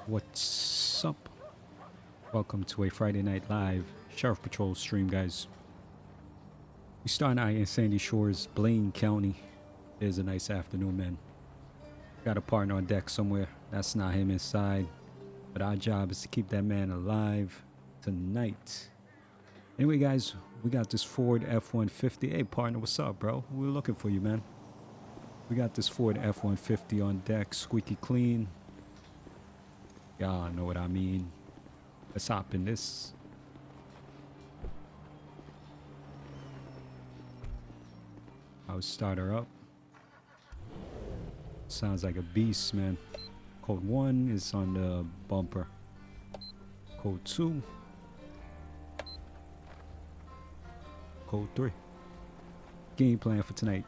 What's up? Welcome to a Friday Night Live Sheriff Patrol stream, guys. We start out in Sandy Shores, Blaine County. It's a nice afternoon, man. Got a partner on deck somewhere. That's not him inside. But our job is to keep that man alive tonight. Anyway, guys, we got this Ford F-150. Hey, partner, what's up, bro? We were looking for you, man. We got this Ford F-150 on deck, squeaky clean. Y'all know what I mean. Let's hop in this. I'll start her up. Sounds like a beast, man. Code 1 is on the bumper. Code 2. Code 3. Game plan for tonight.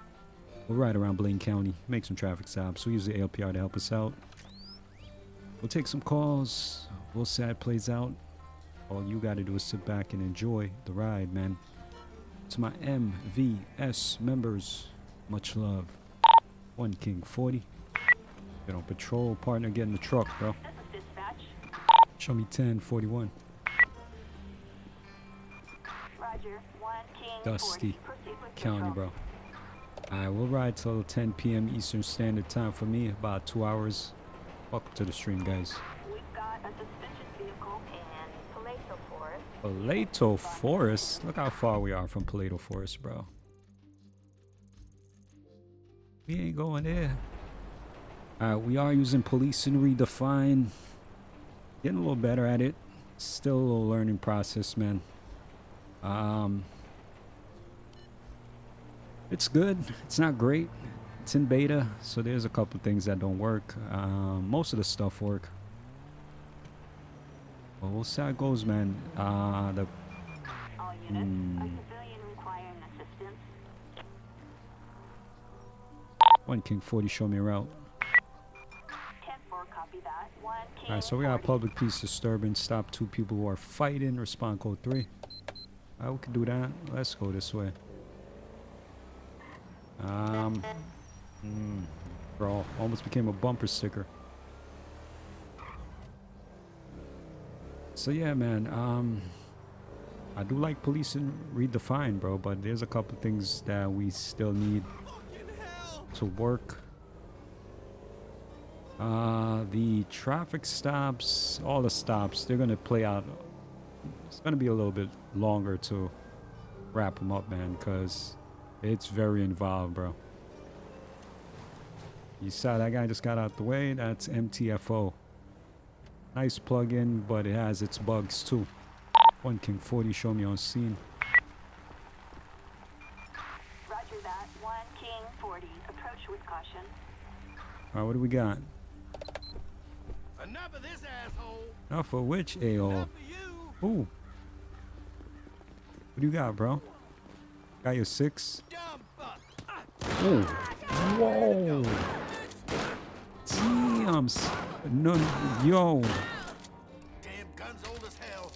We'll ride around Blaine County, make some traffic stops. We'll use the LPR to help us out. We'll take some calls. We'll see how it plays out. All you gotta do is sit back and enjoy the ride, man. To my MVS members, much love. 1 King 40. Get on patrol, partner, get in the truck, bro. Show me 1041. Roger, 1 King Dusty 40. County, bro. Alright, we'll ride till 10 p.m. Eastern Standard Time for me, about 2 hours. Welcome to the stream, guys. We've got a suspicious vehicle in Paleto Forest. Paleto Forest? Look how far we are from Paleto Forest, bro. We ain't going there. Alright, we are using Policing Redefined. Getting a little better at it. Still a little learning process, man. It's good. It's not great. It's in beta, so there's a couple things that don't work. Most of the stuff work. Well, we'll see how it goes, man. All units, a civilian requiring assistance. 1 King 40, show me a route. 10-4, copy that. 1 King Alright, so we got a 40. public peace disturbance. Stop 2 people who are fighting. Respond code 3. Alright, we can do that. Let's go this way. Bro, almost became a bumper sticker. So yeah, man, I do like Policing Redefined, bro, but there's a couple things that we still need to work. The traffic stops, all the stops, they're gonna play out. It's gonna be a little bit longer to wrap them up, man, because it's very involved, bro. You saw that guy just got out the way. That's MTFO. Nice plug-in, but it has its bugs too. 1 King 40, show me on scene. Roger that. 1 King 40. Approach with caution. Alright, what do we got? Enough of this asshole. Now for which AO? Enough of you. Ooh. What do you got, bro? Got your 6? Dumb fuck. Oh. Whoa. Damn. No, yo. Damn gun's old as hell.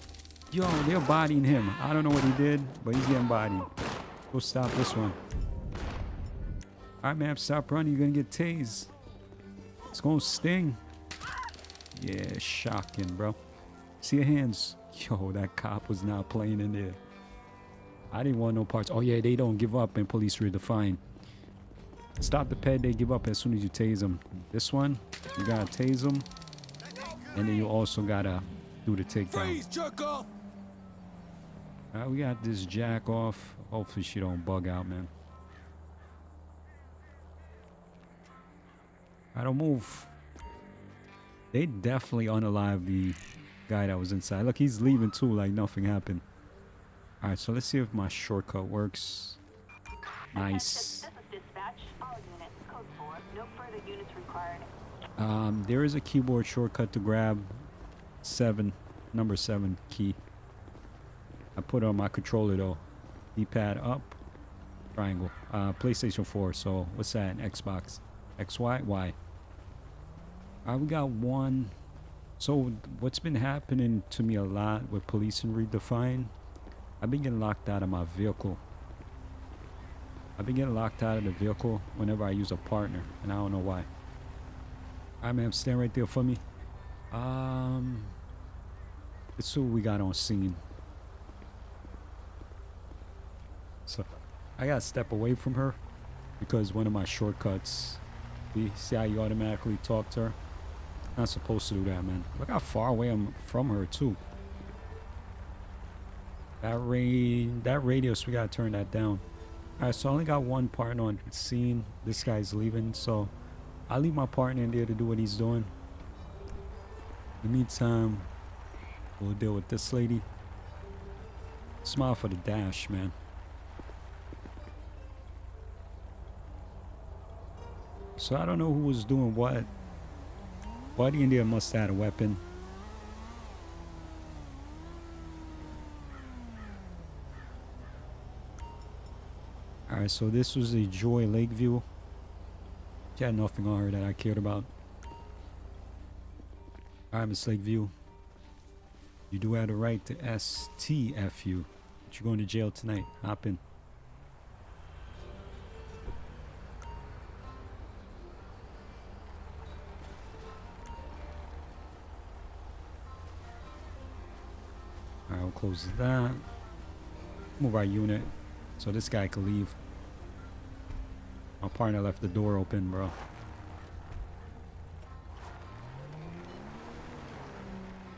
Yo, they're bodying him. I don't know what he did, but he's getting bodied. Go stop this one. Alright, man, stop running. You're gonna get tased. It's gonna sting. Yeah, shocking, bro. See your hands. Yo, that cop was not playing in there. I didn't want no parts. Oh, yeah, they don't give up in Police Redefined. Stop the ped, they give up as soon as you tase them. This one, you gotta tase them. And then you also gotta do the takedown. Freeze, jerk off. Alright, we got this jack off. Hopefully she don't bug out, man. I don't move. They definitely unalive the guy that was inside. Look, he's leaving too, like nothing happened. Alright, so let's see if my shortcut works. Nice. This is dispatch. All units, code 4. No further units required. There is a keyboard shortcut to grab 7, number 7 key. I put it on my controller though. D-pad up, triangle. PlayStation 4, so what's that? Xbox. XY? Y. We got 1. So what's been happening to me a lot with Policing Redefined, I've been getting locked out of my vehicle. I've been getting locked out of the vehicle whenever I use a partner, and I don't know why. Alright, man, stand right there for me. Let's see what we got on scene. So I gotta step away from her because one of my shortcuts. See how you automatically talk to her? Not supposed to do that, man. Look how far away I'm from her too. That radius, we gotta turn that down. Alright, so I only got one partner on scene. This guy's leaving, so I'll leave my partner in there to do what he's doing. In the meantime, we'll deal with this lady. Smile for the dash, man. So I don't know who was doing what. Buddy in there must have had a weapon. Alright, so this was a Joy Lakeview. She had nothing on her that I cared about. Alright, Miss Lakeview. You do have the right to STFU. But you're going to jail tonight. Hop in. Alright, we'll close that. Move our unit so this guy can leave. My partner left the door open, bro.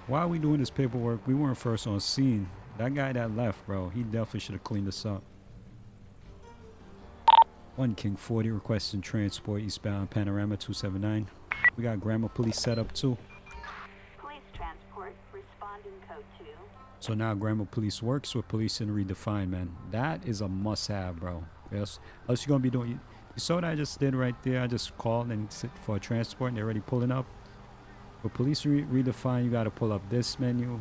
Why are we doing this paperwork? We weren't first on scene. That guy that left, bro, he definitely should have cleaned us up. 1 King 40 requesting transport eastbound Panorama 279. We got Grammar Police set up too. Police transport, responding code 2. So now Grammar Police works with Policing Redefined, man. That is a must-have, bro. Yes. Else you're gonna be doing. You saw what I just did right there. I just called and sit for a transport, and they're already pulling up. For Police Redefined, you gotta pull up this menu.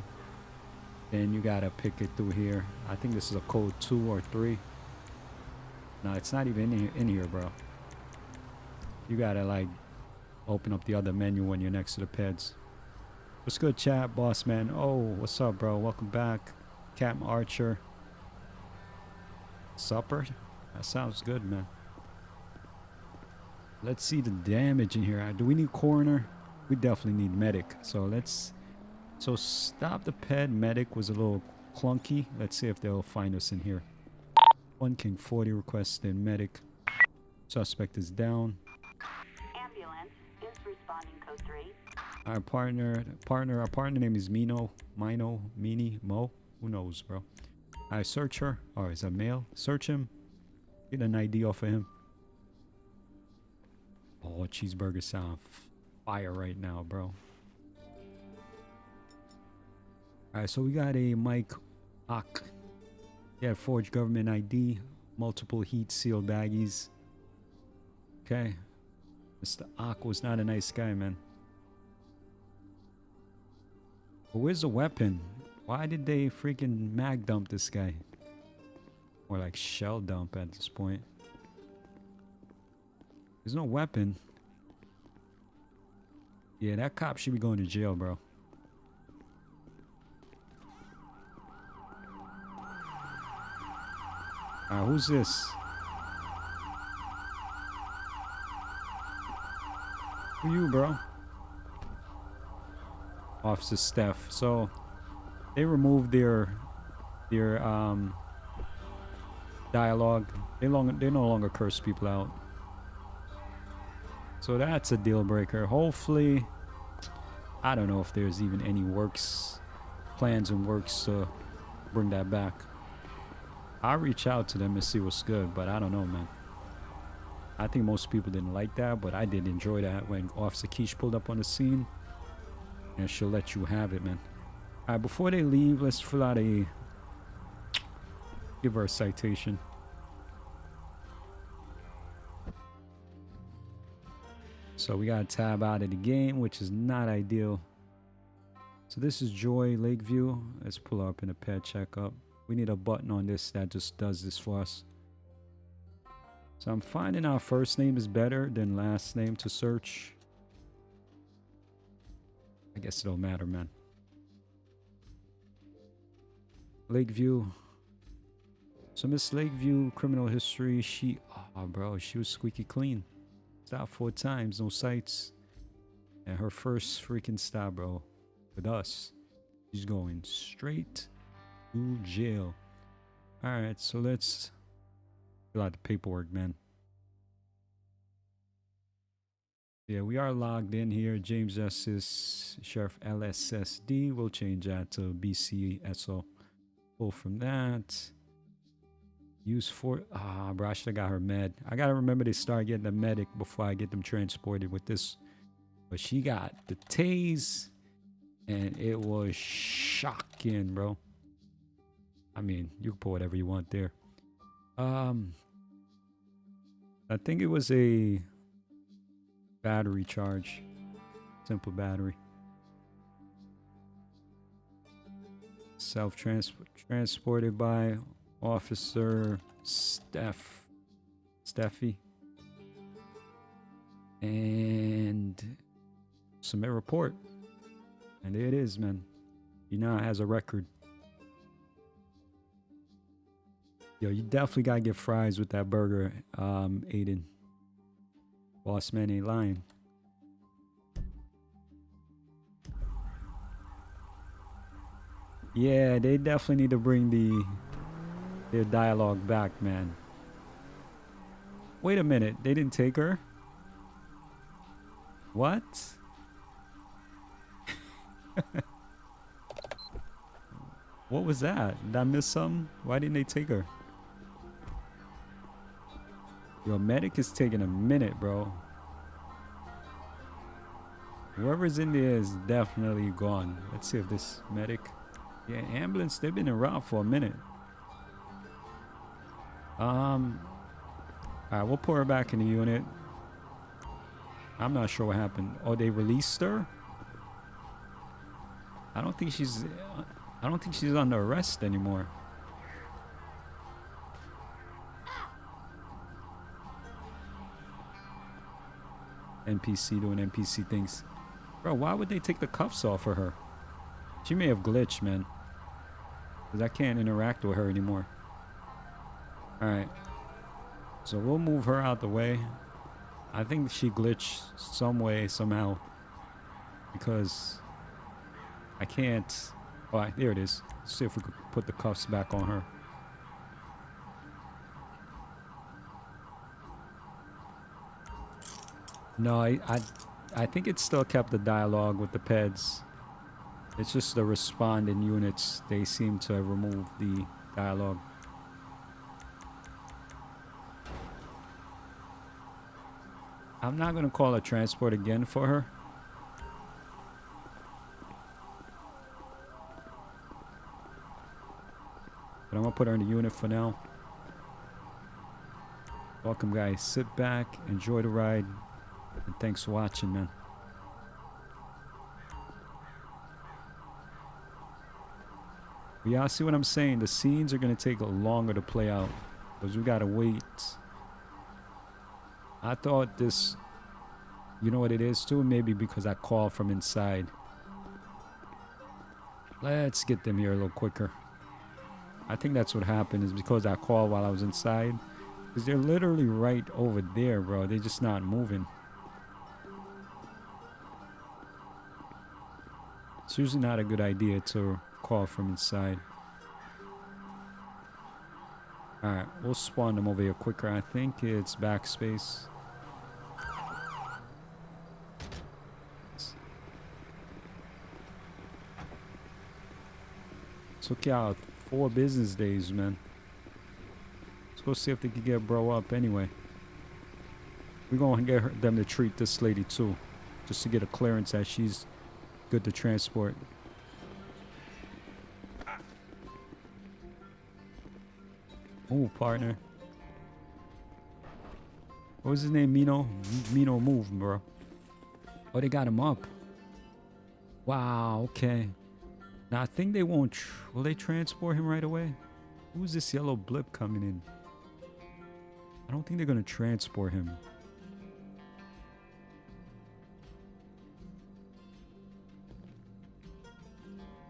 Then you gotta pick it through here. I think this is a code 2 or 3. No, it's not even in here, bro. You gotta like open up the other menu when you're next to the peds. What's good, chat, boss man? Oh, what's up, bro? Welcome back, Captain Archer. Supper? That sounds good, man. Let's see the damage in here. Do we need coroner? We definitely need medic. So let's. So stop the ped. Medic was a little clunky. Let's see if they'll find us in here. 1 King 40 requested medic. Suspect is down. Ambulance is responding code 3. Our partner name is Mino, Mini, Mo. Who knows, bro? I search her. Oh, is that male? Search him. Get an ID off of him. Oh, cheeseburger sound fire right now, bro. Alright, so we got a Mike Ock. Yeah, forged government ID, multiple heat sealed baggies. Okay. Mr. Ock was not a nice guy, man. But where's the weapon? Why did they freaking mag dump this guy? Or like shell dump at this point. There's no weapon. Yeah, that cop should be going to jail, bro. Alright, who's this? Who you, bro? Officer Steph. So they removed their dialogue. They no longer curse people out. So that's a deal breaker. Hopefully, I don't know if there's even any plans and works to bring that back. I'll reach out to them and see what's good, but I don't know, man. I think most people didn't like that, but I did enjoy that when Officer Keish pulled up on the scene. And she'll let you have it, man. Alright, before they leave, let's fill out give her a citation. So we got to tab out of the game, which is not ideal. So this is Joy Lakeview. Let's pull her up in a pet checkup. We need a button on this that just does this for us. So I'm finding our first name is better than last name to search. I guess it don't matter, man. Lakeview. So Miss Lakeview, criminal history. Oh, bro, she was squeaky clean. Stopped 4 times, no cites. And her first freaking stop, bro. with us. She's going straight to jail. All right, so let's fill out the paperwork, man. Yeah, we are logged in here. James Justice, Sheriff LSSD. We'll change that to BCSO. Pull from that. Use for bro, I should have got her med. I gotta remember to start getting the medic before I get them transported with this. But she got the tase, and it was shocking, bro. I mean, you can put whatever you want there. I think it was a battery charge. Simple battery. Transported by Officer Steffi. And submit report. And there it is, man. He now has a record. Yo, you definitely gotta get fries with that burger, Aiden. Boss man ain't lying. Yeah, they definitely need to bring their dialogue back, man. Wait a minute, they didn't take her? What? What was that? Did I miss something? Why didn't they take her? Your medic is taking a minute, bro. Whoever's in there is definitely gone. Let's see if this medic... Yeah, ambulance, they've been around for a minute. Alright, we'll put her back in the unit. I'm not sure what happened. Oh, they released her? I don't think she's under arrest anymore. NPC doing NPC things. Bro, why would they take the cuffs off of her? She may have glitched, man. Because I can't interact with her anymore. Alright. So we'll move her out the way. I think she glitched some way, somehow. Because I can't... Oh, there it is. Let's see if we could put the cuffs back on her. No, I think it still kept the dialogue with the peds. It's just the responding units. They seem to remove the dialogue. I'm not going to call a transport again for her. But I'm going to put her in the unit for now. Welcome, guys. Sit back, enjoy the ride, and thanks for watching, man. But y'all see what I'm saying? The scenes are going to take longer to play out because we got to wait. I thought this, you know what it is too? Maybe because I called from inside. Let's get them here a little quicker. I think that's what happened is because I called while I was inside. Because they're literally right over there, bro. They're just not moving. It's usually not a good idea to call from inside. Alright, we'll spawn them over here quicker. I think it's backspace. Took y'all 4 business days, man. Let's go see if they can get bro up anyway. We're gonna get them to treat this lady too. Just to get a clearance that she's good to transport. Oh, partner. What was his name? Mino? Mino move, bro. Oh, they got him up. Wow, okay. Now, I think they won't... Will they transport him right away? Who's this yellow blip coming in? I don't think they're going to transport him.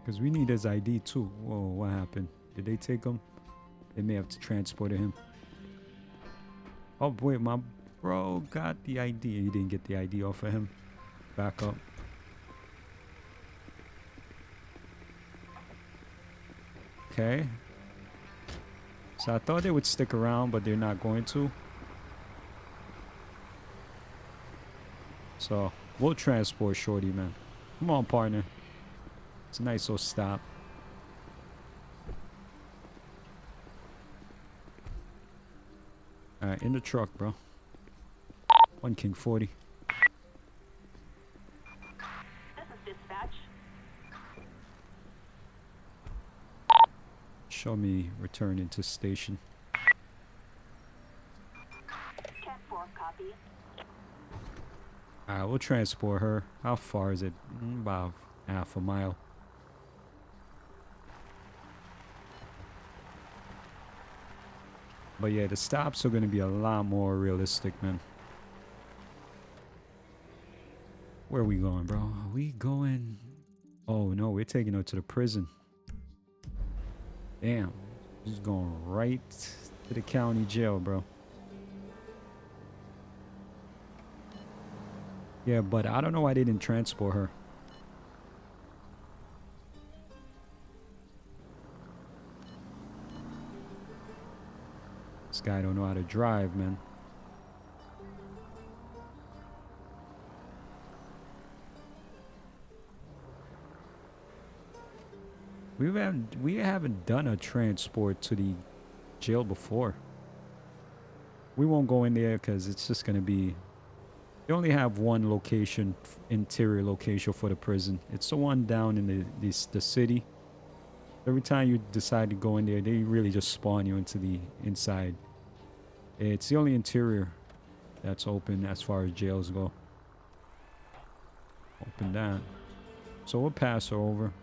Because we need his ID too. Whoa, what happened? Did they take him? They may have to transport him. Oh, wait, my bro got the ID. He didn't get the ID off of him. Back up. Okay. So I thought they would stick around, but they're not going to. So we'll transport Shorty, man. Come on, partner. It's a nice little stop. Alright, in the truck, bro. 1 King 40. This is dispatch. Show me return into station. 10-4, copy. Alright, we'll transport her. How far is it? About half a mile. But yeah, the stops are going to be a lot more realistic, man. Where are we going, bro? Are we going... Oh, no, we're taking her to the prison. Damn. Just going right to the county jail, bro. Yeah, but I don't know why they didn't transport her. This guy don't know how to drive, man. We haven't done a transport to the jail before. We won't go in there because it's just gonna be. They only have one location, interior location for the prison. It's the one down in the city. Every time you decide to go in there, they really just spawn you into the inside. It's the only interior that's open as far as jails go. Open that. So we'll pass her over.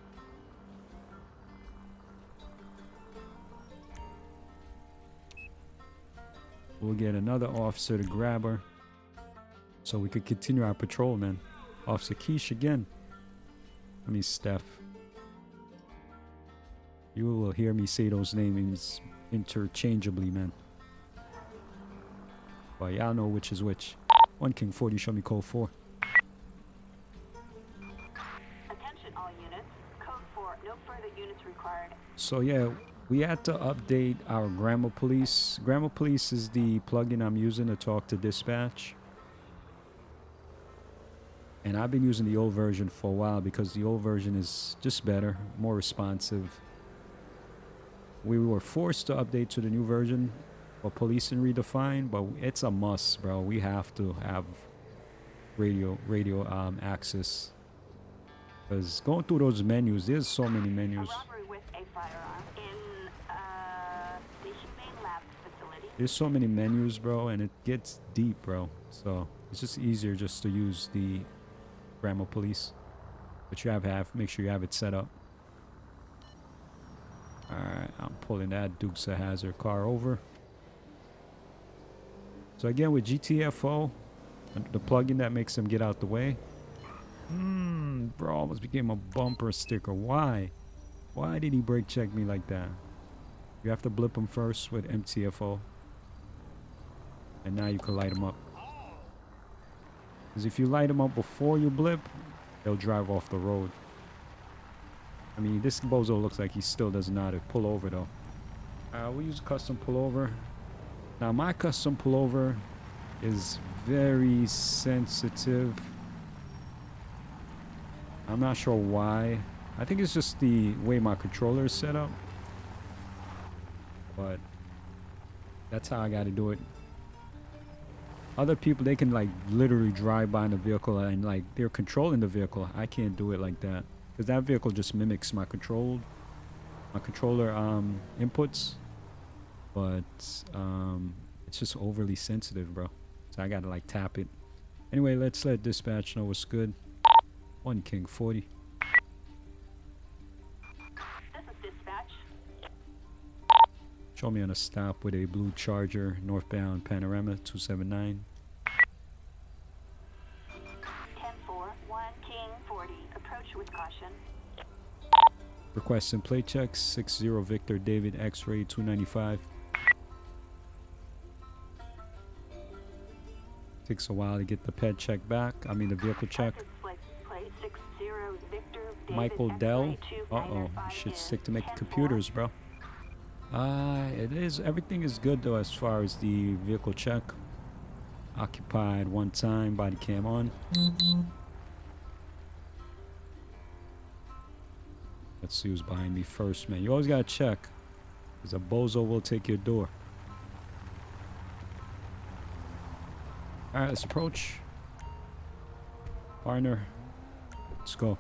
We'll get another officer to grab her so we could continue our patrol, man. Officer Keish again. I mean, Steph. You will hear me say those names interchangeably, man. But y'all know which is which. 1 King 40, show me code 4. Attention all units. Code 4. No further units required. So yeah, we had to update our Grammar Police. Grammar Police is the plugin I'm using to talk to dispatch. And I've been using the old version for a while because the old version is just better, more responsive. We were forced to update to the new version for Policing Redefined, but it's a must, bro. We have to have radio access. Because going through those menus, there's so many menus. A robbery with a firearm in the Humane Lab facility. There's so many menus, bro, and it gets deep, bro. So it's just easier just to use the Grammar Police. But you make sure you have it set up. Alright, I'm pulling that Dukes of Hazzard car over. So again, with GTFO, the plugin that makes them get out the way. Bro, almost became a bumper sticker. Why? Why did he brake check me like that? You have to blip him first with MTFO. And now you can light him up. Because if you light him up before you blip, they'll drive off the road. I mean, this bozo looks like he still doesn't know how to pull over, though. We'll use custom pullover. Now, my custom pullover is very sensitive. I'm not sure why. I think it's just the way my controller is set up. But that's how I got to do it. Other people, they can like literally drive by in the vehicle and like they're controlling the vehicle. I can't do it like that because that vehicle just mimics my controller inputs, but it's just overly sensitive, bro. So I gotta like tap it. Anyway, let's let dispatch know what's good. 1 King 40. This is dispatch. Show me on a stop with a blue Charger, northbound Panorama 279. 10-4, 1 King 40. Approach with caution. Requesting plate checks 60 Victor David X-ray 295. Takes a while to get the ped check back. I mean the vehicle check. Plate 60 Victor David Michael X-ray Dell. 295 Shit in sick to make 10-4. computers, bro. It is, everything is good though as far as the vehicle check. Occupied one time, body cam on. Let's see who's behind me first, man. You always gotta check, because a bozo will take your door. Alright, let's approach. Partner, let's go.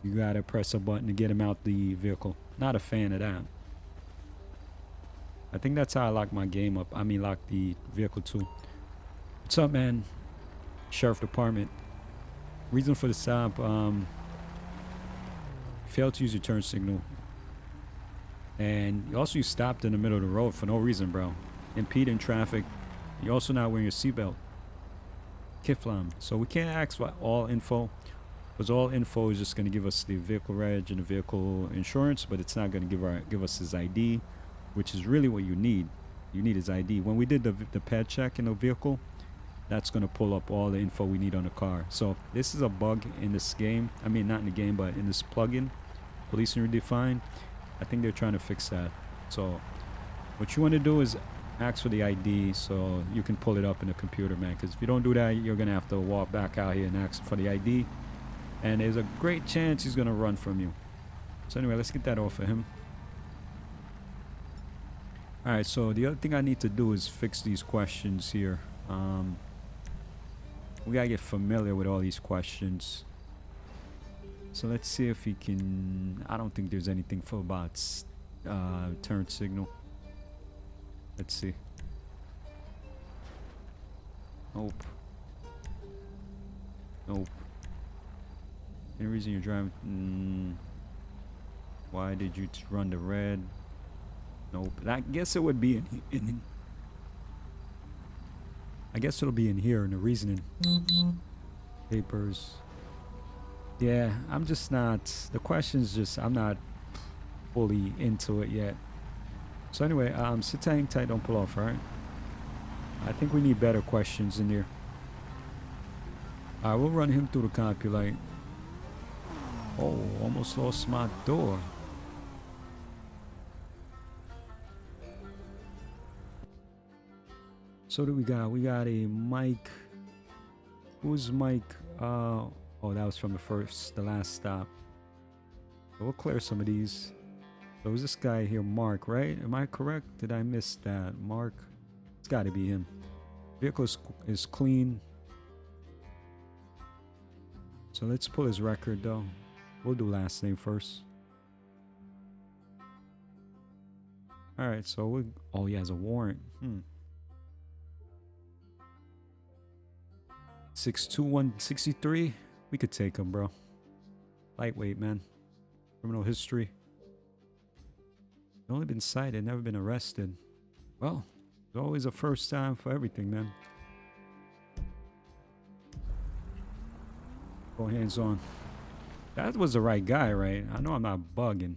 You gotta press a button to get him out the vehicle. Not a fan of that. I think that's how I lock my game up. I mean, lock the vehicle too. What's up, man? Sheriff Department. Reason for the stop, failed to use your turn signal. And you stopped in the middle of the road for no reason, bro. Impeding traffic. You're also not wearing your seatbelt. Kiflam. So we can't ask for all info, because all info is just going to give us the vehicle reg and the vehicle insurance, but it's not going to give us his ID, which is really what you need. You need his ID. When we did the pad check in the vehicle, that's going to pull up all the info we need on the car. So this is a bug in this game. I mean, not in the game, but in this plugin, Policing Redefined. I think they're trying to fix that. So what you want to do is ask for the ID so you can pull it up in the computer, man. Because if you don't do that, you're going to have to walk back out here and ask for the ID. And there's a great chance he's going to run from you. So anyway, let's get that off of him. Alright, so the other thing I need to do is fix these questions here. We gotta get familiar with all these questions. So let's see if he can... I don't think there's anything for about turn signal. Let's see. Nope. Nope. Any reason you're driving? Why did you run the red? Nope. I guess it would be in I guess it'll be in here in the reasoning. Papers. Yeah, I'm just not... The question's just... I'm not fully into it yet. So anyway, sit tight, hang tight, don't pull off, alright? I think we need better questions in there. Alright, we'll run him through the copulite. Oh, almost lost my door. So what do we got? We got a Mike. Who's Mike? Oh, that was from the last stop. So we'll clear some of these. So is this guy here, Mark, right? Am I correct? Did I miss that? Mark? It's got to be him. Vehicle is clean. So let's pull his record, though. We'll do last name first. All right, so we... Oh, he has a warrant. 62163. We could take him, bro. Lightweight, man. Criminal history. Only been cited, never been arrested. Well, there's always a first time for everything, man. Go hands on. That was the right guy, right? I know I'm not bugging.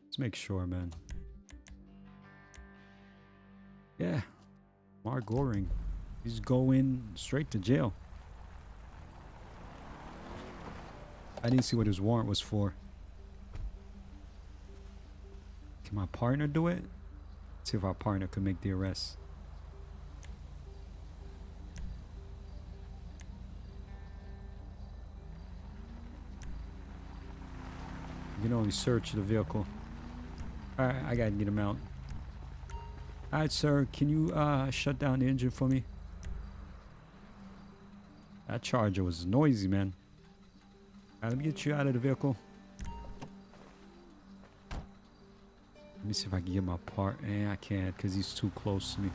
Let's make sure, man. Yeah. Mark Goring. He's going straight to jail. I didn't see what his warrant was for. Can my partner do it? Let's see if our partner can make the arrest. You can only search the vehicle. Alright, I gotta get him out. Alright, sir, can you shut down the engine for me? That Charger was noisy, man. Alright, let me get you out of the vehicle. Let me see if I can get my part. I can't because he's too close to me.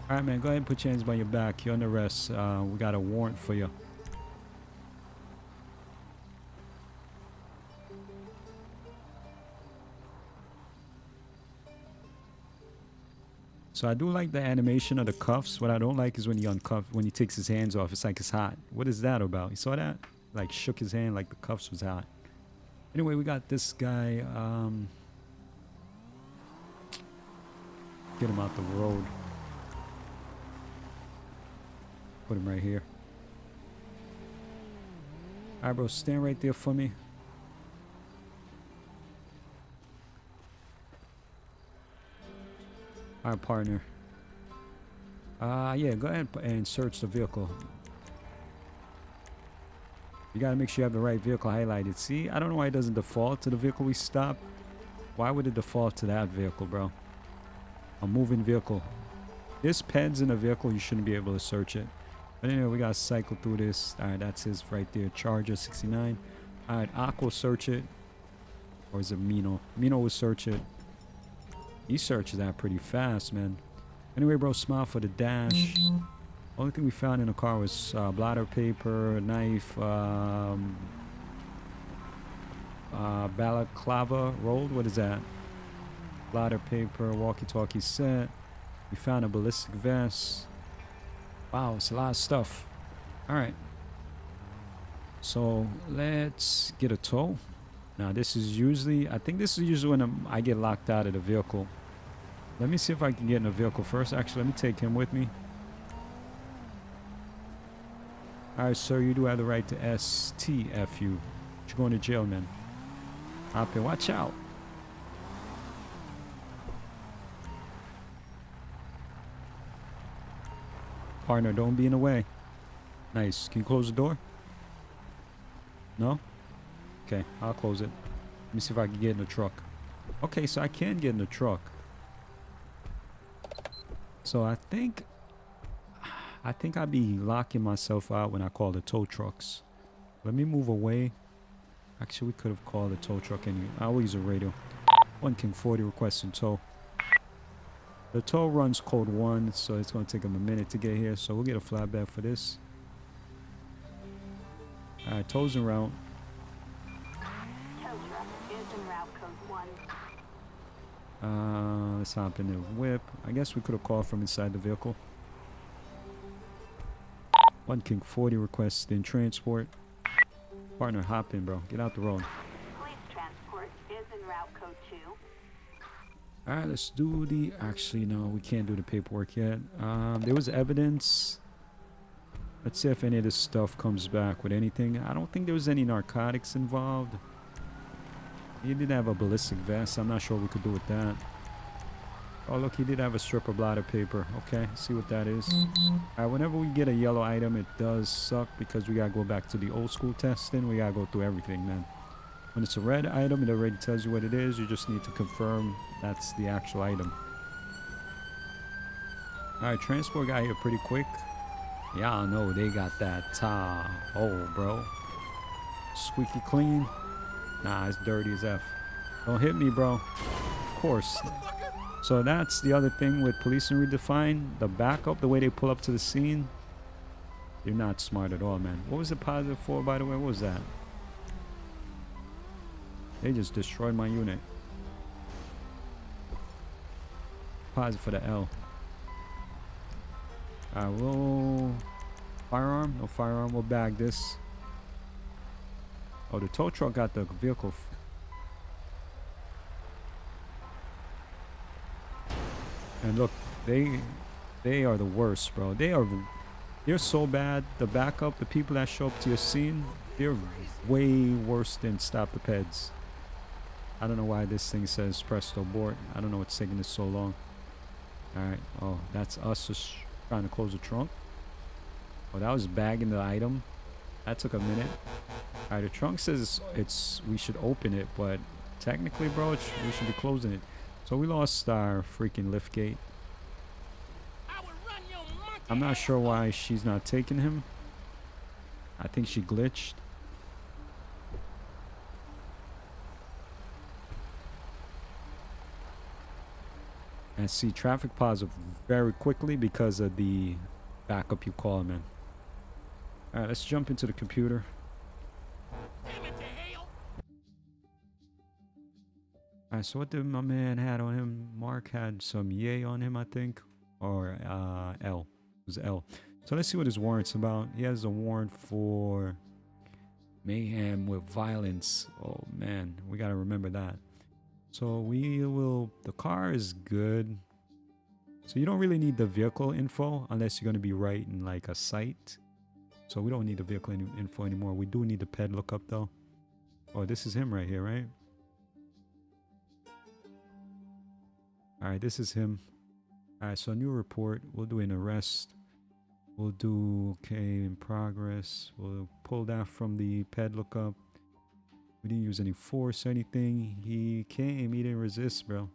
Alright, man, go ahead and put your hands by your back. You're under arrest. We got a warrant for you. So I do like the animation of the cuffs. What I don't like is when he when he takes his hands off, it's like it's hot. What is that about? You saw that? Like shook his hand like the cuffs was hot. Anyway, we got this guy. Get him out the road. Put him right here. Alright, bro, stand right there for me. All right, partner. Yeah, go ahead and search the vehicle. You gotta make sure you have the right vehicle highlighted. See, I don't know why it doesn't default to the vehicle we stopped. Why would it default to that vehicle, bro? A moving vehicle. This PED's in a vehicle, you shouldn't be able to search it. But anyway, we gotta cycle through this. All right, that's his right there. Charger 69. All right, Aqua will search it. Or is it Mino? Mino will search it. He searches that pretty fast, man. Anyway, bro, smile for the dash. Only thing we found in the car was blotter paper, knife, balaclava rolled. What is that? Blotter paper, walkie-talkie set. We found a ballistic vest. Wow, it's a lot of stuff. All right. So let's get a tow. Now this is usually, I think this is usually when I get locked out of the vehicle. Let me see if I can get in the vehicle first. Actually, let me take him with me. All right, sir, you do have the right to STFU. You're going to jail, man. Hop in. Watch out. Partner, don't be in the way. Nice. Can you close the door? No? Okay, I'll close it. Let me see if I can get in the truck. Okay, so I can get in the truck. So I think I'd be locking myself out when I call the tow trucks. Let me move away. Actually, we could have called the tow truck anyway. I will use a radio. 1 King 40 requesting tow. The tow runs code 1, so it's going to take them a minute to get here. So we'll get a flatbed for this. All right, tow's en route. Tow truck is en route, code 1. Let's hop in the whip. I guess we could have called from inside the vehicle. 1 King 40 requesting transport. Partner, hop in, bro. Get out the road. Police transport is en route, code 2. All right, let's do the... Actually, no, we can't do the paperwork yet. There was evidence. Let's see if any of this stuff comes back with anything. I don't think there was any narcotics involved. He did have a ballistic vest. I'm not sure what we could do with that. Oh, look, he did have a strip of blotter paper. Okay, see what that is. All right, whenever we get a yellow item, it does suck because we got to go back to the old school testing. We got to go through everything, man. When it's a red item, it already tells you what it is. You just need to confirm that's the actual item. All right, transport got here pretty quick. Yeah, I know they got that oh, bro. Squeaky clean. Nah, it's dirty as F. Don't hit me, bro. Of course. So that's the other thing with Policing Redefined. The backup, the way they pull up to the scene. You're not smart at all, man. What was the positive for, by the way? What was that? They just destroyed my unit. Positive for the L. Alright, we'll... Firearm? No firearm. We'll bag this. Oh, the tow truck got the vehicle. And look, they are the worst, bro. They're so bad. The backup, the people that show up to your scene, they're way worse than Stop the Peds. I don't know why this thing says presto abort. I don't know what's taking this so long. Alright. Oh, that's us just trying to close the trunk. Oh, that was bagging the item. That took a minute. Alright, the trunk says we should open it, but technically, bro, we should be closing it. So we lost our freaking lift gate. I'm not sure why she's not taking him. I think she glitched. And see, traffic pauses very quickly because of the backup you call, man. All right, let's jump into the computer. Alright, so what did my man had on him? Mark had some yay on him, I think. Or L. It was L. So let's see what his warrant's about. He has a warrant for mayhem with violence. Oh man, we gotta remember that. So the car is good. So you don't really need the vehicle info unless you're gonna be right in like a site. So we don't need the vehicle info anymore. We do need the ped lookup though. Oh, this is him right here, right? All right, this is him. All right, so new report. We'll do an arrest. We'll do okay in progress. We'll pull that from the ped lookup. We didn't use any force or anything. He came. He didn't resist, bro.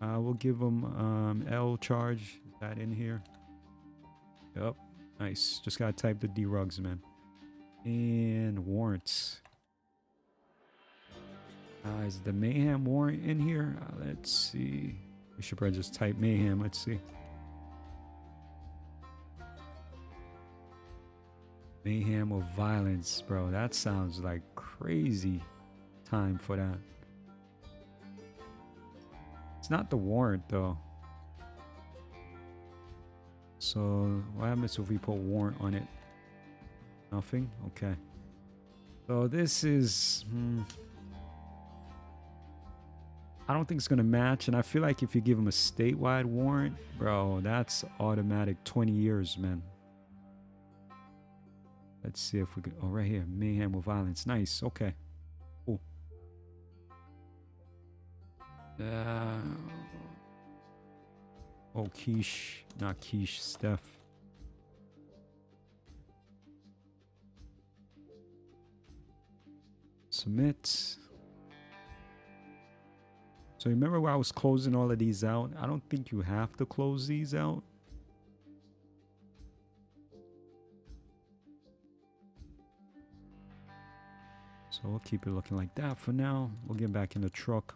We'll give him L charge. Is that in here? Yep. Nice. Just gotta type the D-rugs, man. And warrants. Is the mayhem warrant in here? Let's see. We should probably just type mayhem. Let's see. Mayhem or violence, bro. That sounds like crazy time for that. It's not the warrant though. So what happens if we put warrant on it? Nothing? Okay. So this is I don't think it's gonna match, and I feel like if you give him a statewide warrant, bro, that's automatic 20 years, man. Let's see if we can. Oh, right here, mayhem with violence. Nice. Okay. Cool. Oh, Quiche, not Quiche. Steph. Submit. So remember where I was closing all of these out? I don't think you have to close these out. So we'll keep it looking like that for now. We'll get back in the truck.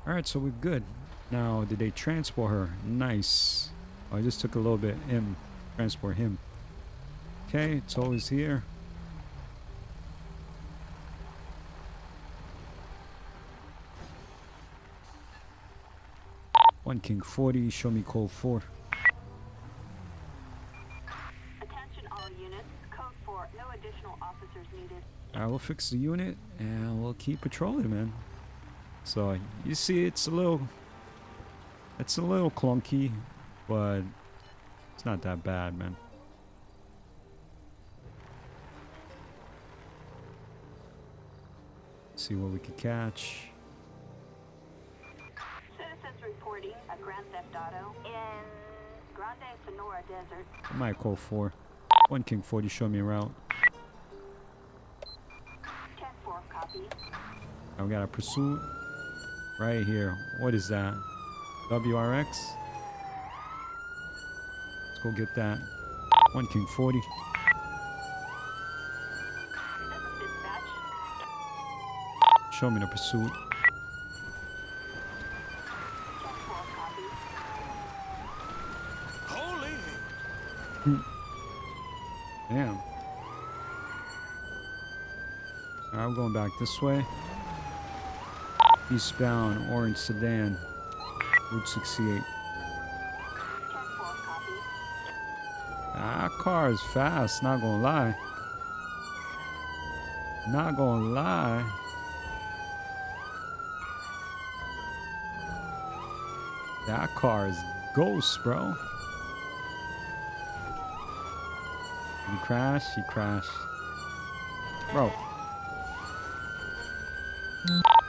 All right, so we're good. Now, did they transport her? Nice. Oh, I just took a little bit. Transport him. Okay, it's always here. One King 40, show me code 4. Attention all units. Code 4. No additional officers needed. Alright, we'll fix the unit and we'll keep patrolling, man. So you see it's a little clunky, but it's not that bad, man. See what we can catch. Citizens reporting a grand theft auto in Grande Sonora Desert. I might call 4. One King 40, show me a route. 10-4 copy. Now we got a pursuit right here. What is that? WRX? Let's go get that. One King 40. This is dispatch. Show me the pursuit. 10-4 copy. Holy! Damn. Alright, we're going back this way. Eastbound, orange sedan. Route 68. 10-4 copy. That car is fast, not gonna lie. Not gonna lie. That car is ghost, bro. He crashed, he crashed. Bro.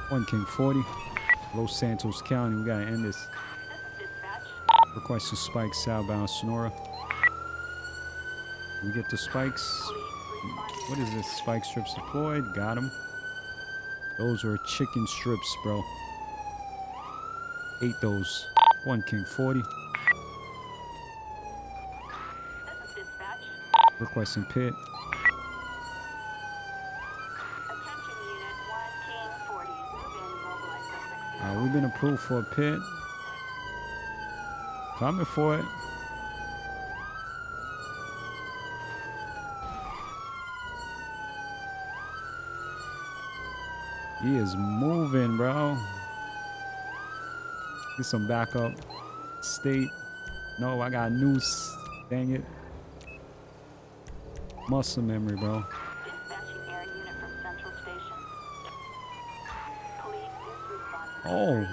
One King 40. Los Santos County, we gotta end this. This is dispatch. Request to spikes southbound Sonora. We get the spikes. Police responding. What is this? Spike strips deployed. Got them. Those are chicken strips, bro. Ate those. One King 40. This is dispatch. Requesting pit. Attention unit 1 King 40. Move in, mobilize suspects. We've been approved for a pit. Coming for it. He is moving, bro. Get some backup. State. No, I got noose. Dang it. Muscle memory, bro. Dispatching air unit from Central Station. Police is responding. Oh,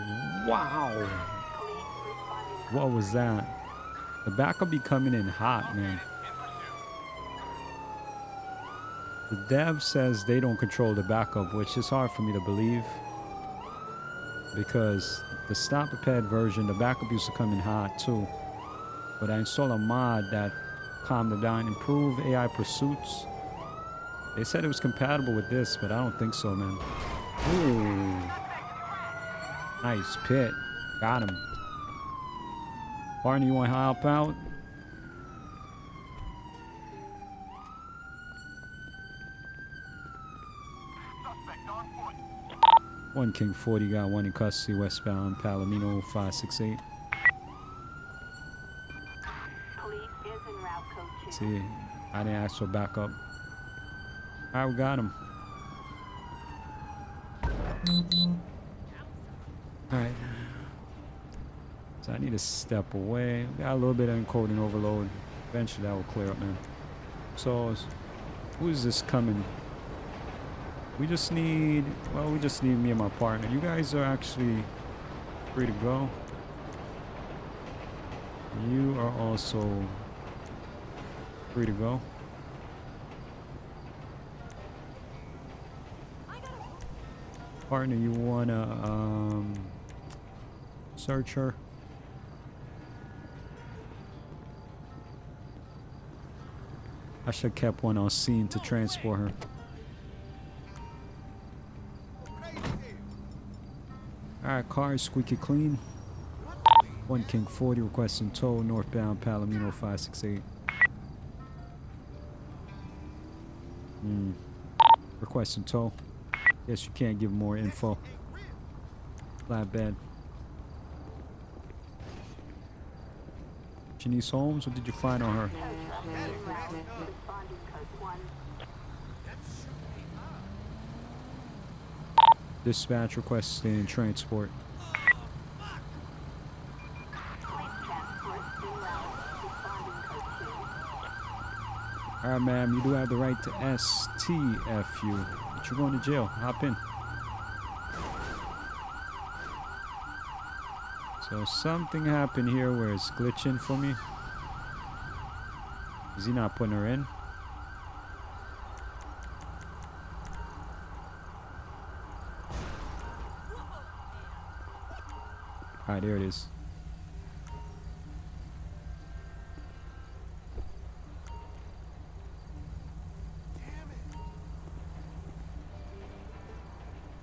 wow. Police responding. What was that? The backup be coming in hot, man. The dev says they don't control the backup, which is hard for me to believe. because the stopper pad version, the backup used to come in hot too. But I installed a mod that calmed it down, improved AI pursuits. They said it was compatible with this, but I don't think so, man. Ooh. Nice pit. Got him. Partner, you want to help out? One King 40 got one in custody, westbound Palomino 568. Police is en route, code 2. See, I didn't ask for backup. Alright, we got him. Alright. So I need to step away. We got a little bit of encoding overload. Eventually that will clear up, man. So, who is this coming? We just need, well, we just need me and my partner. You guys are actually free to go. You are also free to go. Partner, you wanna search her? I should have kept one on scene to transport her. Alright, car is squeaky clean. One King 40 requesting tow northbound Palomino 568. Requesting tow. Guess you can't give more info. Flatbed. Janice Holmes, what did you find on her? Responding code 1. Dispatch requesting transport. Police transport en route. Responding code 2. Alright, ma'am, you do have the right to STFU. But you're going to jail. Hop in. So something happened here where it's glitching for me. Is he not putting her in? Alright, there it is.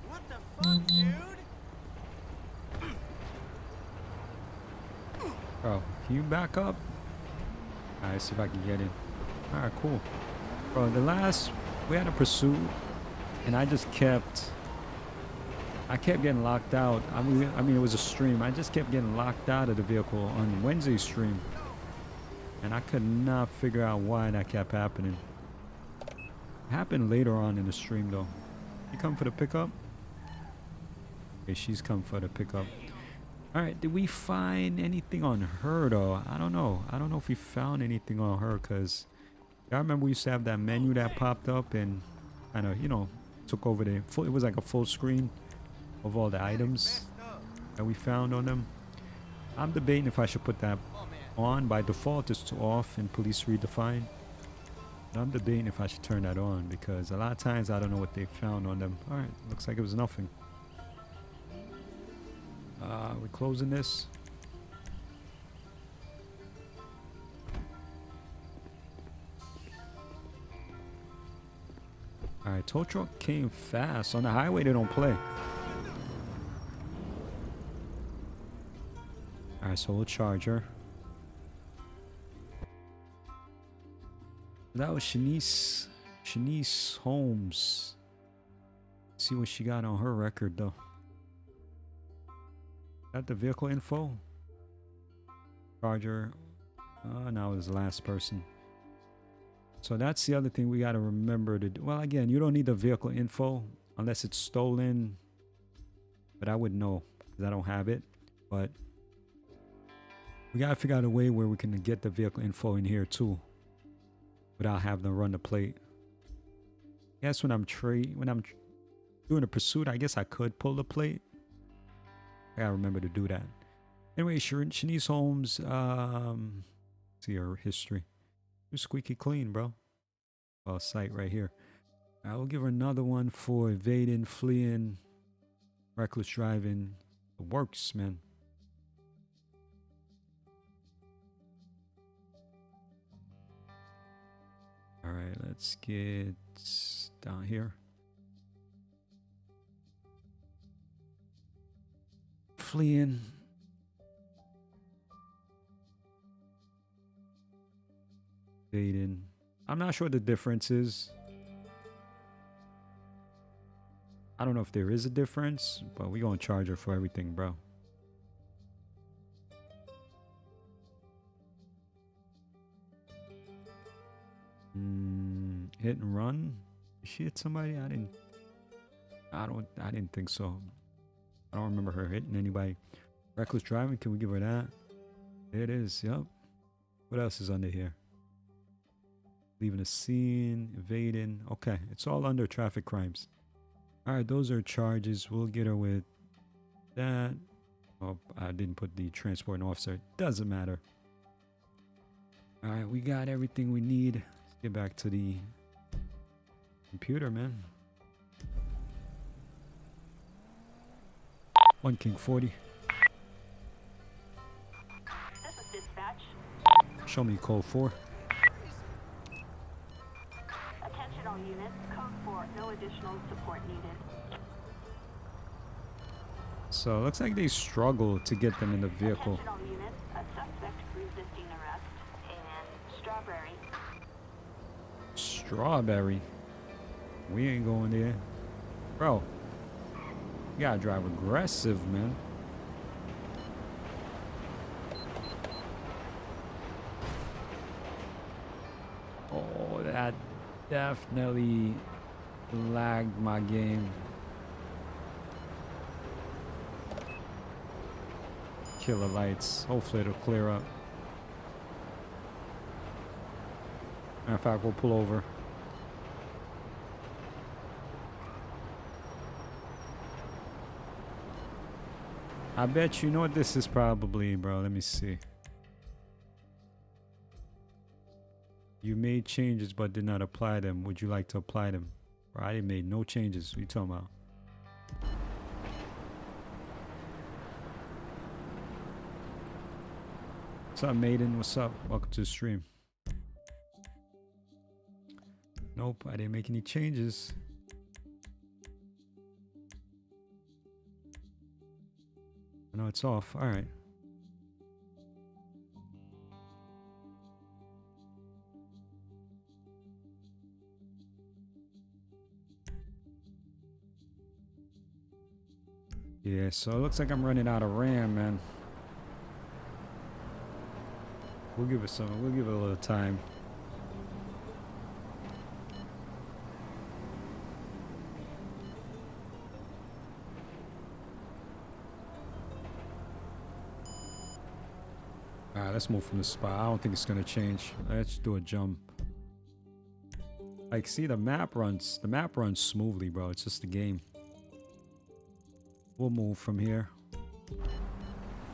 What the fuck, dude? Bro, can you back up? Alright, see if I can get in. Alright, cool. Bro, we had a pursuit, and I kept getting locked out. I mean, it was a stream. I just kept getting locked out of the vehicle on Wednesday's stream. And I could not figure out why that kept happening. It happened later on in the stream, though. You come for the pickup? Okay, she's come for the pickup. Alright, did we find anything on her, though? I don't know. I don't know if we found anything on her, because I remember we used to have that menu that popped up and kind of, you know, took over the full, it was like a full screen of all the items that we found on them. I'm debating if I should put that on. By default, it's off in Police Redefined. But I'm debating if I should turn that on, because a lot of times I don't know what they found on them. Alright, looks like it was nothing. We're closing this. Alright, tow truck came fast. On the highway, they don't play. Alright, so we'll charge her. That was Shanice Holmes. See what she got on her record, though. Got the vehicle info? Charger. Now it's the last person. So that's the other thing we got to remember to do. Well, again, you don't need the vehicle info unless it's stolen. But I wouldn't know because I don't have it. But we got to figure out a way where we can get the vehicle info in here too, without having to run the plate. I guess when I'm doing a pursuit, I guess I could pull the plate. I gotta remember to do that. Anyway, Shanice Holmes, see her history. You're squeaky clean, bro. Well, site right here. I will give her another one for evading, fleeing, reckless driving, It works, man. All right, let's get down here. Fleeing. Evading. I'm not sure what the difference is. I don't know if there is a difference, but we're going to charge her for everything, bro. Hit and run. Did she hit somebody? I didn't think so. I don't remember her hitting anybody. Reckless driving, can we give her that? There it is, yep. What else is under here? Leaving a scene, evading. Okay, it's all under traffic crimes. All right, those are charges. We'll get her with that. Oh, I didn't put the transport and officer. Doesn't matter. All right, we got everything we need. Let's get back to the computer, man. 1 King 40. This is dispatch. Show me code 4. Attention all units. Code 4. No additional support needed. So it looks like they struggle to get them in the vehicle. Attention all units. A suspect resisting arrest in Strawberry. Strawberry? We ain't going there. Bro, you gotta drive aggressive, man. Oh, that definitely lagged my game. Killer lights. Hopefully it'll clear up. Matter of fact, we'll pull over. I bet you know what this is probably, bro. Let me see. You made changes but did not apply them. Would you like to apply them? Bro, I didn't make no changes. What are you talking about? What's up, Maiden? What's up? Welcome to the stream. Nope, I didn't make any changes. No, it's off. All right. Yeah, so it looks like I'm running out of RAM, man. We'll give it some. We'll give it a little time. Alright, let's move from the spot. I don't think it's gonna change. Let's do a jump. Like, see, the map runs smoothly, bro. It's just a game. We'll move from here.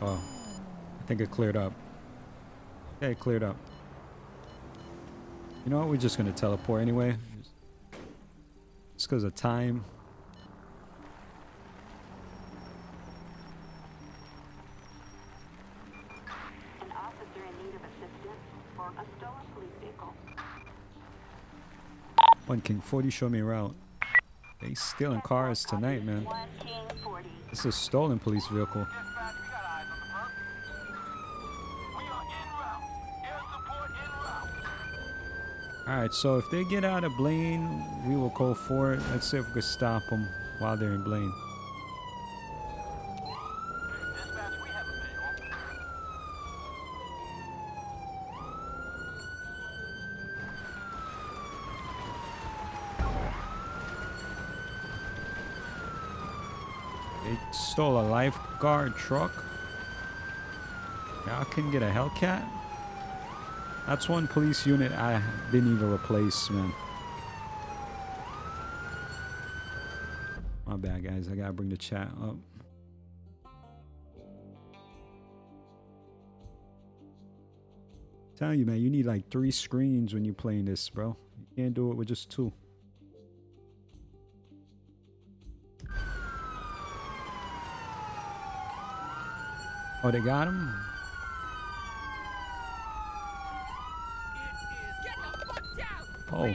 Oh, I think it cleared up. Yeah, it cleared up. You know what? We're just gonna teleport anyway. Just because of time. An officer in need of assistance for a stolen police vehicle. 1 King 40, show me a route. They stealing cars tonight, man. 1 King 40. This is a stolen police vehicle. Dispatch, we got eyes on the perp. We are en route. Air support en route. Alright, so if they get out of Blaine, we will go for it. Let's see if we can stop them while they're in Blaine. Dispatch, we have a visual. They stole a lifeguard truck. Y'all couldn't get a Hellcat? That's one police unit I didn't even replace, man. My bad, guys. I gotta bring the chat up. Telling you, man, you need like 3 screens when you're playing this, bro. You can't do it with just 2. Oh, they got him? Get the fuck down! Oh.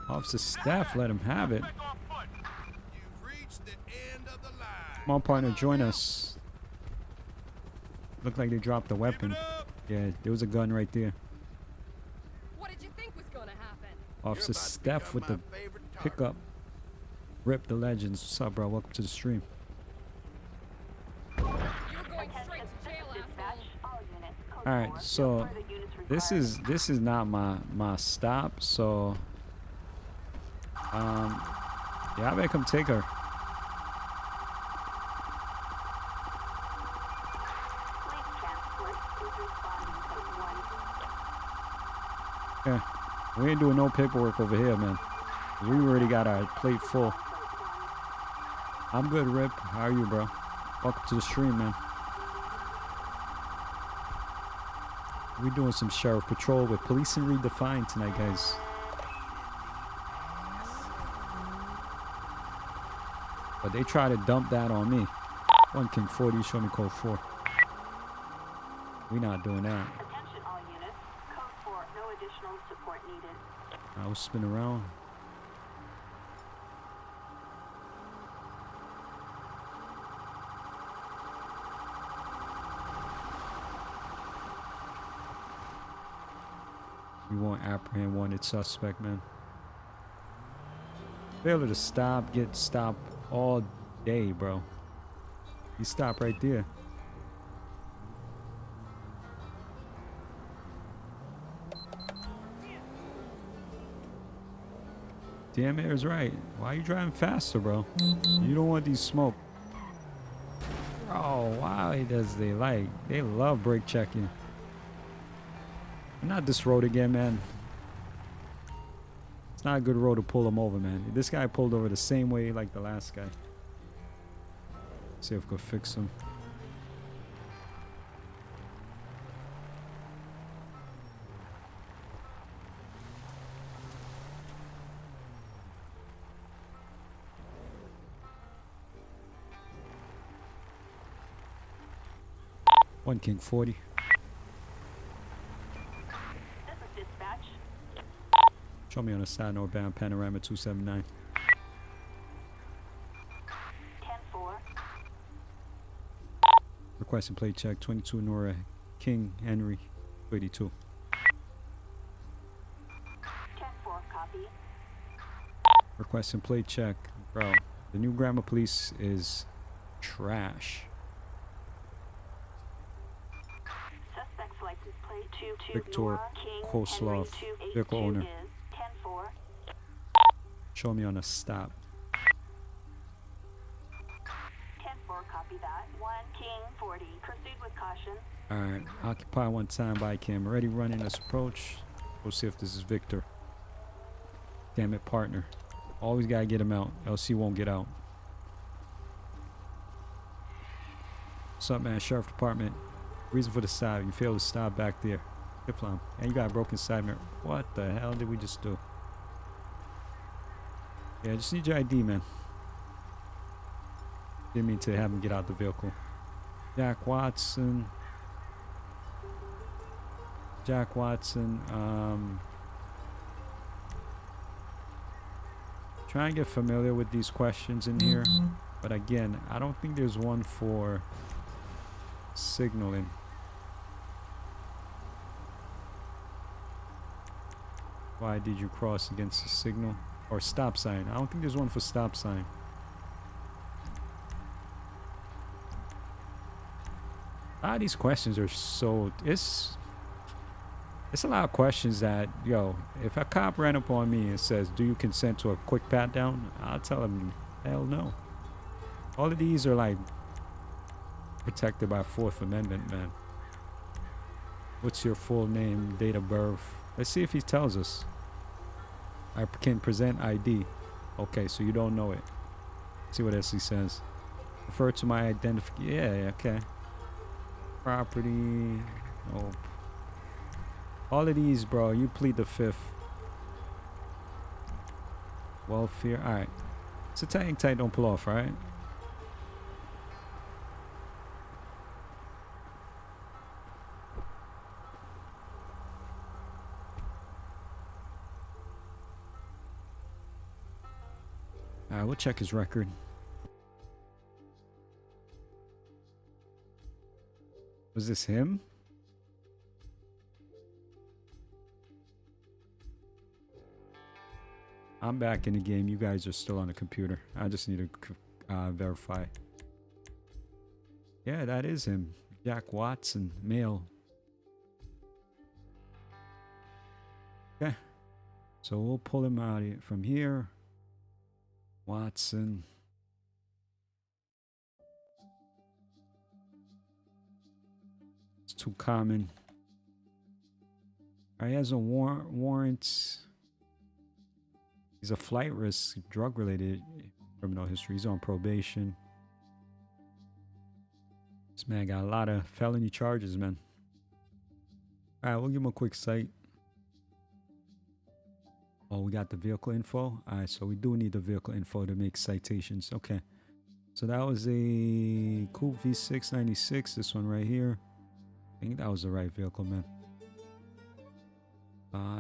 Officer Staff let him have it. Back on foot. You've reached the end of the line. Come on, partner, join us. Looked like they dropped the Give weapon. it up. Yeah, there was a gun right there. What did you think was gonna happen? Officer You're about to Steph become with the my favorite target. pickup. Rip the legends. What's up, bro? Welcome to the stream. You're going straight to jail, Dispatch, asshole. all units. Code All right, 4. so No further units required. this is not my stop. So yeah, I better come take her. Police transport is responding code 1. Yeah, we ain't doing no paperwork over here, man. We already got our plate full. Code 1. I'm good, Rip. How are you, bro? Welcome to the stream, man. We doing some sheriff patrol with Policing Redefined tonight, guys. But they try to dump that on me. 1 King 40, show me code 4. We not doing that. Attention all units. Code 4. No additional support needed. I will spin around. We won't apprehend wanted suspect, man. Failure to stop, get stopped all day, bro. You stop right there. Damn, Air's right. Why are you driving faster, bro? You don't want these smoke. Oh, why does they love brake checking. Not this road again, man. It's not a good road to pull him over, man. This guy pulled over the same way like the last guy. See if we can fix him. One King 40. This is dispatch. Show me on the side northbound panorama 279. 10-4. Requesting plate check 22 Nora King Henry 32. 10-4. Copy. Requesting plate check. Bro, the new grammar police is trash. Suspect's license plate 22 Victor Nora King Koslov, Henry 282 vehicle owner. is 10-4. Show me on a stop. 10-4. Copy that. 1 King 40. Proceed with caution. Alright, occupy one time by cam. Already running. Let's approach. We'll see if this is Victor. Damn it, partner. Always gotta get him out, else he won't get out. What's up, man? Sheriff Department. Reason for the stop. You failed to stop back there. Hiplam. And you got a broken side mirror. What the hell did we just do? Yeah, I just need your ID, man. Didn't mean to have him get out the vehicle. Jack Watson. Jack Watson. Try and get familiar with these questions in here. But again, I don't think there's one for signaling. Why did you cross against the signal? Or stop sign. I don't think there's one for stop sign. A lot of these questions are so... It's a lot of questions that, yo, if a cop ran up on me and says, do you consent to a quick pat down? I'll tell him, hell no. All of these are like protected by 4th Amendment, man. What's your full name, date of birth? Let's see if he tells us. I can present ID. Okay, so you don't know it. See what else he says. Refer to my identification. Yeah, okay. Property. Nope. All of these, bro, you plead the 5th. Welfare. Alright. So hang tight, don't pull off, alright? We'll check his record. Was this him? I'm back in the game. You guys are still on the computer. I just need to verify. Yeah, that is him. Jack Watson, male. Okay. So we'll pull him out from here. Watson. It's too common. He has a warrant. He's a flight risk, drug-related criminal history. He's on probation. This man got a lot of felony charges, man. All right, we'll give him a quick cite. Oh, we got the vehicle info. All right, so we do need the vehicle info to make citations. Okay. So that was a Coupe V6 96. This one right here. I think that was the right vehicle, man.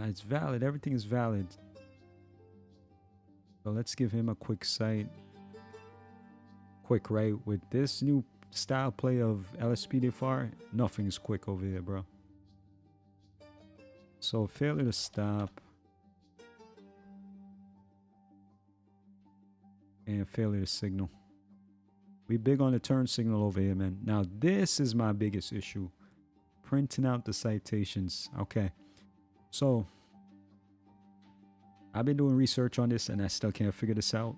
It's valid. Everything is valid. So let's give him a quick cite. Quick, right? With this new style play of LSPDFR, nothing is quick over here, bro. So failure to stop. And failure to signal. We big on the turn signal over here, man. Now this is my biggest issue. Printing out the citations. Okay. So I've been doing research on this and I still can't figure this out.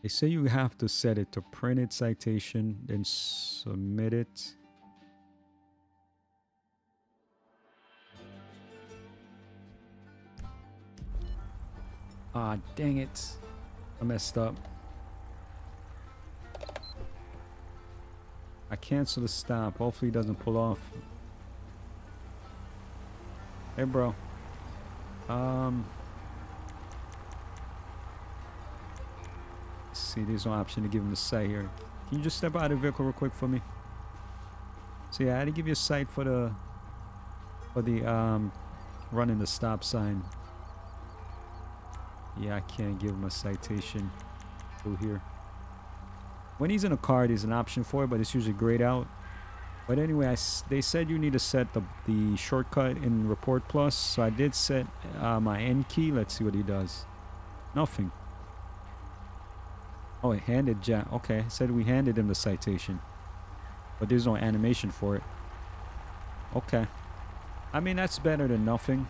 They say you have to set it to printed citation, then submit it. Ah, dang it. I messed up. I cancel the stop. Hopefully it doesn't pull off. Hey, bro. See, there's no option to give him the site here. Can you just step out of the vehicle real quick for me? So yeah, I had to give you a site for the running the stop sign. Yeah, I can't give him a citation through here. When he's in a car, there's an option for it, but it's usually grayed out. But anyway, they said you need to set the shortcut in Report Plus. So I did set my N key. Let's see what he does. Nothing. Oh, it handed Jack. Okay, said we handed him the citation. But there's no animation for it. Okay. I mean, that's better than nothing.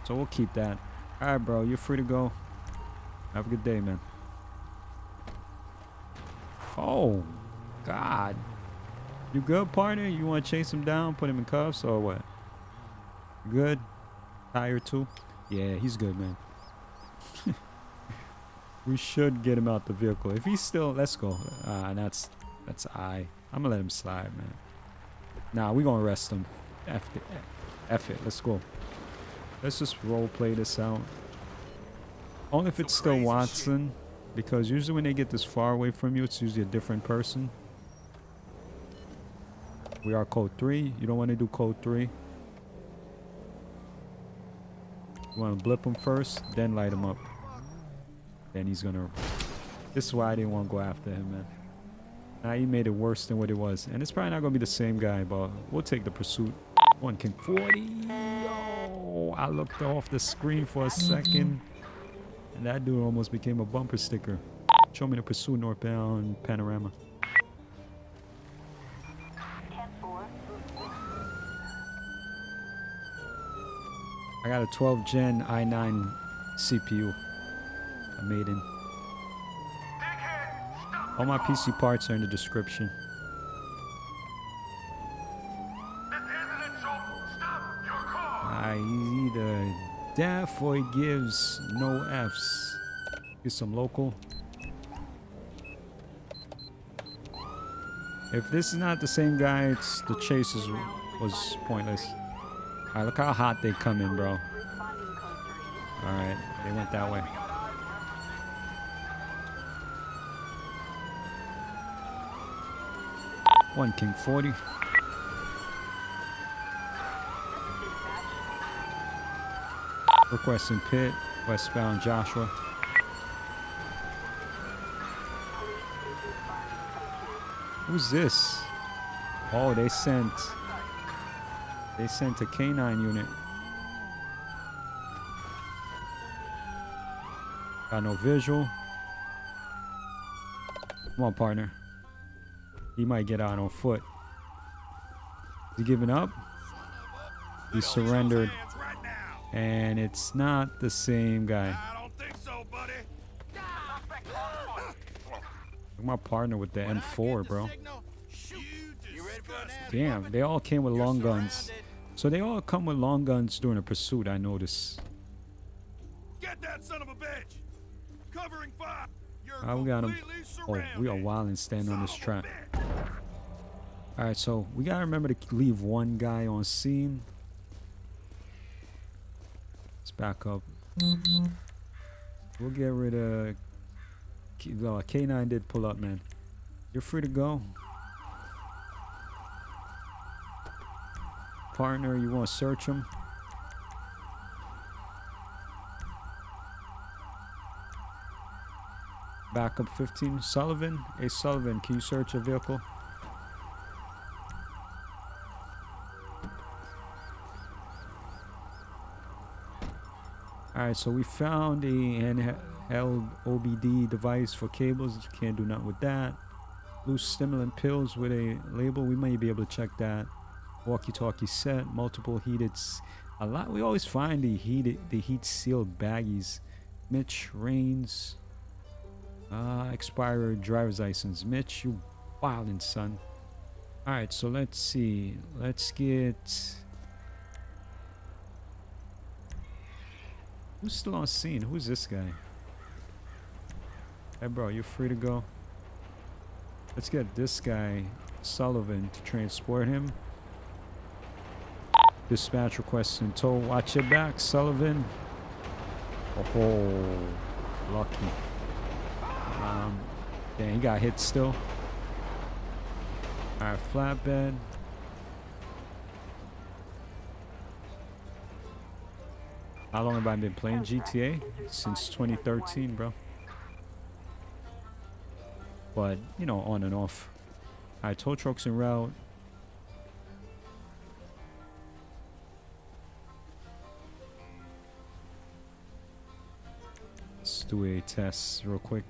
So we'll keep that. All right, bro. You're free to go. Have a good day, man. Oh, God. You good, partner? You want to chase him down, put him in cuffs, or what? Good? Tire too? Yeah, he's good, man. We should get him out the vehicle. If he's still... Let's go. That's I'm going to let him slide, man. Nah, we're going to arrest him. F it. Let's go. Let's just role play this out. Only if it's still Watson. Because usually when they get this far away from you, it's usually a different person. We are code 3. You don't want to do code 3. You want to blip him first, then light him up. Then he's going to... This is why I didn't want to go after him, man. Now he made it worse than what it was. And it's probably not going to be the same guy, but we'll take the pursuit. 1 King 40. Oh, I looked off the screen for a second. And that dude almost became a bumper sticker. Show me the pursuit northbound panorama. 10-4. I got a 12 Gen i9 CPU. I made in. All my PC parts are in the description. He's either deaf or he gives no Fs. Get some local. If this is not the same guy, it's the chase was pointless. Alright, look how hot they come in, bro. Alright, they went that way. One King 40. Requesting pit, westbound Joshua. Who's this? Oh, they sent a canine unit. Got no visual. Come on, partner. He might get out on foot. Is he giving up? He surrendered. Right now. And it's not the same guy. I don't think so, buddy. Look, my partner with the M4, bro. You ready for an ad? Damn, they all came with long guns. So they all come with long guns during a pursuit, I noticed. Get that son of a bitch. Covering fire. You're We got him. completely Oh, we are surrounded. wilding standing on this Son of a track. bitch. Alright, so we gotta remember to leave one guy on scene. Let's back up. We'll get rid of... K9 did pull up, man. You're free to go. Partner, you want to search him? Backup 15. Sullivan? Hey, Sullivan, can you search a vehicle? Alright, so we found a handheld OBD device for cables. Can't do nothing with that. Loose stimulant pills with a label. We may be able to check that. Walkie-talkie set. Multiple heated. A lot. We always find the heat sealed baggies. Mitch Rains. Expired driver's license. Mitch, you wildin', son. Alright, so let's see. Let's get... Who's still on scene? Who's this guy? Hey, bro, you're free to go. Let's get this guy, Sullivan, to transport him. Dispatch requesting tow. Watch your back, Sullivan. Oh, lucky. Damn, he got hit still. Alright, flatbed. How long have I been playing GTA? Since 2013, bro. But, you know, on and off. Alright, tow trucks en route. Let's do a test real quick.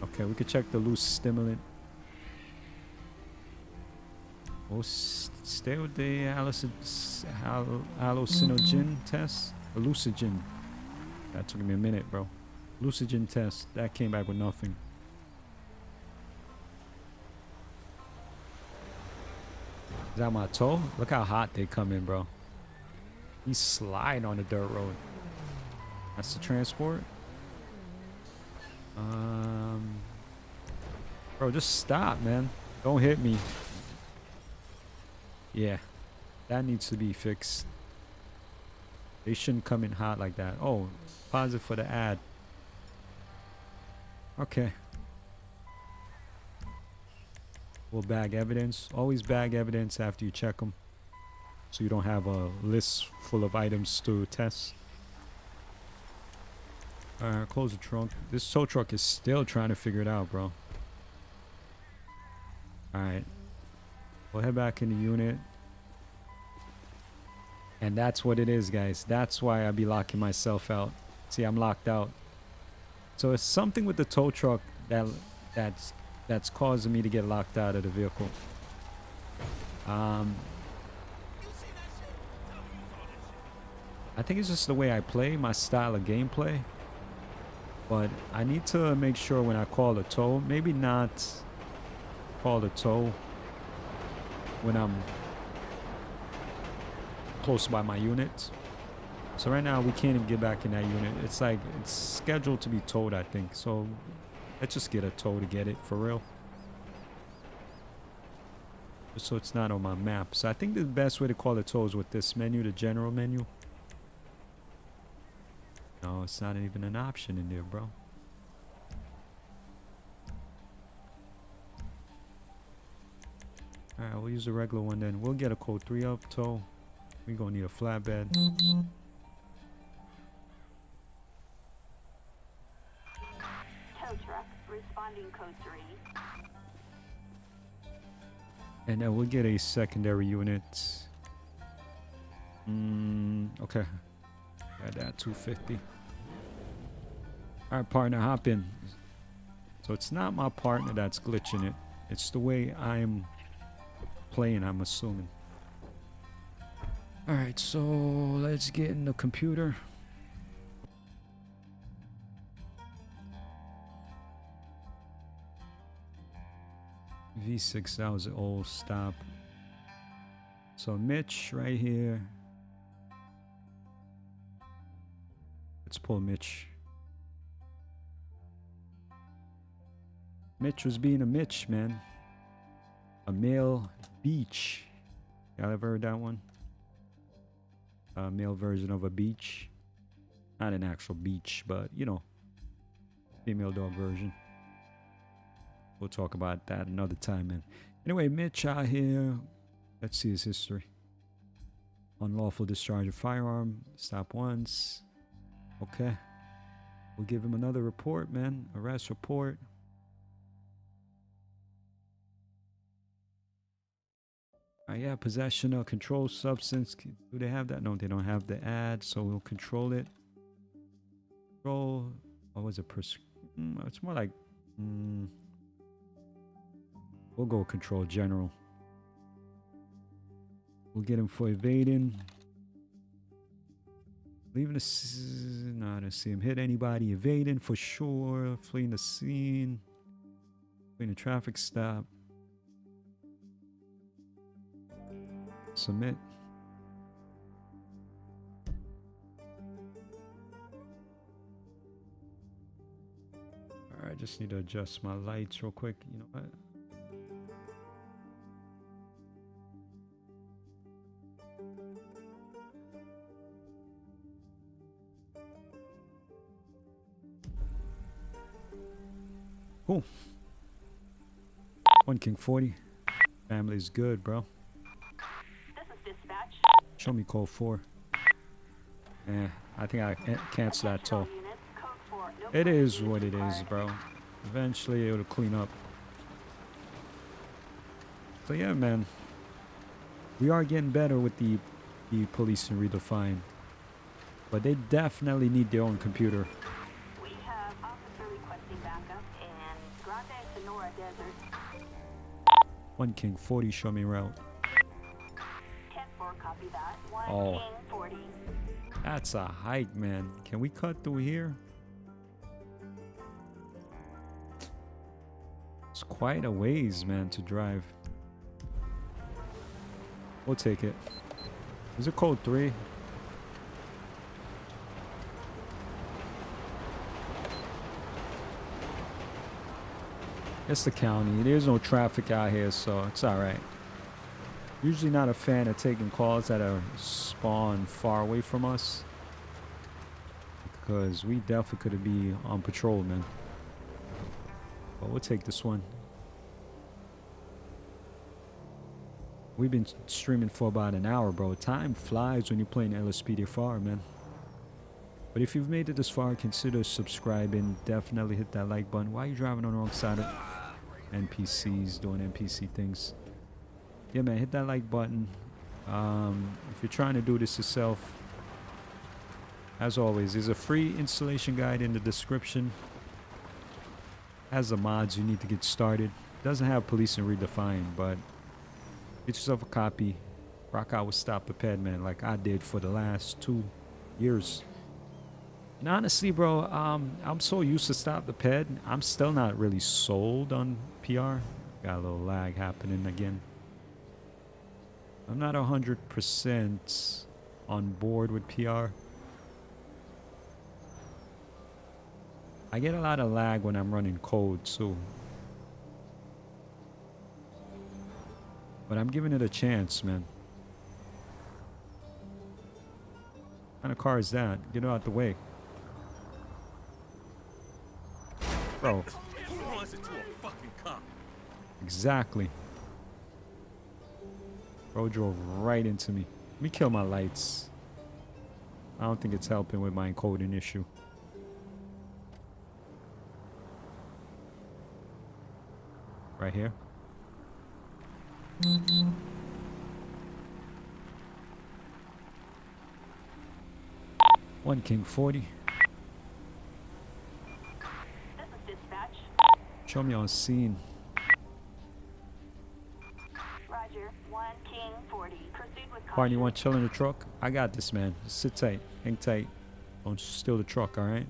Okay, we could check the loose stimulant. We'll stay with the hallucinogen test. Hallucinogen. That took me a minute, bro. Hallucinogen test. That came back with nothing. Is that my toe? Look how hot they come in, bro. He's sliding on the dirt road. That's the transport. Bro, just stop, man. Don't hit me. Yeah, that needs to be fixed. They shouldn't come in hot like that. Oh, pause it for the ad. Okay. We'll bag evidence. Always bag evidence after you check them, so you don't have a list full of items to test. Alright, close the trunk. This tow truck is still trying to figure it out, bro. Alright. We'll head back in the unit. And that's what it is, guys. That's why I be locking myself out. See, I'm locked out. So it's something with the tow truck that's causing me to get locked out of the vehicle. I think it's just the way I play, my style of gameplay. But I need to make sure when I call a tow, maybe not call a tow when I'm close by my unit. So right now we can't even get back in that unit. It's like it's scheduled to be towed, I think. So let's just get a tow to get it for real. Just so it's not on my map. So I think the best way to call a tow is with this menu, the general menu. No, it's not even an option in there, bro. Alright, we'll use the regular one then. We'll get a code 3 up tow. We're gonna need a flatbed. Tow truck responding code 3. And then we'll get a secondary unit. Okay. Got that 250. Alright, partner, hop in. So it's not my partner that's glitching it. It's the way I'm playing, I'm assuming. Alright, so let's get in the computer. V6000 old stop. So Mitch right here. Let's pull Mitch. Mitch was being a Mitch, man. A male beach. Y'all ever heard that one? A male version of a beach. Not an actual beach, but you know, female dog version. We'll talk about that another time, man. Anyway, Mitch out here. Let's see his history. Unlawful discharge of firearm. Stop once. Okay. We'll give him another report, man. Arrest report. Yeah, possession of controlled substance. Do they have that? No, they don't have the ad, so we'll control it. Control. What was it? It's more like. We'll go control general. We'll get him for evading. Leaving the no, I don't see him hit anybody. Evading for sure. Fleeing the scene. Fleeing a traffic stop. Submit. Alright, I just need to adjust my lights real quick. You know what? Cool. 1 King 40. Family's good, bro. This is dispatch. Show me code 4. I think I cancel that toll. Units, code 4. No It is further what use it is, required. bro. Eventually it'll clean up. So yeah, man. We are getting better with the Policing Redefined. But they definitely need their own computer. We have officer requesting backup in Grande Sonora Desert. 1 King 40, show me route. 10-4, copy that. 1 Oh. King 40. That's a hike, man. Can we cut through here? It's quite a ways, man, to drive. We'll take it. Is it code 3? It's the county. There's no traffic out here, so it's alright. Usually not a fan of taking calls that are spawned far away from us. Because we definitely could be on patrol, man. But we'll take this one. We've been streaming for about an hour, bro. Time flies when you're playing LSPDFR, man. But if you've made it this far, consider subscribing. Definitely hit that like button. Why are you driving on the wrong side of NPCs, doing NPC things? Yeah, man, hit that like button. If you're trying to do this yourself, as always, there's a free installation guide in the description. Has the mods you need to get started. Doesn't have Policing Redefined, but get yourself a copy. Rock out with Stop the Ped, man, like I did for the last 2 years. And honestly, bro, I'm so used to Stop the Ped. I'm still not really sold on PR. Got a little lag happening again. I'm not 100% on board with PR. I get a lot of lag when I'm running code too. But I'm giving it a chance, man. What kind of car is that? Get it out the way. Bro. Who wants it to a fucking cop? Exactly. Bro drove right into me. Let me kill my lights. I don't think it's helping with my encoding issue. right here. One King 40. This is dispatch. Show me on scene. Roger. 1 King 40. Proceed with Partner, caution. you want to chill in the truck? I got this, man. Sit tight. Hang tight. Don't steal the truck, all right?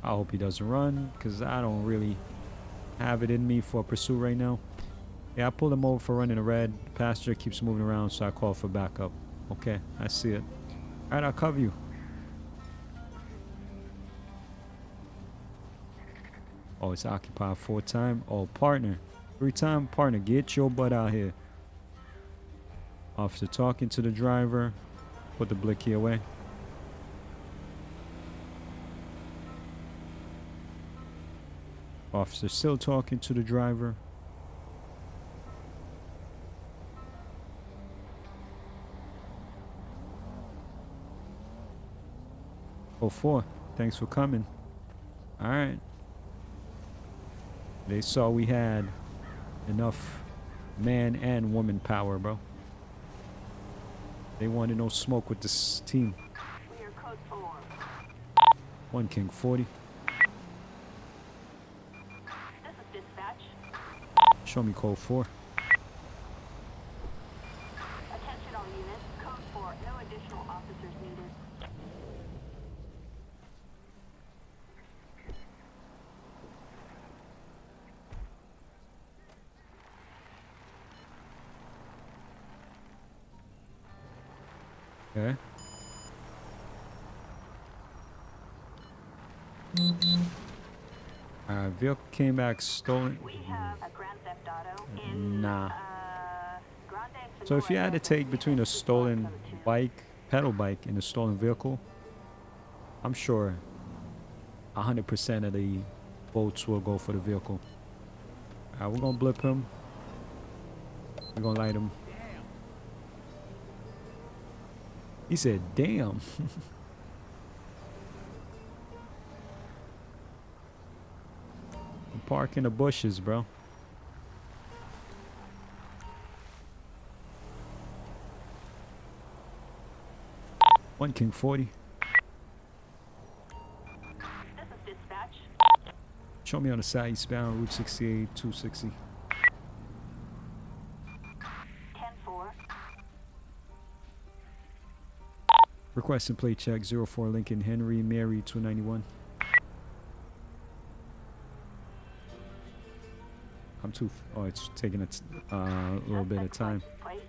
I hope he doesn't run, because I don't really have it in me for a pursuit right now. Yeah, I pulled him over for running a red. The passenger keeps moving around, so I call for backup. Okay, I see it. All right, I'll cover you. Oh, it's occupied 4 time. Oh, partner. 3 time. Partner, get your butt out here. Officer talking to the driver. Put the blicky away. Officer still talking to the driver. Oh, 4. Thanks for coming. All right. They saw we had enough man and woman power, bro. They wanted no smoke with this team. We are code 4. 1 King 40. This is dispatch. Show me code 4. Attention all units. Code 4. No additional officers needed. Okay. Vehicle came back stolen. We have a Grand Theft Auto in Nah. Grande So if you had to Sonora take between a Desert. stolen bike, pedal bike, and a stolen vehicle, I'm sure 100% of the votes will go for the vehicle. Alright, we're gonna blip him. We're gonna light him. He said, damn. Park in the bushes, bro. One King 40. This is dispatch. Show me on the side eastbound, Route 68, 260. 10-4. Requesting plate check 04 Lincoln Henry Mary 291. Oh, it's taking a little bit of time. Plate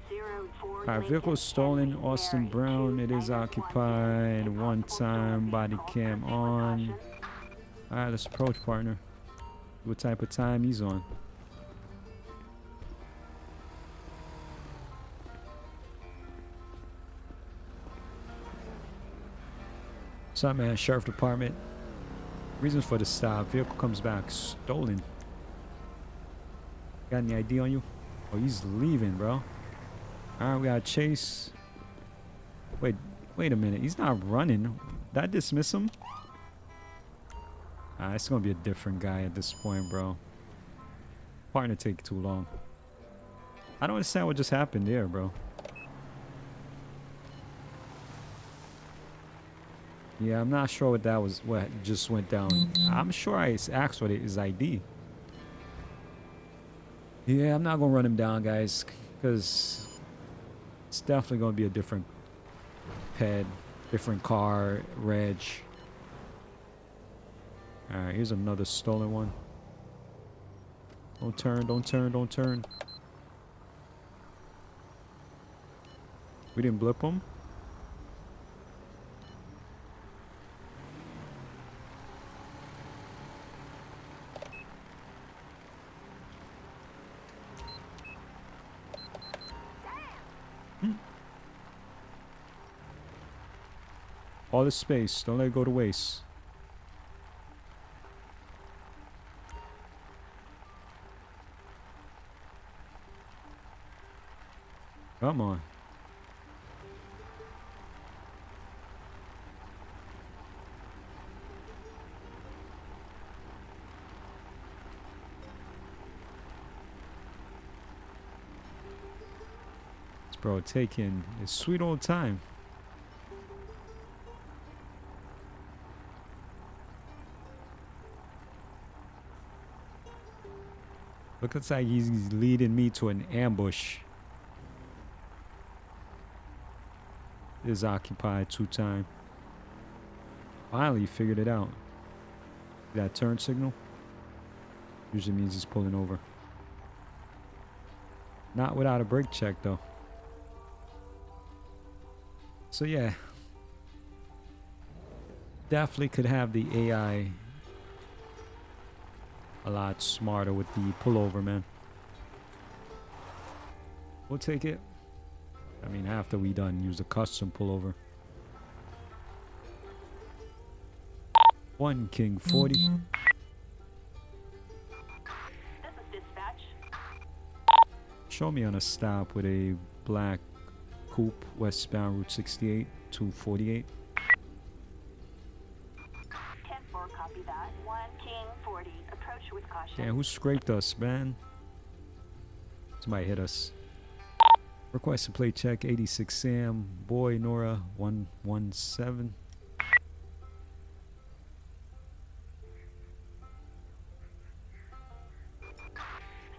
04 Alright, vehicle Lincoln stolen. Henry Austin Mary Brown. It is 291. occupied. One Impossible time. stolen Body vehicle. cam Proceed with on. caution. Alright, let's approach, partner. What type of time he's on? What's up, man? Sheriff Department. Reasons for the stop. Vehicle comes back stolen. Got any ID on you? Oh, he's leaving, bro. Alright, we got Chase. Wait a minute. He's not running. Did I dismiss him? It's gonna be a different guy at this point, bro. Partner take too long. I don't understand what just happened there, bro. Yeah, I'm not sure what that was, what just went down. I'm sure I asked for his ID. Yeah, I'm not gonna run him down, guys, because it's definitely gonna be a different ped, different car, reg. Alright, here's another stolen one. Don't turn, don't turn, don't turn. We didn't blip him? All the space, don't let it go to waste. Come on. Bro, taking his sweet old time. Looks like he's leading me to an ambush. Is occupied 2 time. Finally figured it out. That turn signal usually means he's pulling over. Not without a brake check though. So yeah, definitely could have the AI a lot smarter with the pullover, man. We'll take it. I mean, after we done use a custom pullover. 1 King 40. This is dispatch. Show me on a stop with a black coupe westbound Route 68 248. 10-4, copy that. 1 King 40. Approach with caution. Damn, who scraped us, man? Somebody hit us. Request a plate check 86 Sam. Boy Nora 117.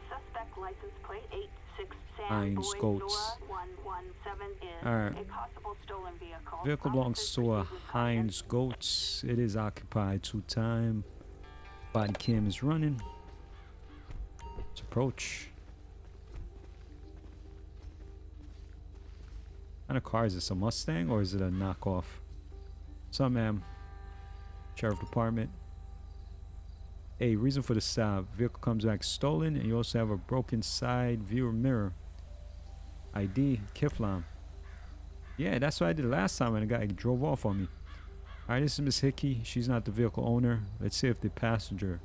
Suspect license plate 86 Sam. Heinz Boy Goats. Nora 117 is Alright. a possible stolen vehicle. Vehicle belongs Officers to a proceed with caution. Heinz Goats. It is occupied 2 time. Body cam is running. Let's approach. What kind of car is this? A Mustang or is it a knockoff? What's up, ma'am? Sheriff Department. Hey, reason for the stop. Vehicle comes back stolen, and you also have a broken side view mirror. ID, Kiflam. Yeah, that's what I did last time when the guy drove off on me. Alright, this is Miss Hickey. She's not the vehicle owner. Let's see if the passenger.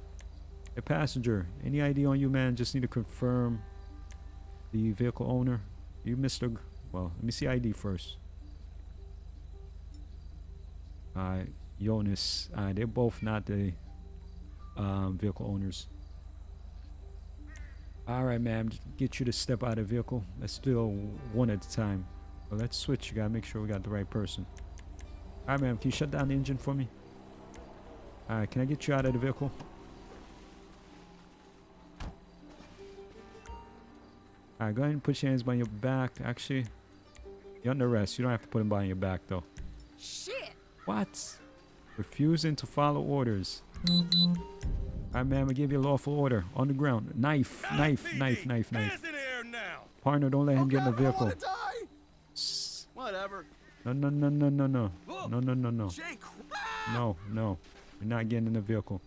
Hey, passenger, any ID on you, man? Just need to confirm the vehicle owner. You, Mr. Well, let me see ID first. Alright, Jonas. Alright, they're both not the vehicle owners. Alright, ma'am. Get you to step out of the vehicle. Let's do one at a time. Well, let's switch. You gotta make sure we got the right person. Alright, ma'am. Can you shut down the engine for me? Alright, can I get you out of the vehicle? Alright, go ahead and put your hands behind your back. Actually, you're under arrest. You don't have to put them behind your back, though. Shit! What? Refusing to follow orders. Alright, ma'am. I give you a lawful order. On the ground. Knife. Knife. LSPD, Knife. Knife. Knife. hands in the air now. Partner, don't let him get in the Okay, I vehicle. wanna die. Sss. Whatever. No, no, no, no, no, no. No, no, no, no. Jake. No, no. You're not getting in the vehicle.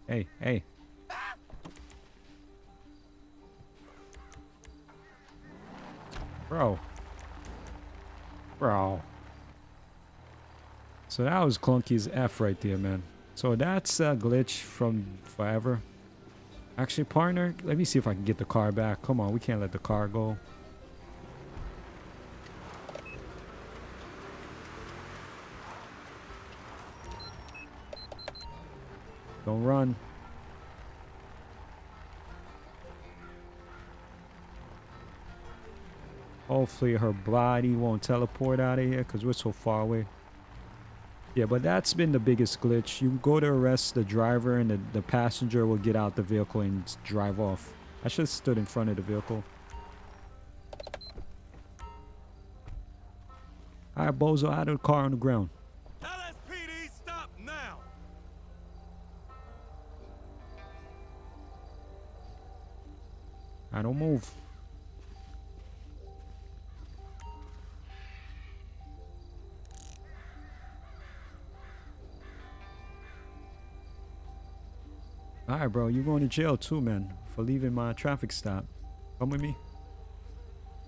Hey, hey. Bro. Bro. So that was clunky as F right there, man. So that's a glitch from forever. Actually, partner, let me see if I can get the car back. Come on, we can't let the car go. Don't run. Hopefully her body won't teleport out of here because we're so far away. Yeah, but that's been the biggest glitch. You go to arrest the driver and the passenger will get out the vehicle and drive off. I should have stood in front of the vehicle. Alright, Bozo, out of the car on the ground. LSPD, stop now. I don't move. Alright, bro, you're going to jail too, man, for leaving my traffic stop. Come with me.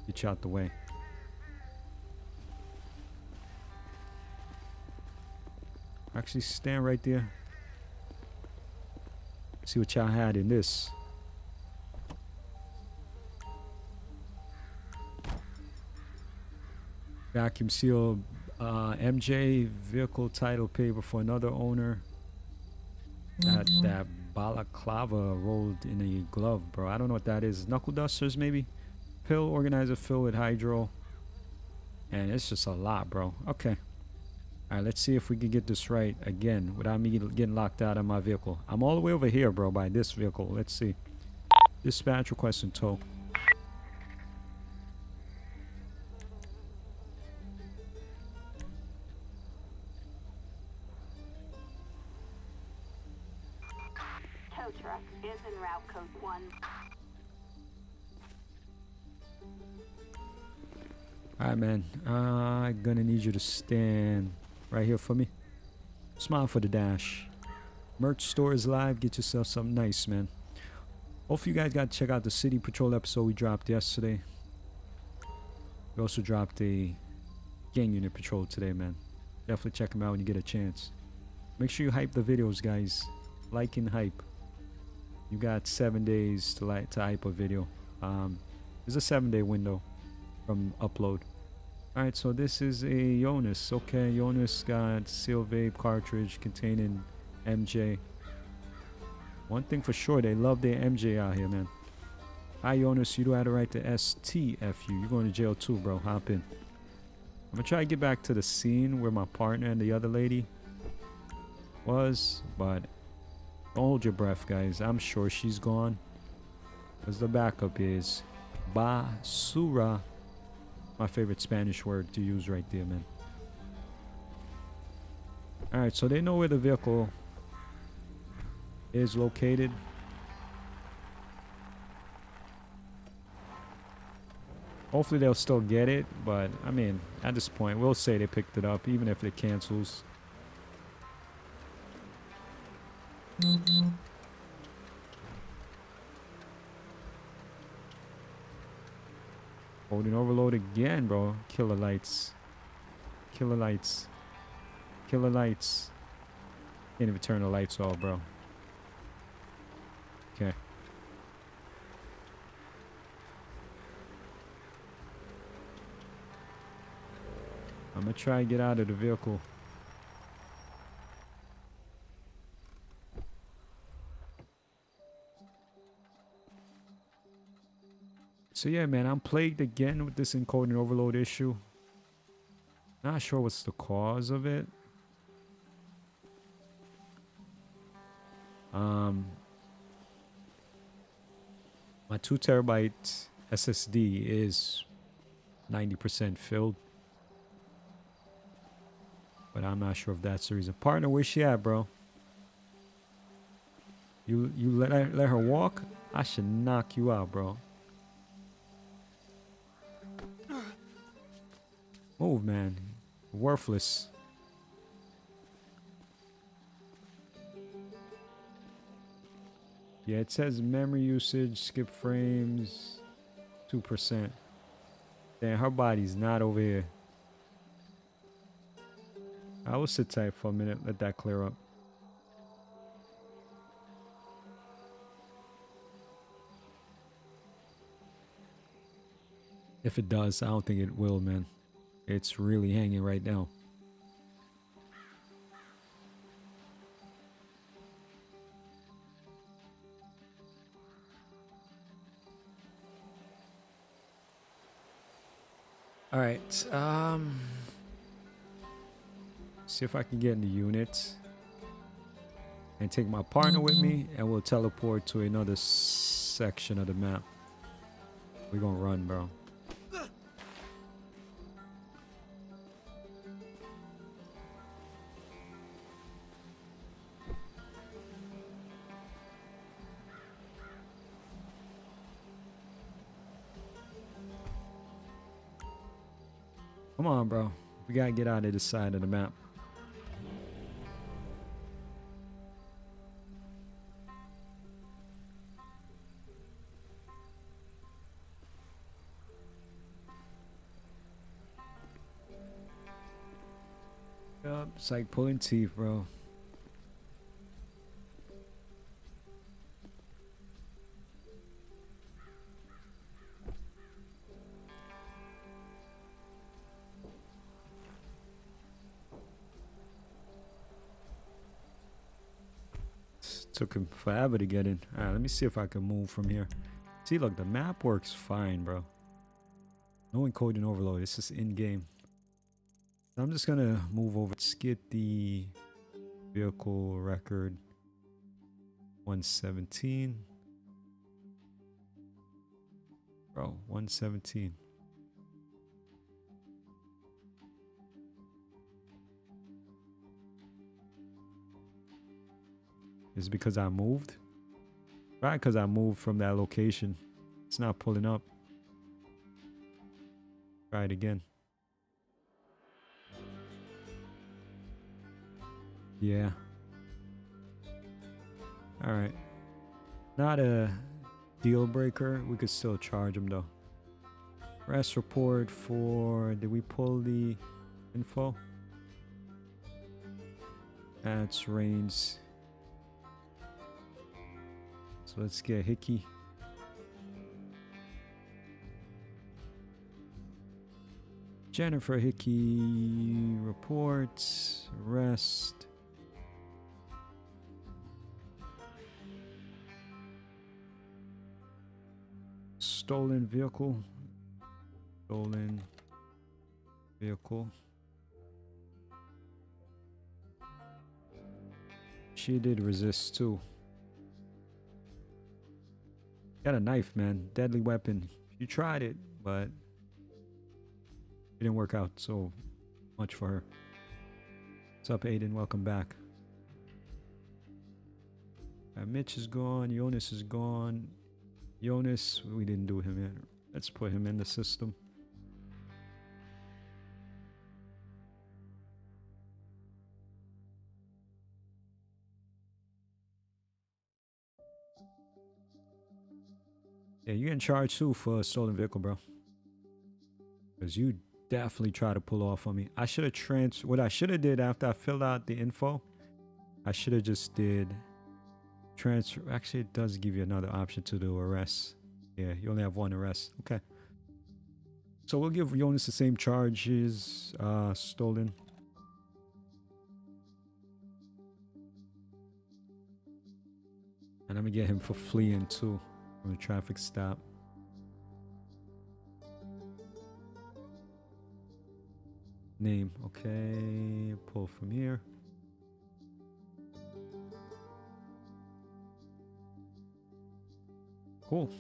Get you out the way. Actually, stand right there. See what y'all had in this. Vacuum seal MJ vehicle title paper for another owner. That balaclava rolled in a glove, bro. I don't know what that is. Knuckle dusters, maybe? Pill organizer filled with hydro. And it's just a lot, bro. Okay. All right, let's see if we can get this right again without me getting locked out of my vehicle. I'm all the way over here, bro, by this vehicle. Let's see. Dispatch requesting tow. Tow truck is en route code 1. All right, man. I'm gonna need you to stand right here for me. Smile for the dash. Merch store is live. Get yourself something nice, man. Hopefully you guys got to check out the City Patrol episode we dropped yesterday. We also dropped a gang unit patrol today, man. Definitely check them out when you get a chance. Make sure you hype the videos, guys. Like and hype. You got 7 days to hype a video. There's a 7-day window from upload. Alright, so this is a Jonas. Okay, Jonas got seal vape cartridge containing MJ. One thing for sure, they love their MJ out here, man. Hi, Jonas, you do have the right to STFU. You're going to jail too, bro. Hop in. I'm going to try to get back to the scene where my partner and the other lady was, but don't hold your breath, guys. I'm sure she's gone. Because the backup is basura. My favorite Spanish word to use right there, man. Alright, so they know where the vehicle is located. Hopefully they'll still get it, but I mean, at this point, we'll say they picked it up, even if it cancels. Holding overload again, bro. Killer lights. Killer lights. Killer lights. Can't even turn the lights off, bro. Okay. I'm gonna try and get out of the vehicle. So yeah, man, I'm plagued again with this encoding overload issue. Not sure what's the cause of it. My 2 terabyte SSD is 90% filled. But I'm not sure if that's the reason. Partner, where's she at, bro? You let her walk? I should knock you out, bro. Move, man. Worthless. Yeah, it says memory usage, skip frames, 2%. Damn, her body's not over here. I will sit tight for a minute, let that clear up. If it does, I don't think it will, man. It's really hanging right now. All right, see if I can get in the unit and take my partner with me, and we'll teleport to another section of the map. We're gonna run, bro. Come on, bro. We gotta get out of this side of the map. Yup, it's like pulling teeth, bro. Took him forever to get in. Alright, let me see if I can move from here. See, look, the map works fine, bro. No encoding overload. It's just in-game. I'm just gonna move over. Let's get the vehicle record 117. Bro, 117. Is it because I moved? Right, because I moved from that location. It's not pulling up. Try it again. Yeah. All right. Not a deal breaker. We could still charge him though. Arrest report for. Did we pull the info? That's Rains. So let's get Hickey. Jennifer Hickey reports arrest. Stolen vehicle. Stolen vehicle. She did resist too. Got a knife, man. Deadly weapon. She tried it, but it didn't work out so much for her. What's up, Aiden? Welcome back. Mitch is gone. Jonas is gone. Jonas, we didn't do him yet. Let's put him in the system. Yeah, you're getting charged too for a stolen vehicle, bro. Because you definitely try to pull off on me. I should have what I should have did after I filled out the info, I should have just did transfer. Actually, it does give you another option to do arrest. Yeah, you only have one arrest. Okay. So we'll give Jonas the same charges, stolen. And I'm gonna get him for fleeing too from the traffic stop. Name, okay, pull from here. Cool.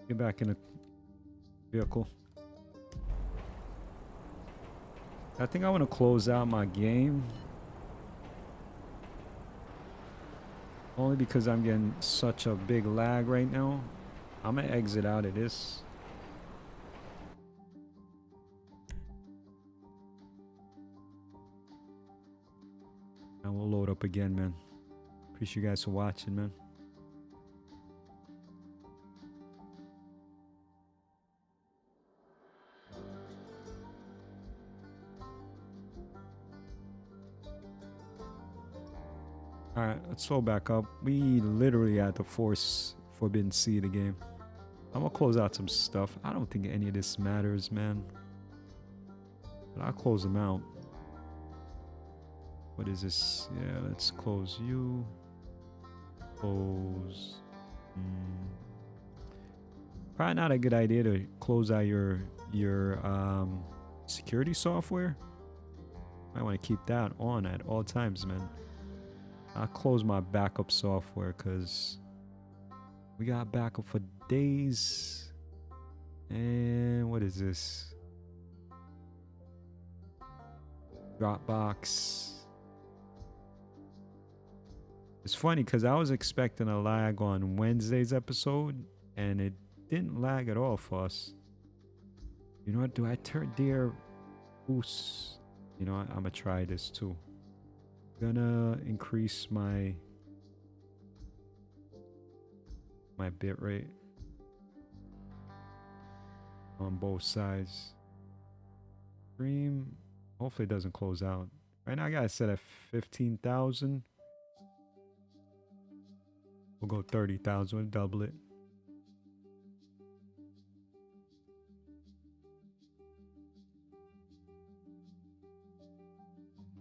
Get back in the vehicle. I think I want to close out my game. Only because I'm getting such a big lag right now. I'm gonna exit out of this. And we'll load up again, man. Appreciate you guys for watching, man. Alright, let's slow back up. We literally had to force Forbidden Sea the game. I'm gonna close out some stuff. I don't think any of this matters, man. But I'll close them out. What is this? Yeah, let's close you. Close. Probably not a good idea to close out your security software. I want to keep that on at all times, man. I'll close my backup software because we got backup for days. And what is this? Dropbox. It's funny because I was expecting a lag on Wednesday's episode and it didn't lag at all for us. You know what? Do I turn dear boost? You know what? I'm gonna try this too. Gonna increase my bit rate on both sides. Stream. Hopefully it doesn't close out. Right now I got it set at 15,000. We'll go 30,000. We'll double it.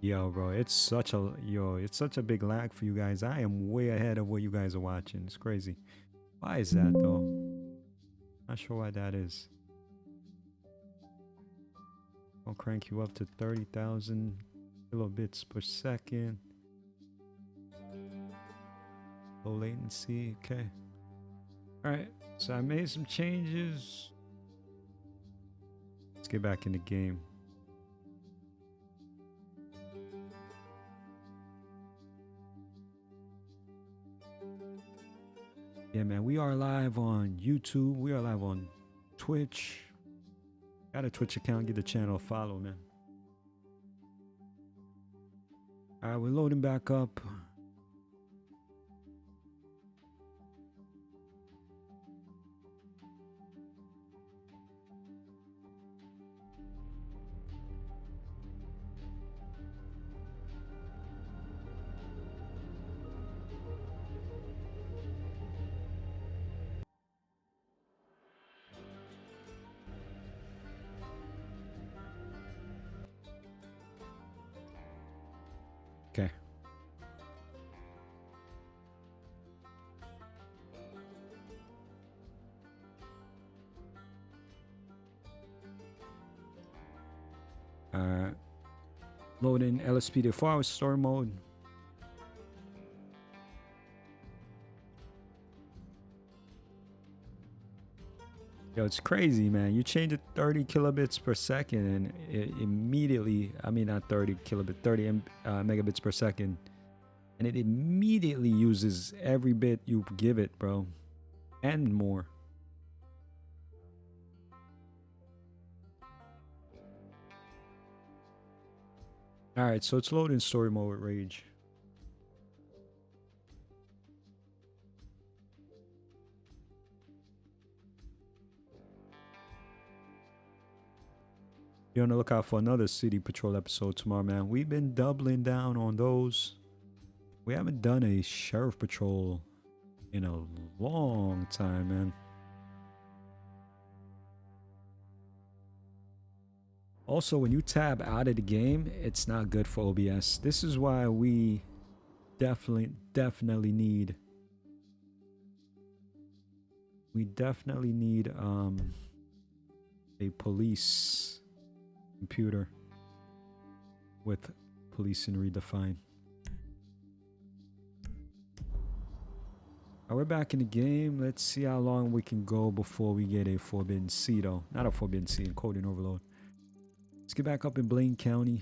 Yo, bro, it's such a big lag for you guys. I am way ahead of what you guys are watching. It's crazy. Why is that, though? Not sure why that is. I'll crank you up to 30,000 kilobits per second. Low latency. Okay. All right. So I made some changes. Let's get back in the game. Yeah, man, we are live on YouTube. We are live on Twitch. Got a Twitch account. Get the channel a follow, man. All right, we're loading back up. Okay. Loading LSPDFR with story mode. Yo, it's crazy, man. You change it 30 kilobits per second and it immediately, I mean, not 30 kilobit, 30 megabits per second. And it immediately uses every bit you give it, bro. And more. All right, so it's loading story mode with Rage. Be on the lookout for another City Patrol episode tomorrow, man. We've been doubling down on those. We haven't done a Sheriff Patrol in a long time, man. Also, when you tab out of the game, it's not good for OBS. This is why we definitely need a police computer with Policing Redefined. We're back in the game. Let's see how long we can go before we get a Forbidden Sea, though. Not a Forbidden Sea, encoding overload. Let's get back up in Blaine County.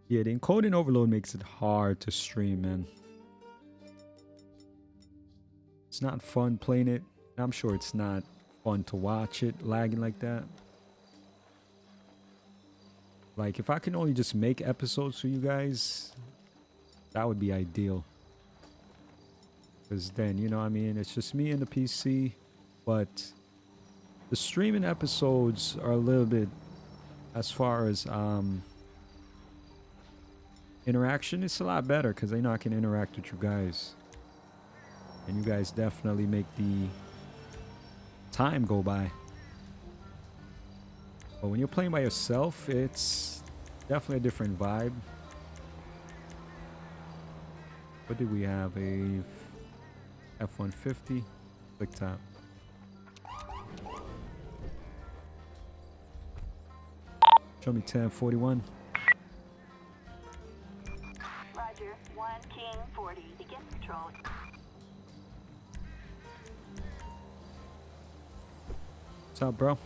Yeah, the encoding overload makes it hard to stream, man. It's not fun playing it. I'm sure it's not fun to watch it lagging like that. Like, if I can only just make episodes for you guys, that would be ideal. Because then, you know what I mean? It's just me and the PC. But the streaming episodes are a little bit, as far as interaction, it's a lot better because I know I can interact with you guys. And you guys definitely make the time go by. But when you're playing by yourself, it's definitely a different vibe. What did we have? A F-150. Click tap. Show me 1041. Roger. 1 King 40. Begin patrol. What's up, bro?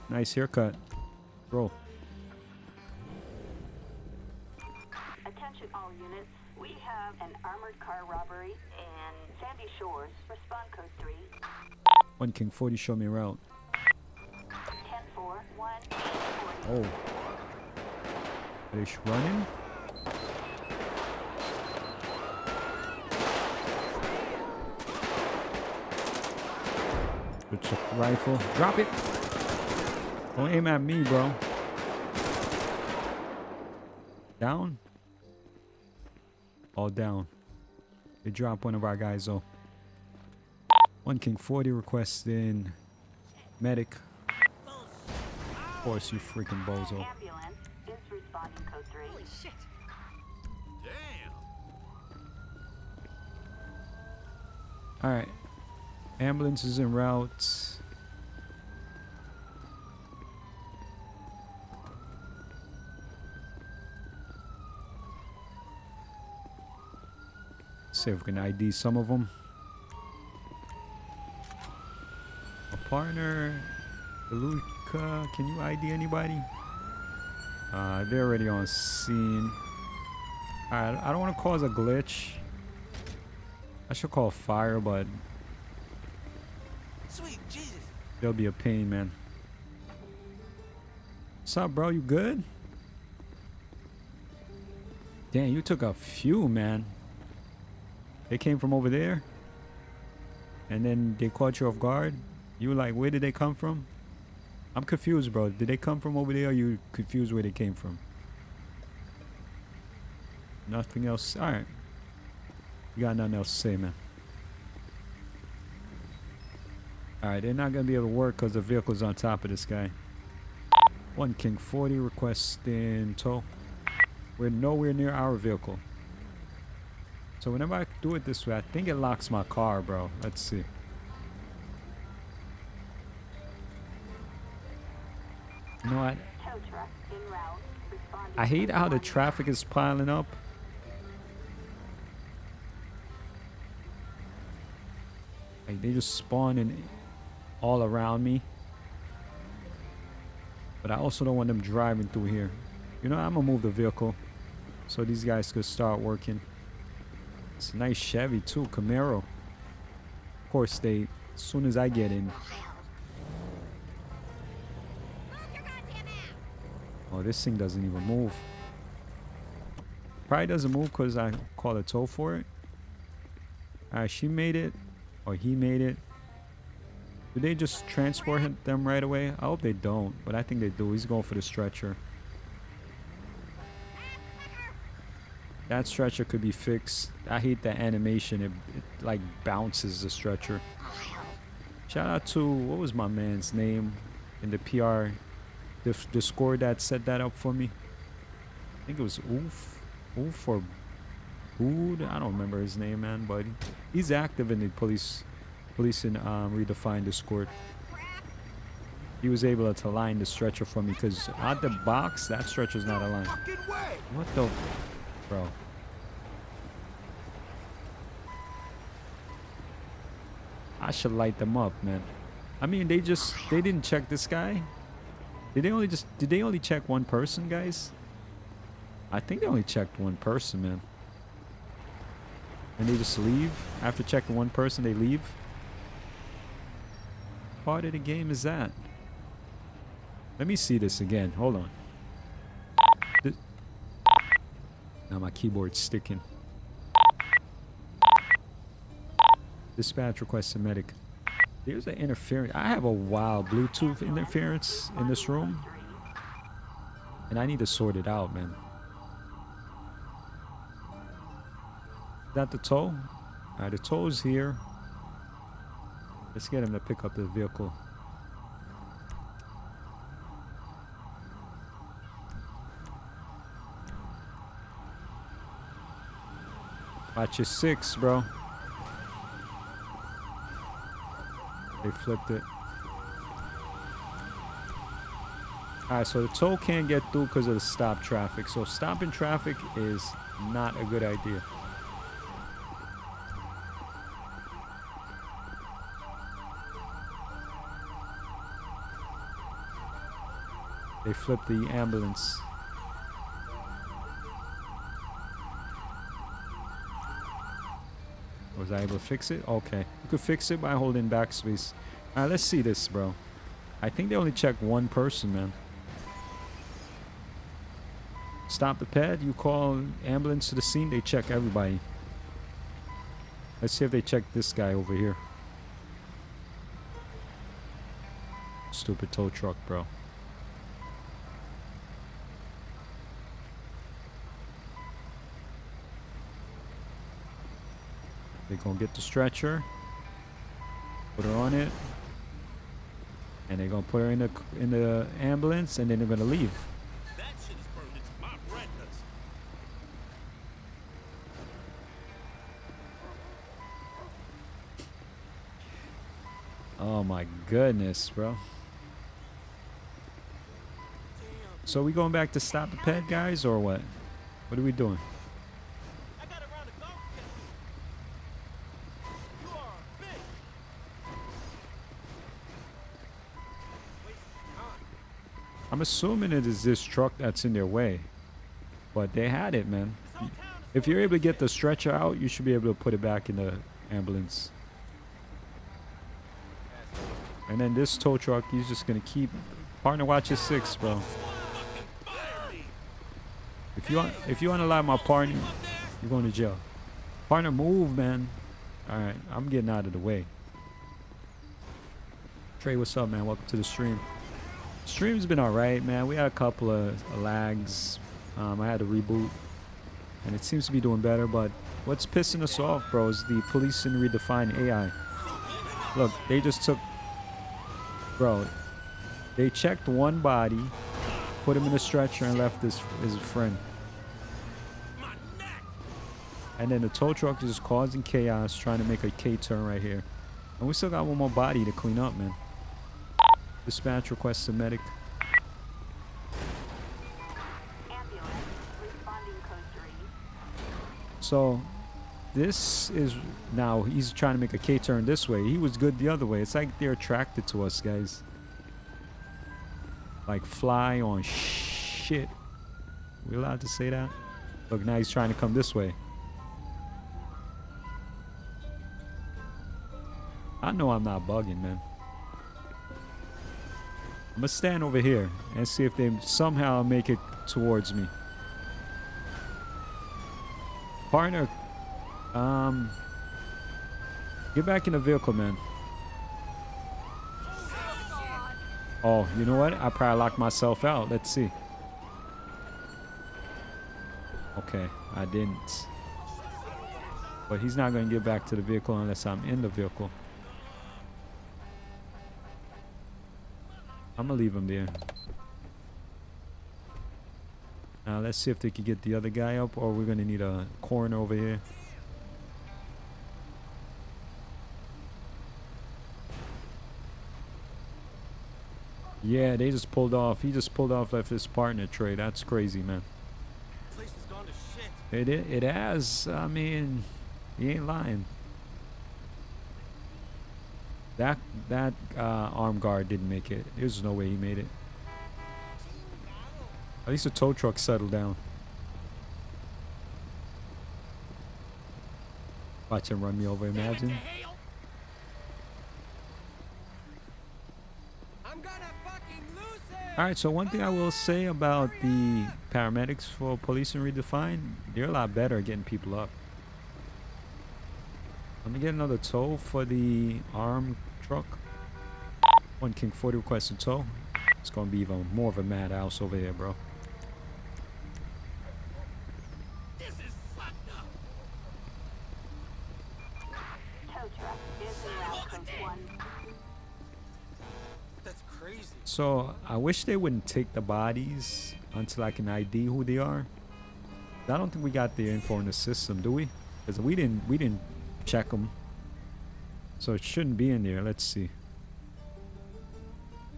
Nice haircut. Roll. Attention all units. We have an armored car robbery in Sandy Shores. Respond code 3. 1 King 40, show me a route. 10-4. 1 King 40. Oh. Are they running? Good rifle. Drop it. Don't aim at me, bro. Down? All down. They dropped one of our guys, though. 1 King 40 requesting medic. course, you freaking bozo. Ambulance is responding code 3. Holy shit! Damn. Alright. Ambulance is en route. See if we can ID some of them. A partner, Luca, can you ID anybody? They're already on scene. Alright, I don't want to cause a glitch. I should call fire, but Sweet Jesus. they'll be a pain, man. What's up, bro? You good? Damn, you took a few, man. They came from over there, and then they caught you off guard. You were like, where did they come from? I'm confused, bro. Did they come from over there, or you confused where they came from? Nothing else. All right. You got nothing else to say, man. All right, they're not gonna be able to work because the vehicle's on top of this guy. 1 King 40 requesting tow. We're nowhere near our vehicle. So whenever I do it this way, I think it locks my car, bro. Let's see. You know what? Tow truck en route. Responding I hate code how the 1. traffic is piling up. Like they just spawning all around me. But I also don't want them driving through here. You know, I'm gonna move the vehicle so these guys could start working. It's a nice Chevy too, Camaro. Of course, as soon as I get in. Oh, this thing doesn't even move. Probably doesn't move because I called a tow for it. Alright, she made it. Or he made it. Do they just transport them right away? I hope they don't, but I think they do. He's going for the stretcher. That stretcher could be fixed. I hate the animation. It like bounces the stretcher. Shout out to, what was my man's name in the PR Discord that set that up for me? I think it was Oof or Ood. I don't remember his name, man, but he's active in the Policing Redefined Discord. He was able to align the stretcher for me because out the box, that stretcher's not aligned. Fucking way. What the... Bro. I should light them up, man. I mean, they didn't check this guy. Did they only check one person, guys? I think they only checked one person, man. And they just leave? After checking one person, they leave? What part of the game is that? Let me see this again. Hold on. Now my keyboard's sticking. Dispatch requests a medic. There's an interference. I have a wild Bluetooth interference in this room. And I need to sort it out, man. Is that the tow? Alright, the tow's here. Let's get him to pick up the vehicle. Watch your 6, bro. They flipped it. Alright, so the tow can't get through because of the stop traffic. So stopping traffic is not a good idea. They flipped the ambulance. Was I able to fix it? Okay. You could fix it by holding backspace. Alright, let's see this, bro. I think they only check one person, man. Stop the pad. You call ambulance to the scene. They check everybody. Let's see if they check this guy over here. Stupid tow truck, bro. They're gonna get the stretcher. Put her on it. And they're gonna put her in the ambulance, and then they're gonna leave. That shit is burned into my retinas. Oh my goodness, bro. So we going back to stop the pet, guys, or what? What are we doing? I got a round of golf to get to. You are a bitch. Wasting time. I'm assuming it is this truck that's in their way, but they had it, man. This whole town is If you're able to get the stretcher out, you should be able to put it back in the ambulance. And then this tow truck, he's just gonna keep. Partner, watch your six, bro. If you unalive my partner, you're going to jail. Partner, move, man. All right, I'm getting out of the way. Trey, what's up, man? Welcome to the stream. Stream's been all right, man. We had a couple of lags. I had to reboot, and it seems to be doing better. But what's pissing us off, bro, is the Policing Redefined AI. Look, they just took, bro. They checked one body, put him in a stretcher, and left his friend. And then the tow truck is just causing chaos, trying to make a K-turn right here. And we still got one more body to clean up, man. Dispatch requests a medic. Ambulance responding code 3. So this is now he's trying to make a K-turn this way. He was good the other way. It's like they're attracted to us, guys. Like fly on shit. We allowed to say that? Look, now he's trying to come this way. I know I'm not bugging, man. I'm gonna stand over here and see if they somehow make it towards me. Partner, get back in the vehicle, man. Oh, you know what? I probably locked myself out. Let's see. Okay, I didn't. But he's not gonna get back to the vehicle unless I'm in the vehicle. I'm gonna leave him there. Now let's see if they can get the other guy up, or we're gonna need a coroner over here. Yeah, they just pulled off. He just pulled off, left his partner, Trey. That's crazy, man. Place has gone to shit. It has. I mean, he ain't lying. That armed guard didn't make it. There's no way he made it. At least the tow truck settled down. Watch him run me over, imagine. I'm gonna fucking lose it. Alright, so one thing I will say about the paramedics for Policing Redefined, they're a lot better at getting people up. Let me get another tow for the armed truck. 1 King 40 requesting tow. It's gonna be even more of a madhouse over here, bro. This is fucked up. Tow truck is in route code 1. That's crazy. So I wish they wouldn't take the bodies until I can ID who they are. I don't think we got their info in the system, do we? Because we didn't check them. So it shouldn't be in there. Let's see.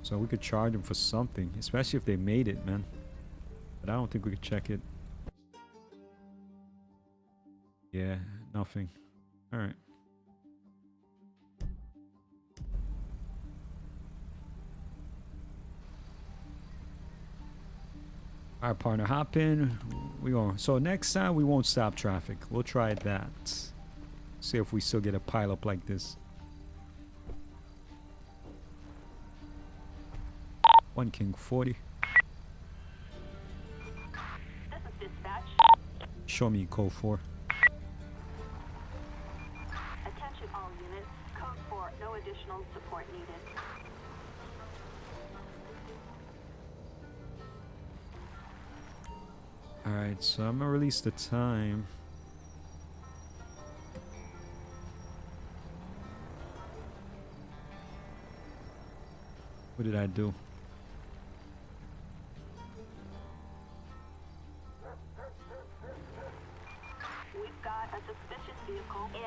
So we could charge them for something, especially if they made it, man. But I don't think we could check it. Yeah, nothing. All right. All right, partner, hop in. We going. So next time we won't stop traffic. We'll try that. See if we still get a pile up like this. 1 King 40. This is dispatch. Show me code 4. Attention all units. Code 4. No additional support needed. Alright, so I'm gonna release the time. What did I do? We've got a suspicious vehicle in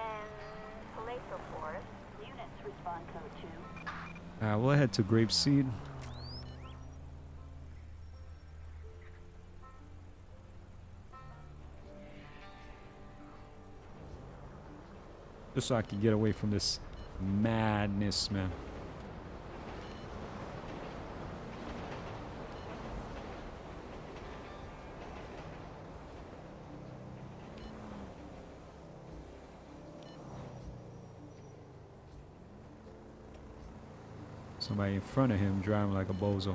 Palatial Forest. Units respond code 2. We'll head to Grapeseed. Just so I can get away from this madness, man. Somebody in front of him driving like a bozo.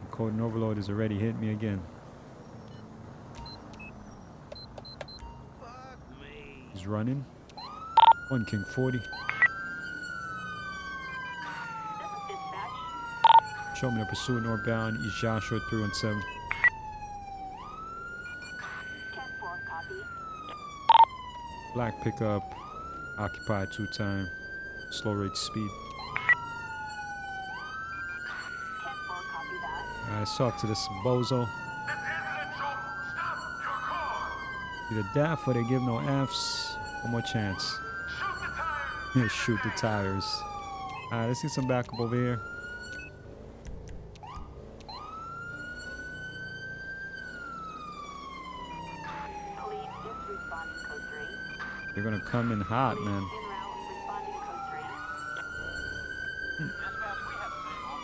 The Code and Overload has already hit me again. He's running. 1 King 40. This is dispatch. Show me the pursuit northbound East Joshua 317. 10-4 copy. Black pickup. Occupied 2-time. Slow rate speed. 10-4 copy that. Let's talk to this bozo. This incident, so stop your car. Either death or they give no Fs. One more chance. Shoot the tires. Yeah, shoot the tires. Alright, let's get some backup over here. Police is responding code 3. They're gonna come in hot, Police man. en route responding code 3. Dispatch, we have a visual.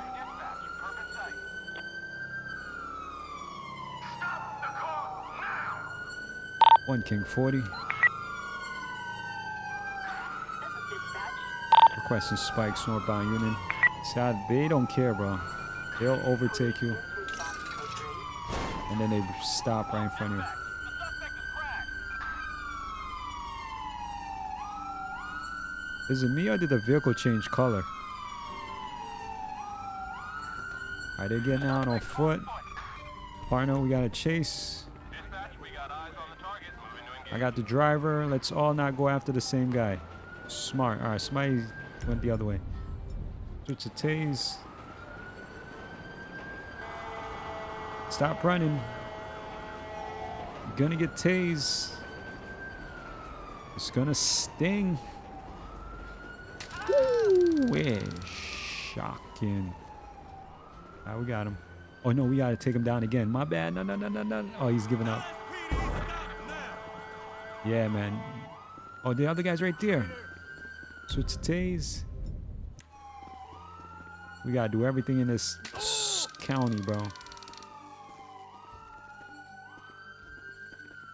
Dispatch, perfect sight. Stop the car now. 1 King 40. This is dispatch. Requesting spikes northbound Union. Sad, they don't care, bro. They'll overtake you Is responding code 3. and then they stop right in front of you. The suspect is cracked. Is it me or did the vehicle change color? Are they getting out on foot? Partner, we got to chase. Dispatch, we got eyes on the target. Moving to engage. I got the driver. Let's all not go after the same guy. Smart. All right, somebody went the other way. Switch to tase. Stop running. You're gonna get tased. It's gonna sting. Ooh, shocking. All right, we got him. Oh no, we gotta take him down again. My bad. No, no, no, no, no. Oh, he's giving up. LSPD, stop now. Yeah, man. Oh, the other guy's right there. Switch to tase. We gotta do everything in this county, bro.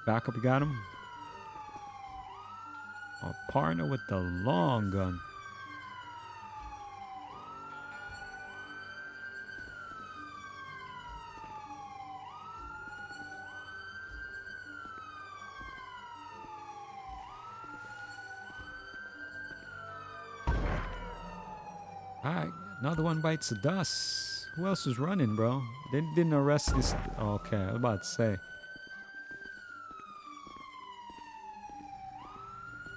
Back up, you got him. Oh, partner with the long gun. Alright, another one bites the dust. Who else is running, bro? They didn't arrest this. Okay, I was about to say.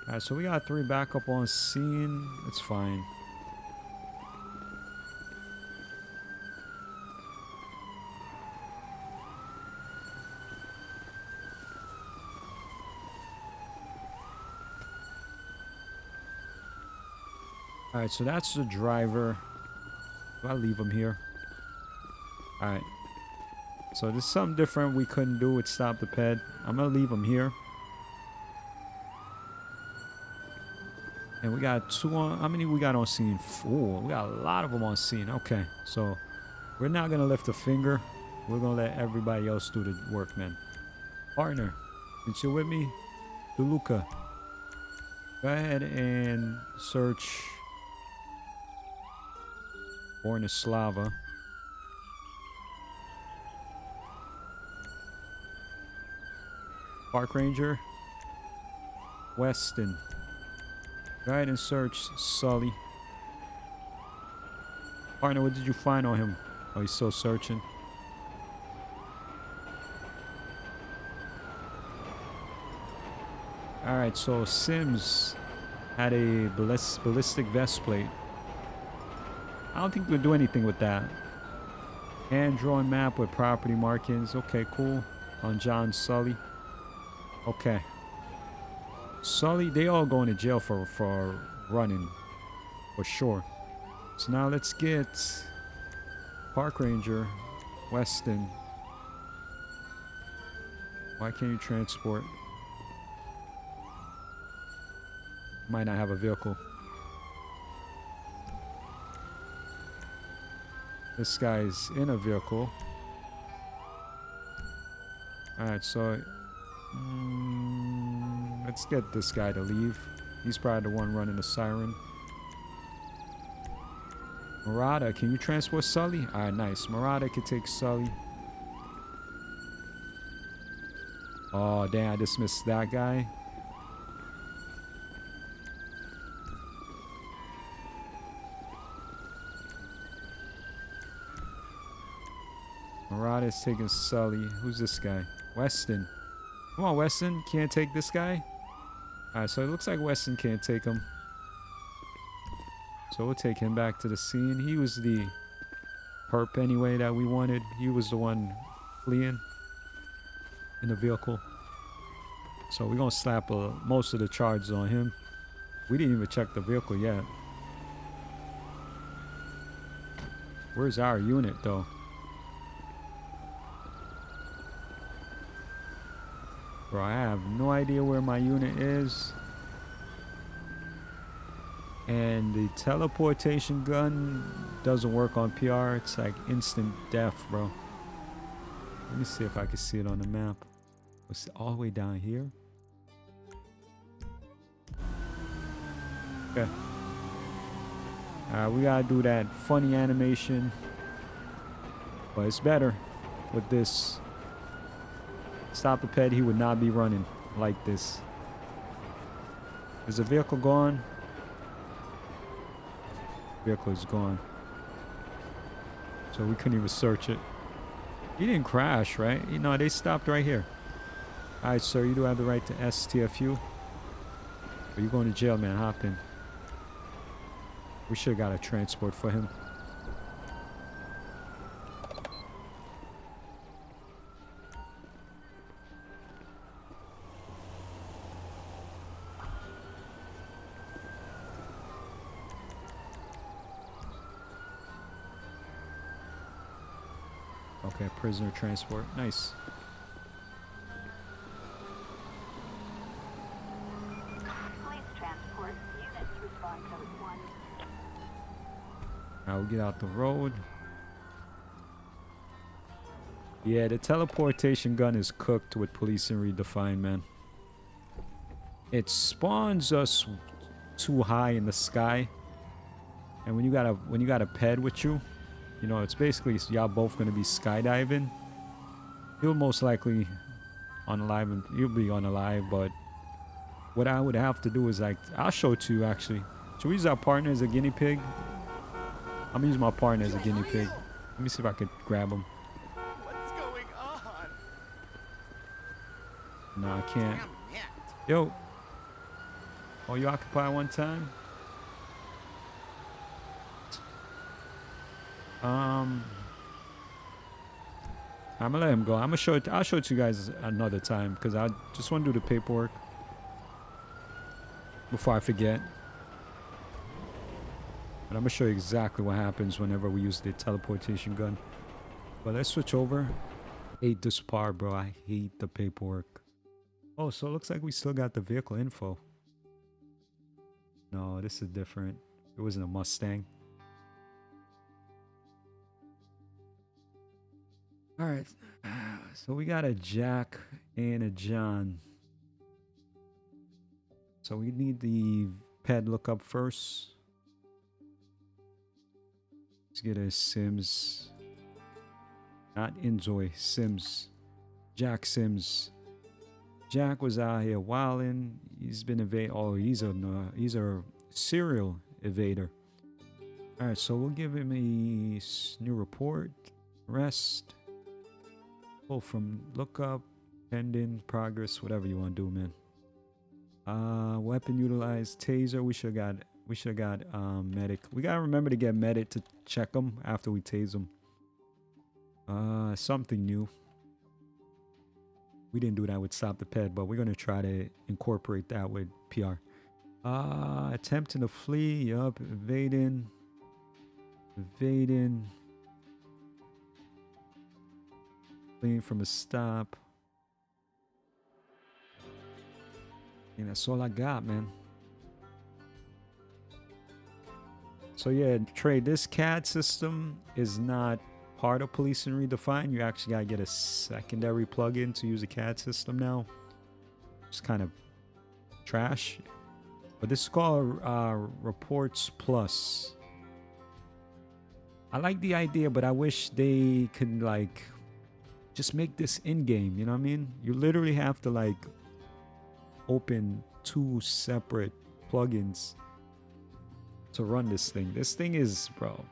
Alright, so we got 3 backup on scene. It's fine. Alright, so that's the driver. Do I leave him here? Alright. So there's something different we couldn't do with Stop the Ped. I'm gonna leave him here. And we got 2 on. How many we got on scene? 4. We got a lot of them on scene. Okay, so we're not gonna lift a finger. We're gonna let everybody else do the work, man. Partner, since you're with me, DeLuca, go ahead and search Bornislava. Park Ranger, Weston. Go ahead and search Sully. Partner, what did you find on him? Oh, he's still searching. Alright, so Sims had a ballistic vest plate. I don't think we'll do anything with that. Hand-drawn map with property markings. Okay, cool. On John Sully. Okay. Sully, they all going to jail for running. For sure. So now let's get Park Ranger, Weston. Why can't you transport? Might not have a vehicle. This guy's in a vehicle. Alright, so let's get this guy to leave. He's probably the one running the siren. Murata, can you transport Sully? Alright, nice. Murata can take Sully. Oh, damn, I dismissed that guy. Murata is taking Sully. Who's this guy? Weston. Come on, Weston. Can't take this guy? Alright, so it looks like Weston can't take him. So we'll take him back to the scene. He was the perp anyway that we wanted. He was the one fleeing in the vehicle. So we're going to slap most of the charges on him. We didn't even check the vehicle yet. Where's our unit though? Bro, I have no idea where my unit is. And the teleportation gun doesn't work on PR. It's like instant death, bro. Let me see if I can see it on the map. It's all the way down here. Okay. We gotta do that funny animation. But it's better with this. Stop the ped, he would not be running like this. Is the vehicle gone? Vehicle is gone. So we couldn't even search it. He didn't crash, right? You know, they stopped right here. Alright, sir, you do have the right to STFU. But you're going to jail, man. Hop in. We should have got a transport for him. Okay, prisoner transport. Nice. Police transport. Units respond code 1. Now we'll get out the road. Yeah, the teleportation gun is cooked with Policing Redefined, man. It spawns us too high in the sky. And when you got a ped with you, you know, it's basically y'all both gonna be skydiving. You'll most likely unalive and you'll be unalive, but what I would have to do is like, I'll show it to you actually. Should we use our partner as a guinea pig? I'm gonna use my partner as a guinea pig. Let me see if I could grab him. What's going on? No, I can't. Yo. Oh, you occupy one time? I'm gonna let him go. I'll show it to you guys another time because I just want to do the paperwork before I forget. But I'm gonna show you exactly what happens whenever we use the teleportation gun. But let's switch over. Hate this part, bro. I hate the paperwork. Oh, so it looks like we still got the vehicle info. No, this is different. It wasn't a Mustang. All right, so we got a Jack and a John. So we need the ped lookup first. Let's get a Sims. Not Enjoy, Sims. Jack Sims. Jack was out here wilding. He's been evading. Oh, he's a serial evader. All right, so we'll give him a new report. Arrest. Pull from lookup, pending, progress, whatever you want to do, man. Weapon utilized, taser. We We should have got medic. We gotta remember to get medic to check them after we tase them. Something new. We didn't do that with Stop the Ped, but we're gonna try to incorporate that with PR. Attempting to flee. Yup. Evading. Fleeing from a stop. And that's all I got, man. So yeah, Trey, this CAD system is not part of Policing Redefined. You actually gotta get a secondary plugin to use a CAD system now. It's kind of trash. But this is called Reports Plus. I like the idea, but I wish they could like just make this in-game, you know what I mean? You literally have to like open 2 separate plugins to run this thing. This thing is, bro,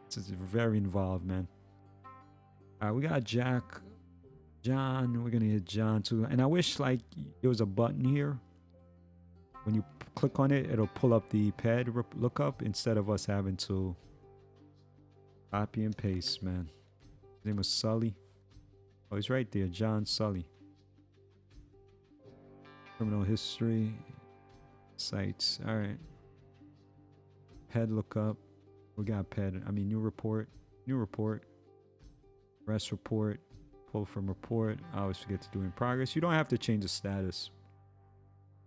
it's very involved, man. All right, we got John. We're gonna hit John too. And I wish like there was a button here. When you click on it, it'll pull up the ped lookup instead of us having to copy and paste, man. His name was Sully. Oh, he's right there, John Sully. Criminal history, sites. All right. Ped lookup. We got ped. I mean, new report. Arrest report. Pull from report. I always forget to do in progress. You don't have to change the status,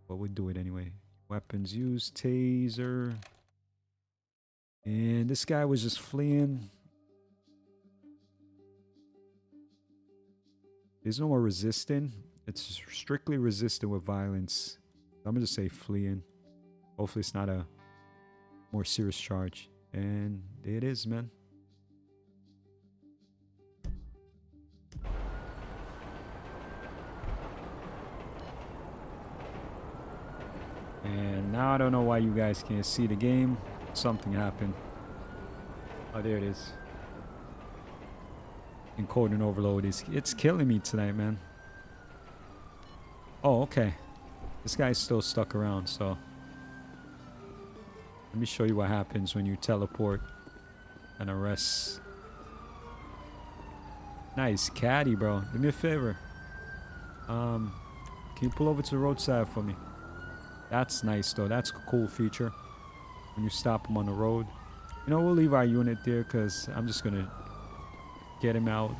but we'll do it anyway. Weapons used. Taser. And this guy was just fleeing. There's no more resisting. It's strictly resisting with violence. I'm gonna just say fleeing. Hopefully it's not a more serious charge. And there it is, man. And now I don't know why you guys can't see the game. Something happened. Oh, there it is. Encoding overload it's killing me tonight, man. Oh, okay. This guy's still stuck around, so let me show you what happens when you teleport an arrest. Nice caddy, bro. Do me a favor. Can you pull over to the roadside for me? That's nice though. That's a cool feature when you stop him on the road. You know, we'll leave our unit there because I'm just gonna get him out.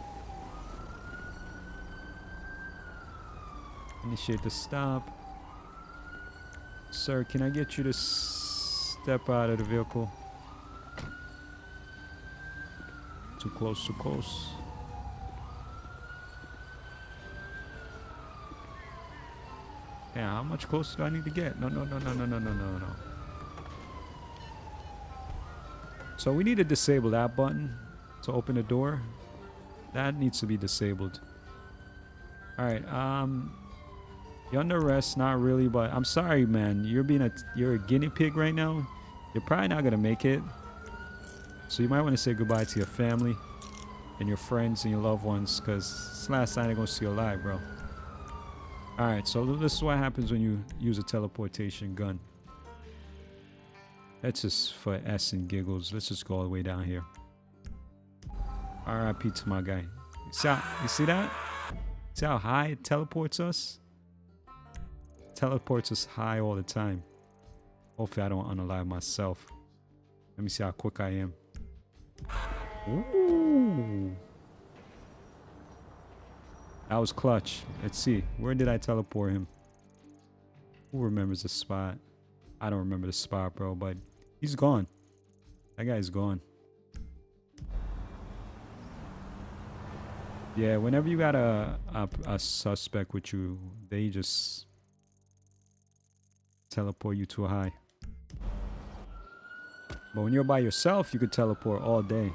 Initiate the stop. Sir, can I get you to step out of the vehicle? Too close, too close. Yeah, how much closer do I need to get? No. So we need to disable that button to open the door. That needs to be disabled. Alright, you're under arrest, not really, but I'm sorry, man. You're a guinea pig right now. You're probably not gonna make it. So you might want to say goodbye to your family and your friends and your loved ones, because it's the last time they're gonna see you alive, bro. Alright, so this is what happens when you use a teleportation gun. That's just for S and giggles. Let's just go all the way down here. RIP to my guy. You see that? See how high it teleports us? It teleports us high all the time. Hopefully I don't unalive myself. Let me see how quick I am. Ooh. That was clutch. Let's see. Where did I teleport him? Who remembers the spot? I don't remember the spot, bro, but he's gone. That guy's gone. Yeah, whenever you got a suspect with you, they just teleport you too high. But when you're by yourself, you could teleport all day.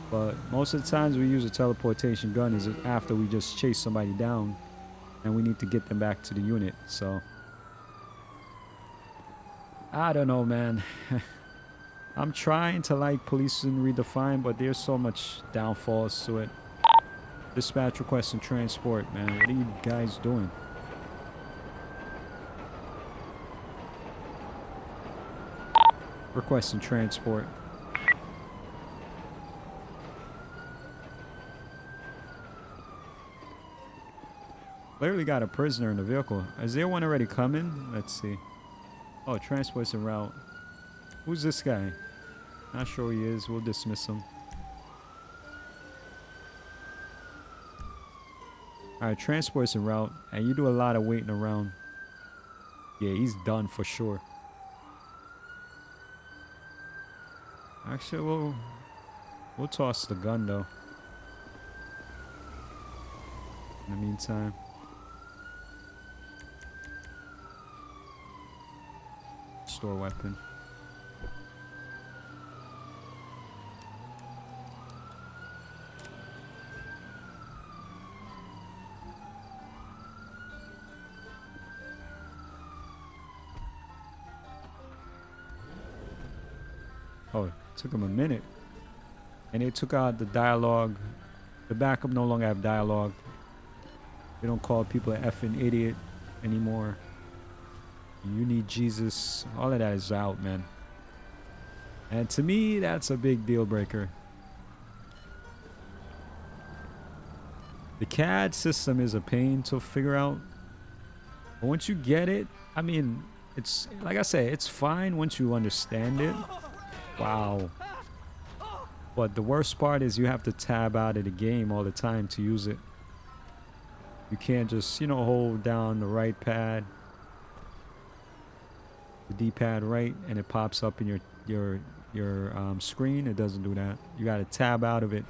But most of the times we use a teleportation gun is after we just chase somebody down and we need to get them back to the unit. So I don't know, man. I'm trying to like Policing Redefined, but there's so much downfalls to it. Dispatch request and transport, man. What are you guys doing? Requesting transport. Clearly got a prisoner in the vehicle. Is there one already coming? Let's see. Oh, transport's en route. Who's this guy? Not sure who he is. We'll dismiss him. Alright, transport's en route. And you do a lot of waiting around. Yeah, he's done for sure. Actually, we'll toss the gun though. In the meantime. Store weapon. Oh, it took him a minute. And they took out the dialogue. The backup no longer have dialogue. They don't call people an effing idiot anymore. You need Jesus. All of that is out, man. And to me, that's a big deal breaker. The CAD system is a pain to figure out. But once you get it, I mean, it's like I say, it's fine once you understand it. Wow. But the worst part is you have to tab out of the game all the time to use it. You can't just, you know, hold down the right pad, the D-pad right, and it pops up in your screen. It doesn't do that. You got to tab out of it.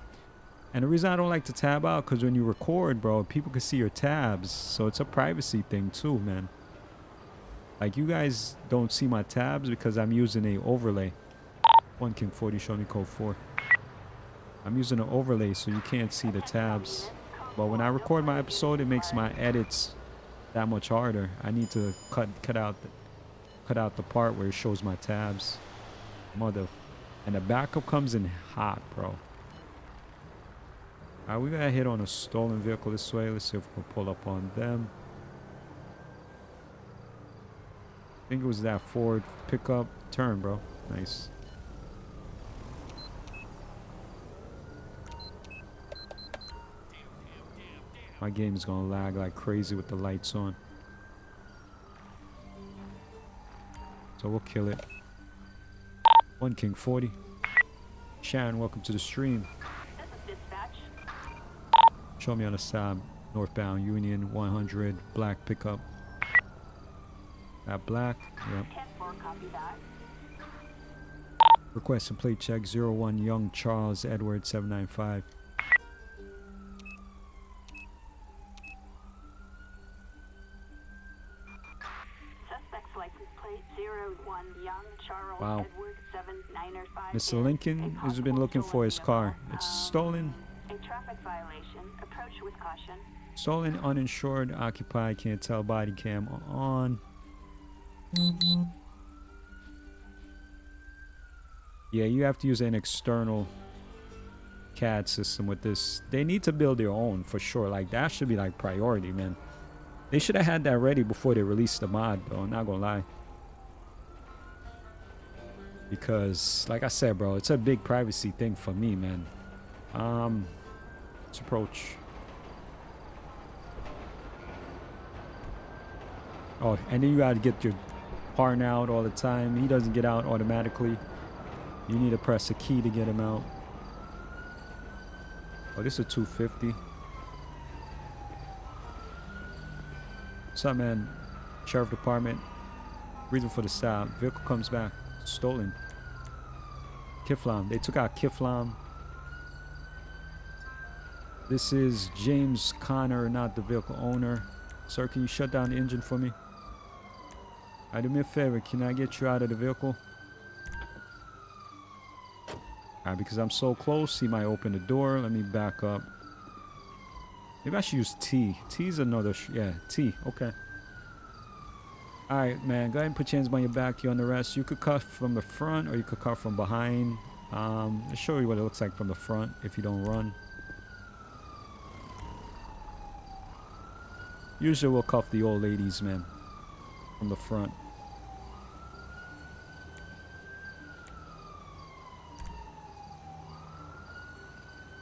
And the reason I don't like to tab out, because when you record, bro, people can see your tabs. So it's a privacy thing too, man. Like, you guys don't see my tabs because I'm using a overlay. 1 King 40, show me code 4. I'm using an overlay so you can't see the tabs. But when I record my episode, it makes my edits that much harder. I need to cut out the part where it shows my tabs. And the backup comes in hot, bro. Alright, we got a hit on a stolen vehicle this way. Let's see if we can pull up on them. I think it was that Ford pickup. Turn, bro. Nice. My game is gonna lag like crazy with the lights on. So we'll kill it. 1 King 40. Sharon, welcome to the stream. This is dispatch. Show me on the side. Northbound Union 100 black pickup. That black. Yep. 10-4, copy that. Request and plate check 01 Young Charles Edward 795. Suspect's license plate 01 Young Charles Wow. Edward 795. Mr. Lincoln has been looking for his car. It's stolen. A traffic violation. Approach with caution. Stolen, uninsured, occupied, can't tell, body cam on. Yeah, you have to use an external CAD system with this. They need to build their own for sure. Like, that should be like priority, man. They should have had that ready before they released the mod, though. I'm not gonna lie. Because, like I said, bro, it's a big privacy thing for me, man. Let's approach. Oh, and then you gotta get your partner out all the time. He doesn't get out automatically. You need to press a key to get him out. Oh, this is a 250. What's up, man? Sheriff Department. Reason for the stop. Vehicle comes back. Stolen. Kiflam. They took out Kiflam. This is James Connor, not the vehicle owner. Sir, can you shut down the engine for me? Alright, do me a favor. Can I get you out of the vehicle? Alright, because I'm so close, he might open the door. Let me back up. Maybe I should use T. T's another... yeah, T. Okay. Alright, man. Go ahead and put your hands behind your back. You're on the rest. You could cuff from the front or you could cuff from behind. I'll show you what it looks like from the front if you don't run. Usually we'll cuff the old ladies, man. From the front.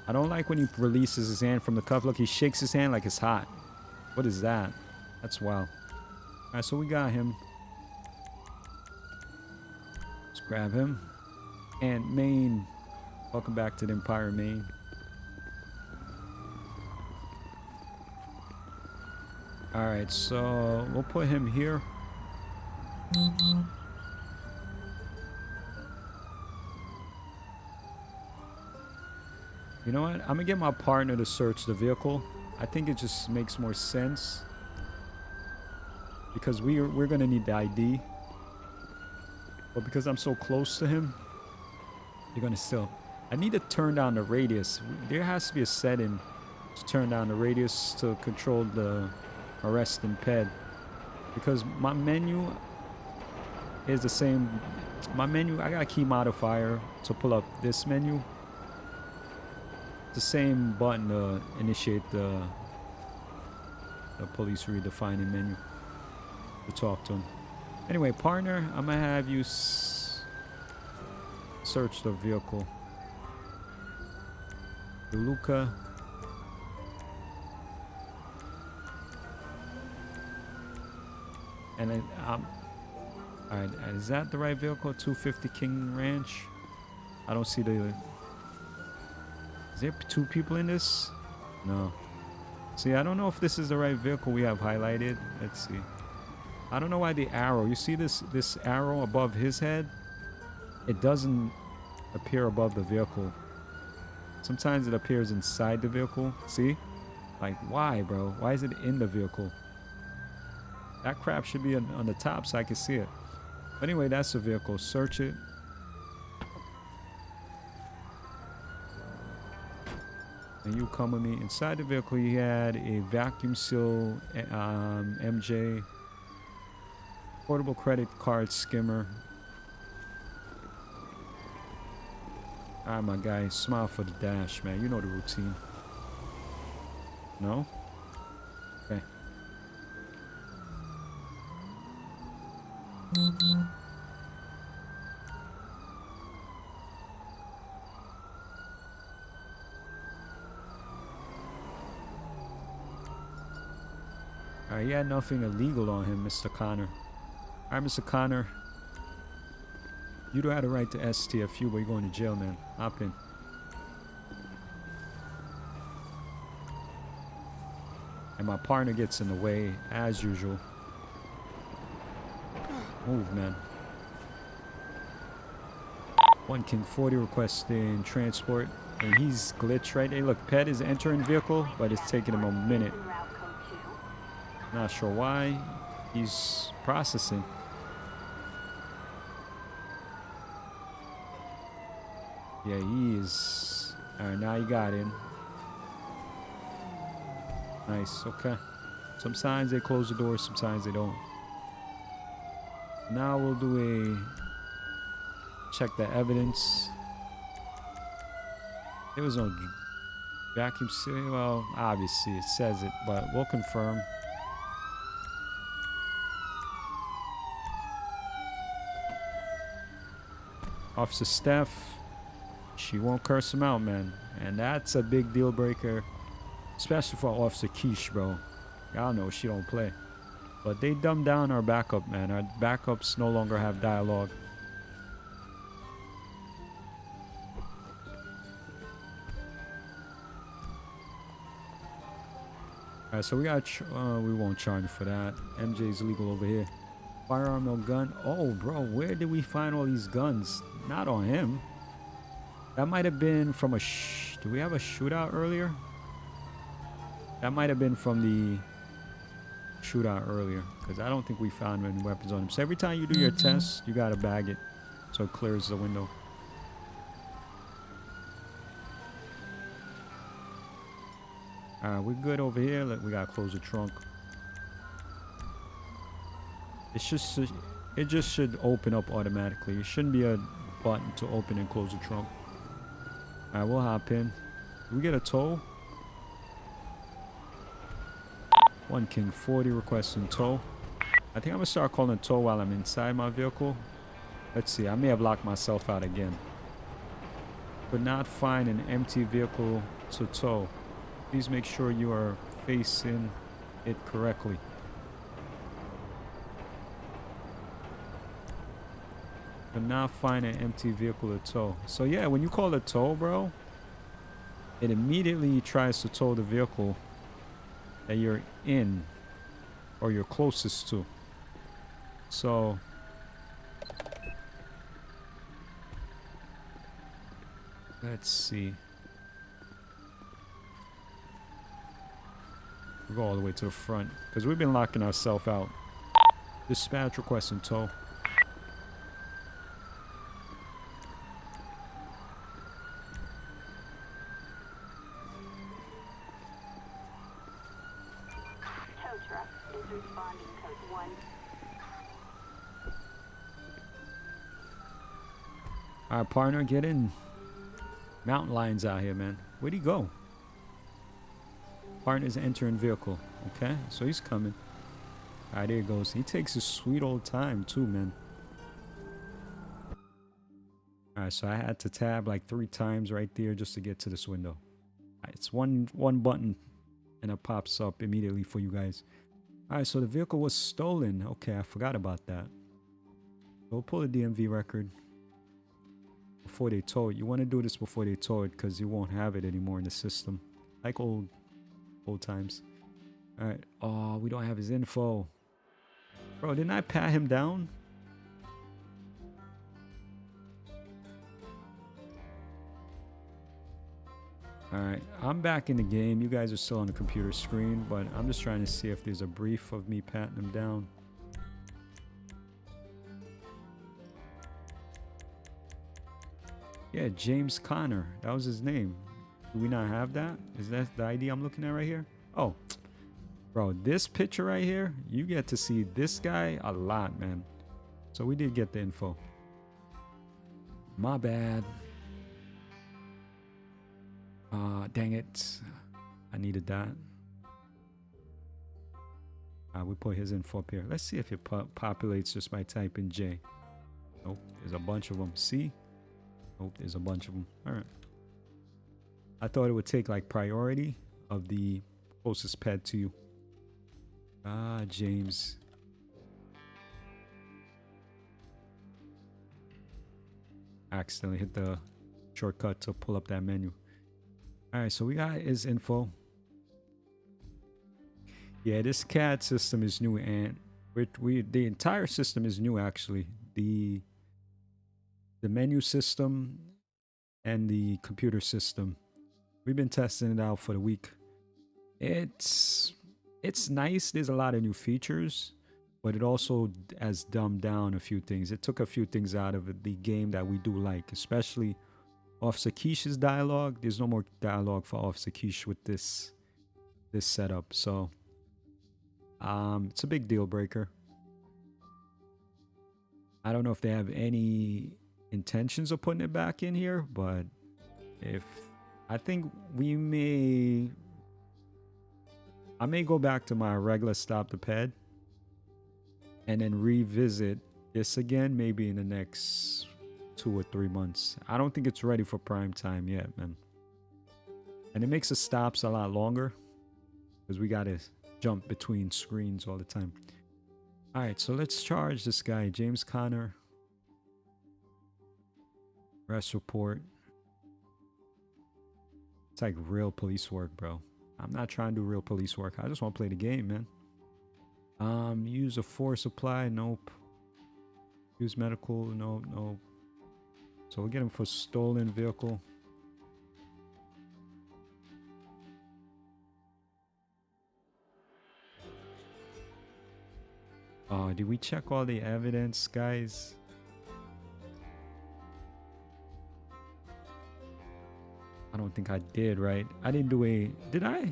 I don't like when he releases his hand from the cuff. Look, he shakes his hand like it's hot. What is that? That's wild. All right, so we got him. Let's grab him. And Maine. Welcome back to the Empire, Maine. All right, so we'll put him here. You know what? I'm gonna get my partner to search the vehicle. I think it just makes more sense because we're gonna need the ID. But because I'm so close to him, you're gonna still. I need to turn down the radius. There has to be a setting to turn down the radius to control the arrest and ped. Because my menu is the same. My menu, I got a key modifier to pull up this menu. The same button to initiate the police redefining menu to talk to him. Anyway, partner, I'm gonna have you search the vehicle. Luca. And then all right, is that the right vehicle? 250 King Ranch. I don't see the. Is there two people in this? No. See, I don't know if this is the right vehicle we have highlighted. Let's see. I don't know why the arrow. You see this arrow above his head? It doesn't appear above the vehicle. Sometimes it appears inside the vehicle. See? Like, why, bro? Why is it in the vehicle? That crap should be on the top so I can see it. But anyway, that's the vehicle. Search it. And you come with me. Inside the vehicle, you had a vacuum seal MJ, portable credit card skimmer. All right, my guy, smile for the dash, man. You know the routine. No? Okay. Alright, he had nothing illegal on him, Mr. Connor. Alright, Mr. Connor. You don't have the right to STFU, but you're going to jail, man. Hop in. And my partner gets in the way, as usual. Move, man. 1 King 40 requesting transport. And he's glitched right there. Look, Pet is entering vehicle, but it's taking him a minute. Not sure why. He's processing. Yeah, he is. Alright, now you got in. Nice, okay. Sometimes they close the door, sometimes they don't. Now we'll do a check the evidence. There was no vacuum seal. Well, obviously it says it, but we'll confirm. Officer Steph, she won't curse him out, man. And that's a big deal breaker, especially for Officer Keish, bro. Y'all know she don't play. But they dumbed down our backup, man. Our backups no longer have dialogue. Alright, so we got, we won't charge you for that. MJ's legal over here. Firearm, no gun. Oh, bro, where did we find all these guns? Not on him. That might have been from a do we have a shootout earlier? That might have been from the shootout earlier, because I don't think we found any weapons on him. So every time you do your test, you gotta bag it so it clears the window. Alright, we're good over here. We gotta close the trunk. It just should open up automatically. It shouldn't be a button to open and close the trunk. Alright, we'll hop in. Do we get a tow? 1 King 40 requesting tow. I think I'm gonna start calling tow while I'm inside my vehicle. Let's see, I may have locked myself out again. Could not find an empty vehicle to tow. Please make sure you are facing it correctly. Could not find an empty vehicle to tow. So yeah, when you call a tow, bro, it immediately tries to tow the vehicle that you're in or you're closest to. So let's see. We'll go all the way to the front because we've been locking ourselves out. Dispatch requesting tow. Tow truck is responding code 1. All right, partner, get in. Mountain lions out here, man. Where'd he go? Partner's entering vehicle. Okay, so he's coming. All right, there he goes. He takes his sweet old time too, man. All right, so I had to tab like 3 times right there just to get to this window. All right, it's one button and it pops up immediately for you guys. All right, so the vehicle was stolen. Okay, I forgot about that. So we'll pull a DMV record before they tow it. You want to do this before they tow it because you won't have it anymore in the system. Like old times. All right. Oh, we don't have his info. Bro, didn't I pat him down? All right. I'm back in the game. You guys are still on the computer screen, but I'm just trying to see if there's a brief of me patting him down. Yeah, James Connor. That was his name. Do we not have that? Is that the ID I'm looking at right here? Oh, bro, this picture right here, you get to see this guy a lot, man. So we did get the info. My bad. Dang it. I needed that. We put his info up here. Let's see if it populates just by typing J. Nope, there's a bunch of them. See? Nope, there's a bunch of them. All right. I thought it would take like priority of the closest pet to you. James. Accidentally hit the shortcut to pull up that menu. All right, so we got his info. Yeah, this CAD system is new, and the entire system is new actually. The menu system and the computer system. We've been testing it out for the week. It's nice. There's a lot of new features, but it also has dumbed down a few things. It took a few things out of the game that we do like, especially Officer Keish's dialogue. There's no more dialogue for Officer Keish with this setup. So it's a big deal breaker. I don't know if they have any intentions of putting it back in here, but I think I may go back to my regular stop the ped and then revisit this again maybe in the next 2 or 3 months. I don't think it's ready for prime time yet, man. And it makes the stops a lot longer because we gotta jump between screens all the time. All right, so let's charge this guy, James Connor. Arrest report. It's like real police work, bro. I'm not trying to do real police work. I just want to play the game, man. Use a force supply. Nope. Use medical. Nope. Nope. So we'll get him for stolen vehicle. Did we check all the evidence, guys? I don't think I did, right? I didn't do a... Did I?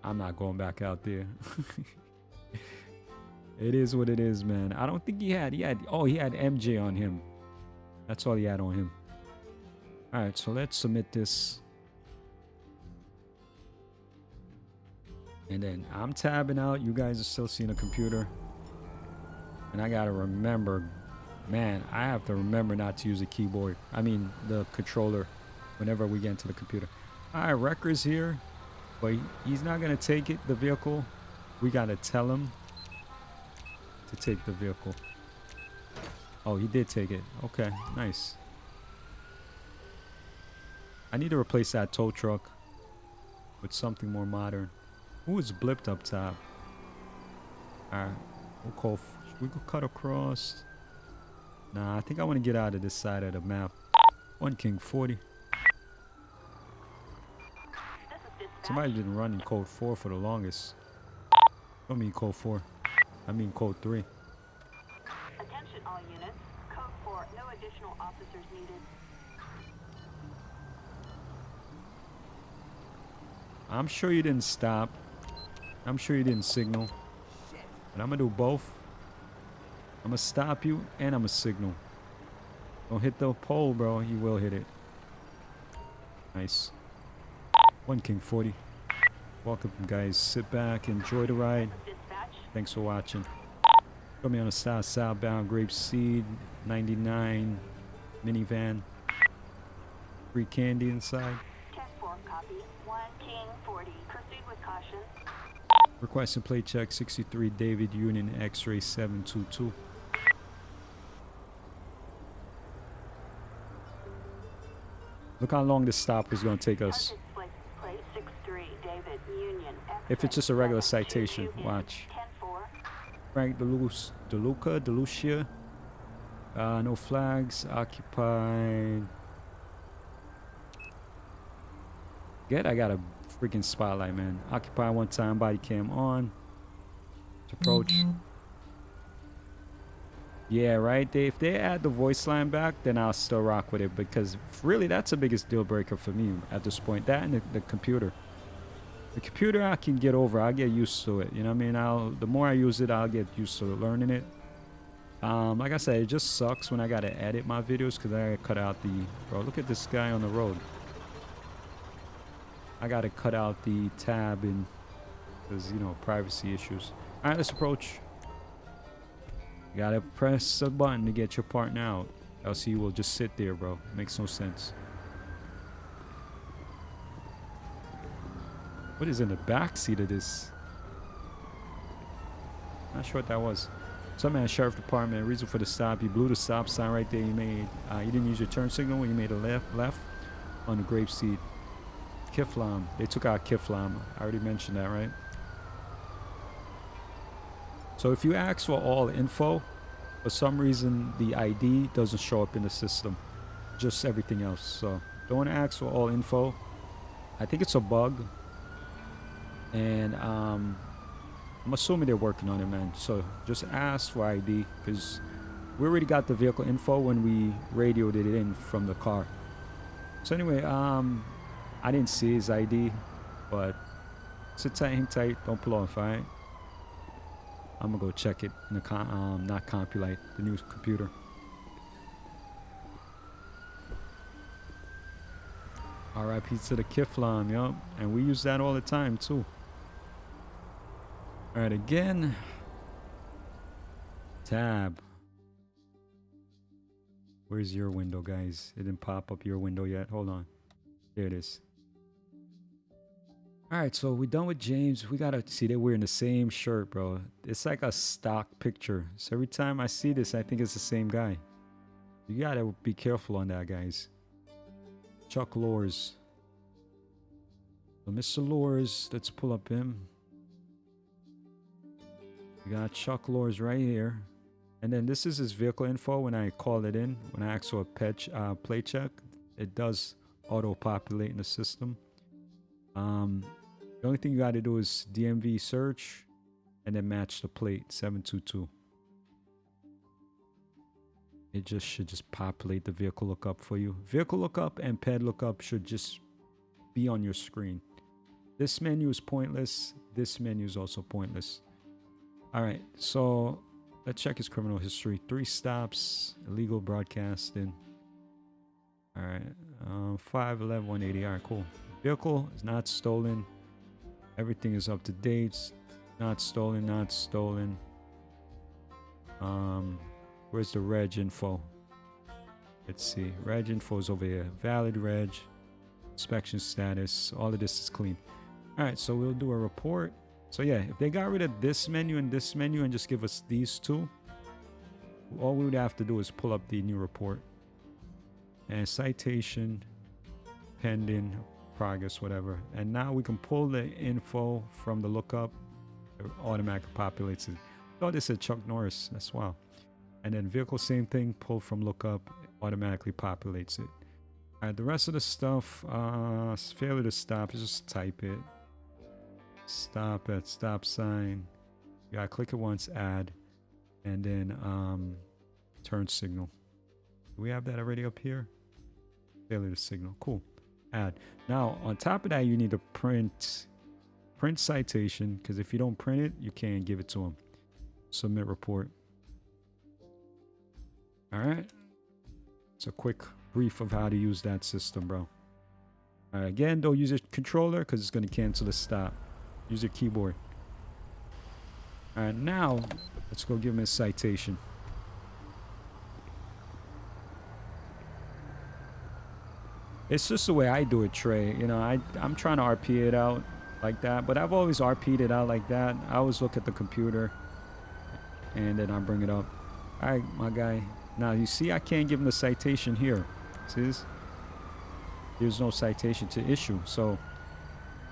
I'm not going back out there. It is what it is, man. I don't think he had... Oh, he had MJ on him. That's all he had on him. All right, so let's submit this. And then I'm tabbing out. You guys are still seeing a computer. And I got to remember Man, I have to remember not to use the keyboard. I mean, the controller whenever we get into the computer. All right, Wrecker's here, but he's not going to take it, the vehicle. We got to tell him to take the vehicle. Oh, he did take it. Okay, nice. I need to replace that tow truck with something more modern. Who is blipped up top? Alright, we'll call. Should we go cut across? Nah, I think I want to get out of this side of the map. 1 King 40. This is dispatch. Somebody's been running code 4 for the longest. I don't mean code 4. I mean code 3. Attention all units. Code 4. No additional officers needed. I'm sure you didn't stop. I'm sure you didn't signal. But I'm gonna do both. I'm gonna stop you and I'm gonna signal. Don't hit the pole, bro. You will hit it. Nice. 1 King 40. Welcome, guys. Sit back, enjoy the ride. Dispatch. Thanks for watching. Put me on a southbound Grape Seed 99 minivan. Free candy inside. 10-4 copy. 1 King 40. Proceed with caution. Requesting plate check 63 David Union X-ray 722. Look how long this stop is going to take us. License plate 63 David Union. If it's just a regular citation, watch. 10-4. Frank DeLucia. No flags. Occupied. I got a freaking spotlight, man. Occupy one time, body cam on. Approach. Yeah, right. If they add the voice line back, then I'll still rock with it, because really that's the biggest deal breaker for me at this point. That and the computer. The computer I can get over. I'll get used to it. You know what I mean? The more I use it, I'll get used to learning it. Like I said, it just sucks when I gotta edit my videos because I gotta cut out the. Bro, look at this guy on the road. I gotta cut out the tab and because privacy issues. All right, let's approach. You gotta press a button to get your partner out, else he will just sit there, bro. Makes no sense. What is in the back seat of this? Not sure what that was. Some man, sheriff department. Reason for the stop: you blew the stop sign right there. You didn't use your turn signal when you made a left on the grape seat. Kiflam. They took out Kiflam. I already mentioned that, right? So if you ask for all info, for some reason the ID doesn't show up in the system. Just everything else. So don't ask for all info. I think it's a bug. And I'm assuming they're working on it, man. So just ask for ID, because we already got the vehicle info when we radioed it in from the car. So anyway, I didn't see his ID, but sit tight, hang tight, don't pull off, alright? I'm gonna go check it in the not Compulite, the new computer. RIP to the Kiflam, yup. And we use that all the time too. Alright, again. Tab. Where's your window, guys? It didn't pop up your window yet. Hold on. There it is. Alright, so we're done with James. We gotta see that we're in the same shirt, bro. It's like a stock picture. So every time I see this, I think it's the same guy. You gotta be careful on that, guys. Chuck Lors. So Mr. Lors, let's pull up him. We got Chuck Lors right here. And then this is his vehicle info when I call it in. When I ask for a plate check, it does auto-populate in the system. The only thing you got to do is DMV search and then match the plate 722. It should just populate the vehicle lookup for you. Vehicle lookup and ped lookup should just be on your screen. This menu is pointless. This menu is also pointless. All right, so let's check his criminal history. 3 stops, illegal broadcasting. All right, 511 180. All right, cool. Vehicle is not stolen. Everything is up to date. Not stolen, not stolen. Where's the reg info? Let's see. Reg info is over here. Valid reg. Inspection status. All of this is clean. All right, so we'll do a report. So yeah, if they got rid of this menu and just give us these two, all we would have to do is pull up the new report. And citation, pending, progress, whatever. And now we can pull the info from the lookup. It automatically populates it. Oh, this is Chuck Norris. That's wow. And then vehicle, same thing. Pull from lookup, automatically populates it. All right, the rest of the stuff, failure to stop, just type it. Stop at stop sign. You gotta click it once, add, and then turn signal. Do we have that already up here? Failure to signal. Cool. Add. Now on top of that, you need to print citation, because if you don't print it, you can't give it to them. Submit report. All right. It's a quick brief of how to use that system, bro. All right. Again, don't use your controller because it's gonna cancel the stop. Use your keyboard. All right. Now let's go give him his citation. It's just the way I do it, Trey. You know, I'm trying to RP it out like that, but I've always RP'd it out like that. I always look at the computer and then I bring it up. All right, my guy. Now you see I can't give him the citation here. See this? There's no citation to issue. So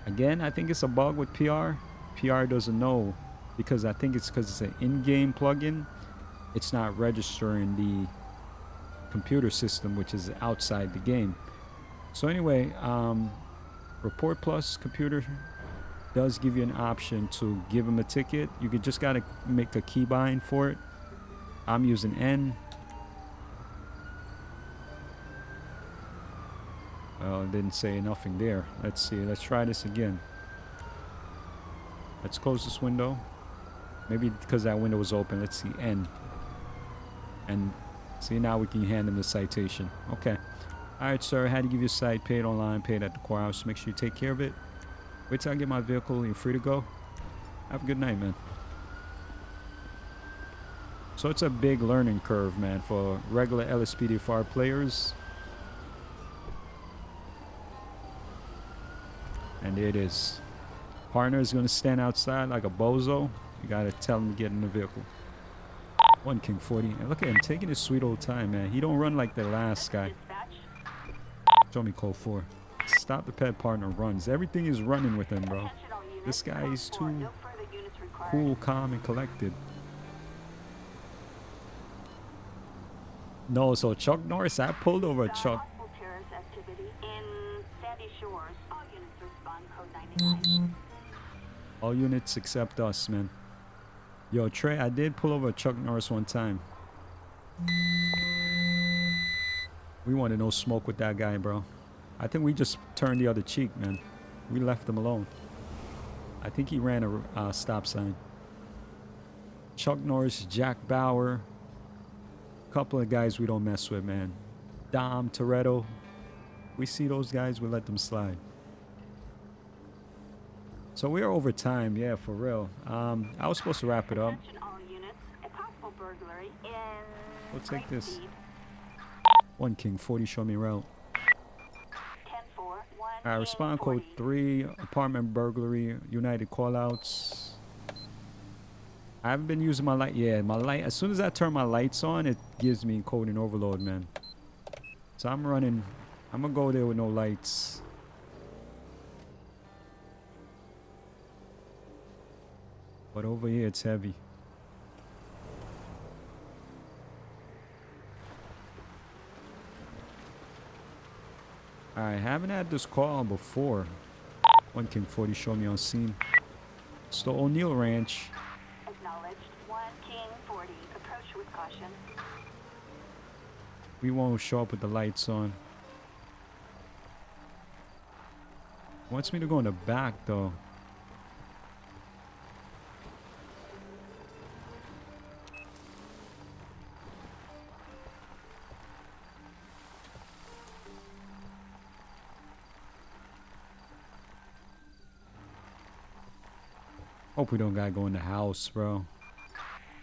again, I think it's a bug with PR. PR doesn't know because I think it's because it's an in-game plugin. It's not registering the computer system, which is outside the game. So anyway, Report Plus computer does give you an option to give him a ticket. You just gotta make a keybind for it. I'm using N. Well, it didn't say nothing there. Let's see. Let's try this again. Let's close this window. Maybe because that window was open. Let's see N. And see, now we can hand him the citation. Okay. All right, sir. I had to give you a cite. Paid online. Paid at the courthouse. Make sure you take care of it. Wait till I get my vehicle. You're free to go. Have a good night, man. So it's a big learning curve, man, for regular LSPDFR players. And there it is. Partner is going to stand outside like a bozo. You got to tell him to get in the vehicle. 1 King 40. And look at him taking his sweet old time, man. He don't run like the last guy. Show me code 4. Stop the pet partner runs. Everything is running with him, bro. This guy is too cool, calm, and collected. No, so Chuck Norris, I pulled over Chuck. All units except us, man. Yo, Trey, I did pull over Chuck Norris one time. We wanted no smoke with that guy, bro. I think we just turned the other cheek, man. We left him alone. I think he ran a stop sign. Chuck Norris, Jack Bauer. Couple of guys we don't mess with, man. Dom, Toretto. We see those guys, we let them slide. So we are over time, yeah, for real. I was supposed to wrap it up. We'll take this. 1 King 40, show me route. Alright, respond code 3, apartment burglary, United callouts. I haven't been using my light. Yeah, my light. As soon as I turn my lights on, it gives me coding overload, man. So I'm running. I'm gonna go there with no lights. But over here, it's heavy. Alright, haven't had this call before. 1 King 40, show me on scene. It's the O'Neill Ranch. Acknowledged. 1 King 40. Approach with caution. We won't show up with the lights on. Wants me to go in the back, though. Hope we don't gotta go in the house, bro.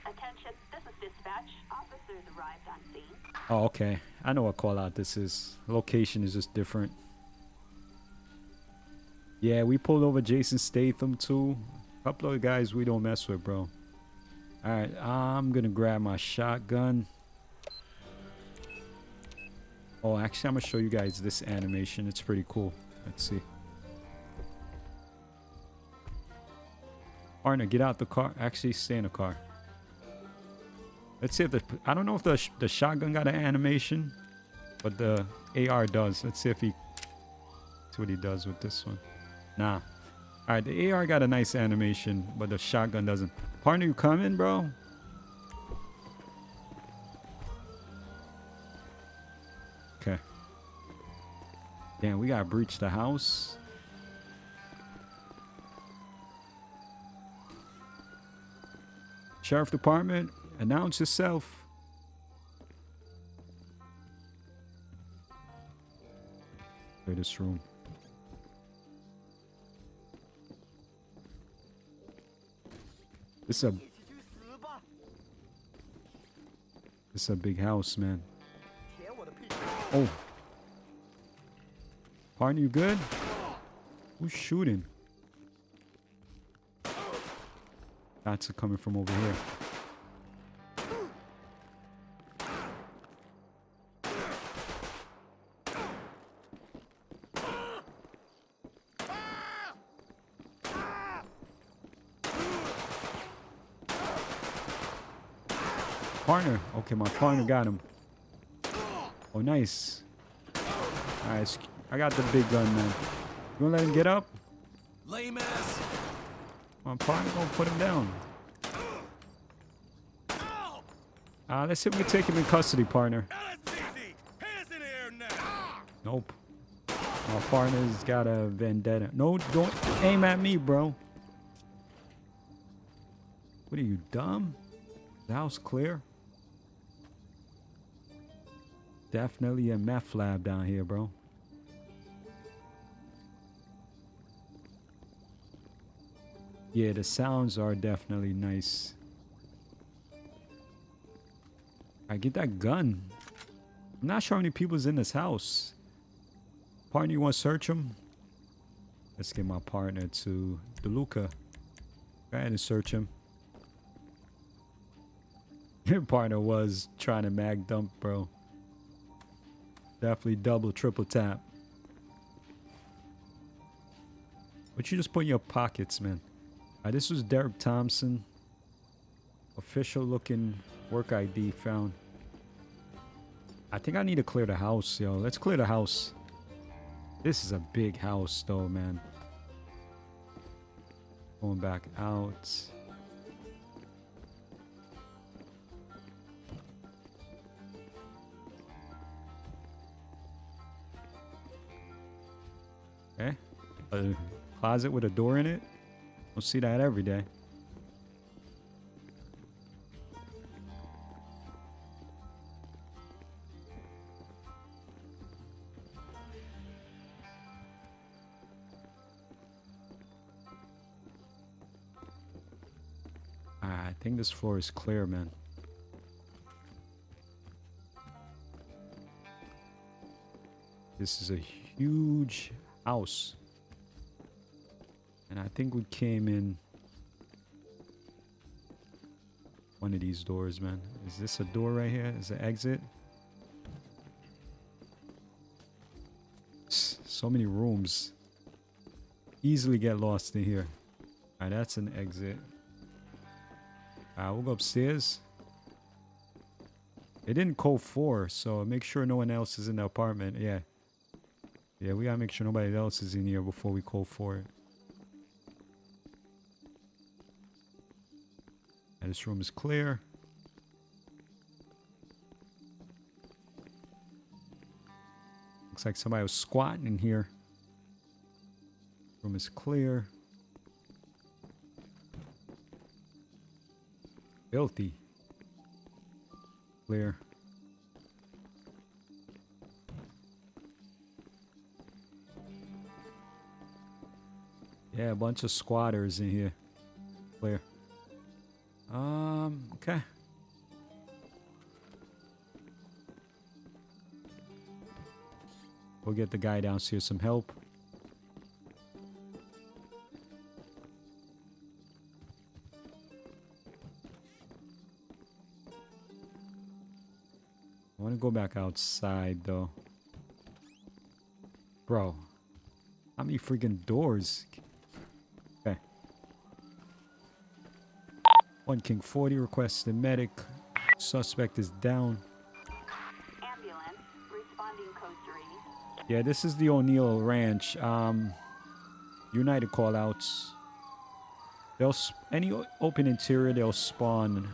Attention, this is dispatch. Officers Oh, okay. I know what call out this is. Location is just different. Yeah, we pulled over Jason Statham too. A couple of guys we don't mess with, bro. Alright, I'm gonna grab my shotgun. Oh, actually, I'm gonna show you guys this animation. It's pretty cool. Let's see. Partner, get out the car. Actually, stay in the car. Let's see if I don't know if the shotgun got an animation, but the AR does. Let's see if see what he does with this one. Nah. All right, the AR got a nice animation, but the shotgun doesn't. Partner, you coming, bro? Okay. Damn, we gotta breach the house. Sheriff Department, announce yourself. Clear this room. This is a big house, man. Oh. Partner, you good? Who's shooting? Shots are coming from over here. Partner. Okay, my partner got him. Oh, nice. Alright, I got the big gun, man. You wanna let him get up? Lame ass. My partner gonna put him down. Let's see if we can take him in custody, partner. LSPD, hands in the air now. Nope. My partner's got a vendetta. No, don't aim at me, bro. What are you, dumb? The house clear? Definitely a meth lab down here, bro. Yeah, the sounds are definitely nice. I get that gun. I'm not sure how many people's in this house. Partner, you want to search him? Let's get my partner to DeLuca. Go ahead and search him. Your partner was trying to mag dump, bro. Definitely double, triple tap. What you just put in your pockets, man? This was Derek Thompson. Official looking work ID found. I think I need to clear the house, yo. Let's clear the house. This is a big house, though, man. Going back out. Okay. A closet with a door in it. Don't see that every day. I think this floor is clear, man. This is a huge house. And I think we came in one of these doors, man. Is this a door right here? Is it an exit? So many rooms. Easily get lost in here. Alright, that's an exit. We'll go upstairs. It didn't code 4, so make sure no one else is in the apartment. Yeah. Yeah, we gotta make sure nobody else is in here before we code 4 it. And this room is clear. Looks like somebody was squatting in here. Room is clear. Filthy. Clear. Yeah, a bunch of squatters in here. Clear. Okay. We'll get the guy downstairs some help. I want to go back outside though. Bro, how many freaking doors? Okay. 1 King 40 requests the medic. Suspect is down. Ambulance, responding code 3. Yeah, this is the O'Neill Ranch. United callouts. Any open interior, they'll spawn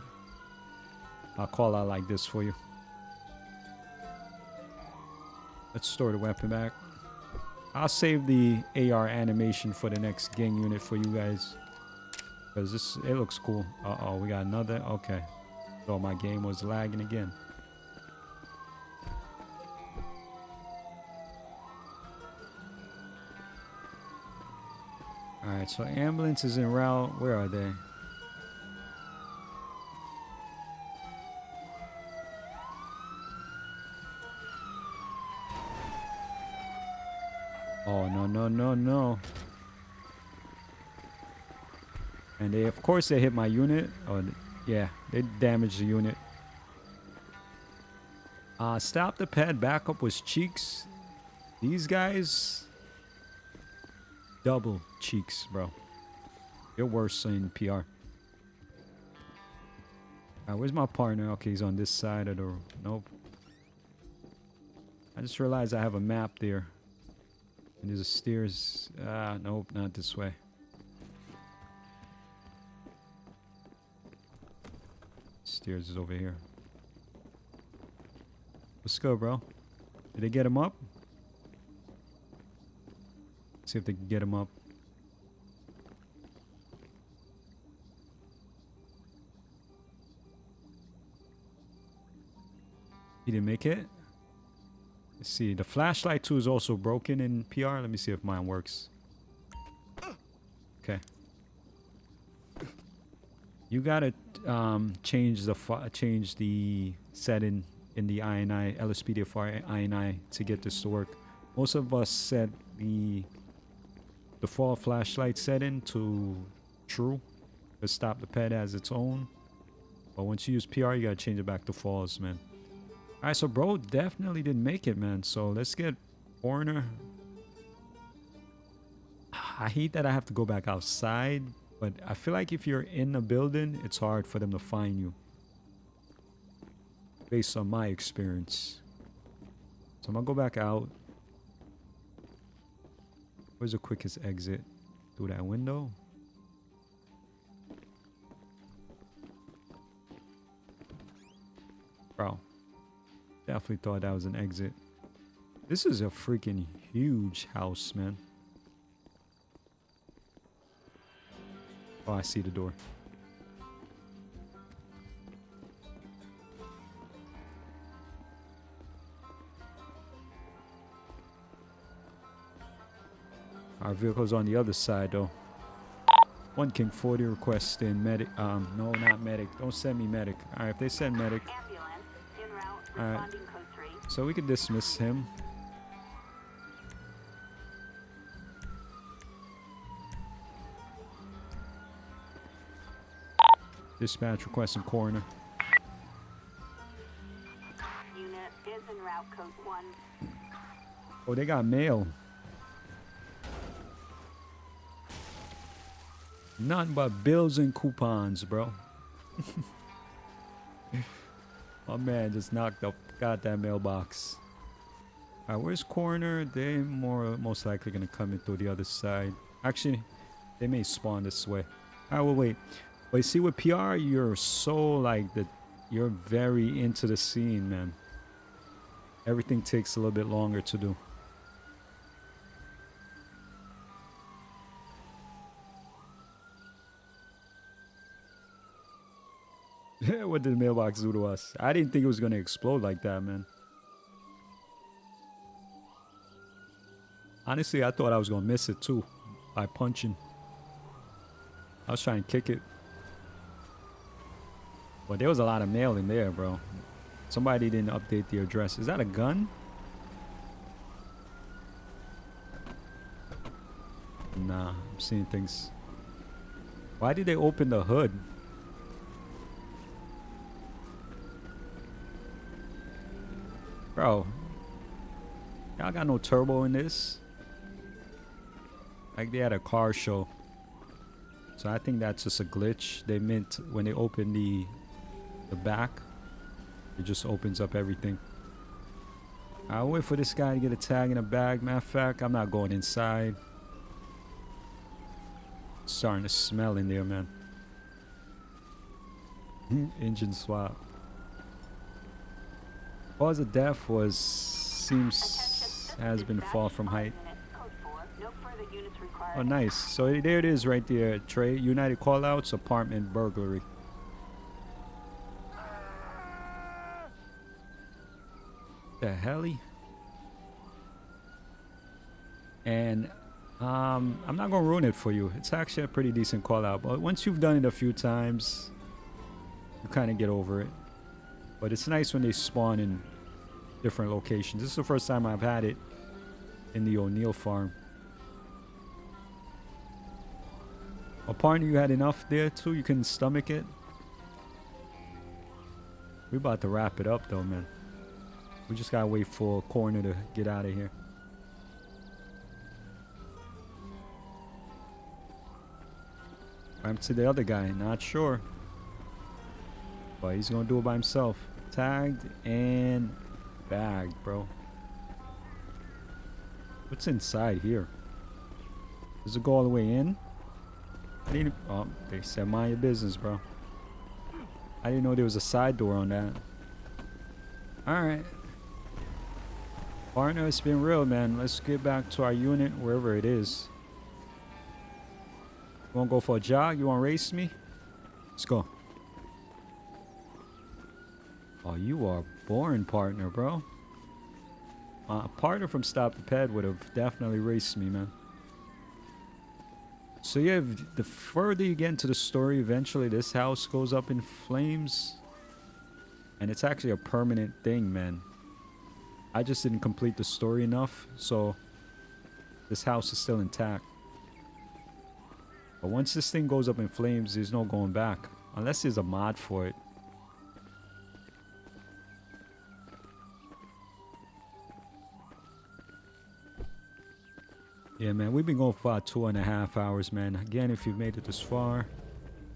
a call out like this for you. Let's store the weapon back. I'll save the AR animation for the next gang unit for you guys. Because it looks cool. Uh-oh, we got another. Okay. So my game was lagging again. Alright, so ambulance is en route. Where are they? Oh, no, no, no, no. And they, of course, they hit my unit. Oh, yeah, they damaged the unit. Stop the pad. Backup was cheeks. These guys, double cheeks, bro. You're worse in PR. Alright, where's my partner? Okay, he's on this side of the... Nope. I just realized I have a map there. And there's a stairs. Nope, not this way. Stairs is over here. Let's go, bro. Did they get him up? See if they can get him up. He didn't make it. Let's see. The flashlight too is also broken in PR. Let me see if mine works. Okay. You gotta change the setting in the INI LSPDFR INI to get this to work. Most of us set the default flashlight setting to true to stop the pet as its own. But once you use PR, you gotta change it back to false, man. Alright, so bro definitely didn't make it, man. So let's get foreigner. I hate that I have to go back outside, but I feel like if you're in a building, it's hard for them to find you. Based on my experience. So I'm gonna go back out. Where's the quickest exit? Through that window? Bro. Definitely thought that was an exit. This is a freaking huge house, man. Oh, I see the door. Our vehicle's on the other side, though. 1 King 40 requesting medic. No, not medic. Don't send me medic. All right, if they send medic. Ambulance, en route, All right. responding code 3. So we can dismiss him. Dispatch requesting coroner. Unit is en route, code 1. Oh, they got mail. Nothing but bills and coupons, bro. My man just knocked up, got that mailbox. Alright, where's coroner? They most likely gonna come in through the other side. Actually, they may spawn this way. Alright, well, wait. But you see, with PR, you're so like that. You're very into the scene, man. Everything takes a little bit longer to do. What did the mailbox do to us? I didn't think it was gonna explode like that, man. Honestly, I thought I was gonna miss it too by punching. I was trying to kick it. But there was a lot of mail in there, bro. Somebody didn't update the address. Is that a gun? Nah, I'm seeing things. Why did they open the hood? Bro, y'all got no turbo in this? Like they had a car show. So I think that's just a glitch. They meant when they open the back, it just opens up everything. I'll wait for this guy to get a tag in a bag. Matter of fact, I'm not going inside. It's starting to smell in there, man. Engine swap. Cause of death was seems has been fall from height. Code 4. No further units required. Oh, nice. So there it is right there, Trey. United callouts, apartment burglary. The heli? And I'm not gonna ruin it for you. It's actually a pretty decent call out, but once you've done it a few times, you kind of get over it. But it's nice when they spawn in different locations. This is the first time I've had it in the O'Neill farm. A partner, you had enough there too? You can stomach it? We're about to wrap it up though, man. We just gotta wait for a corner to get out of here. I'm to the other guy, not sure. But he's gonna do it by himself. Tagged and bagged, bro. What's inside here? Does it go all the way in? I didn't. Oh, they said mind your business, bro. I didn't know there was a side door on that. Alright. Partner, it's been real, man. Let's get back to our unit, wherever it is. You wanna go for a jog? You wanna race me? Let's go. Oh, you are boring, partner, bro. A partner from Stop the Ped would have definitely raced me, man. So yeah, the further you get into the story, eventually this house goes up in flames. And it's actually a permanent thing, man. I just didn't complete the story enough, so this house is still intact. But once this thing goes up in flames, there's no going back. Unless there's a mod for it. Yeah, man, we've been going for about 2.5 hours, man. Again, if you've made it this far,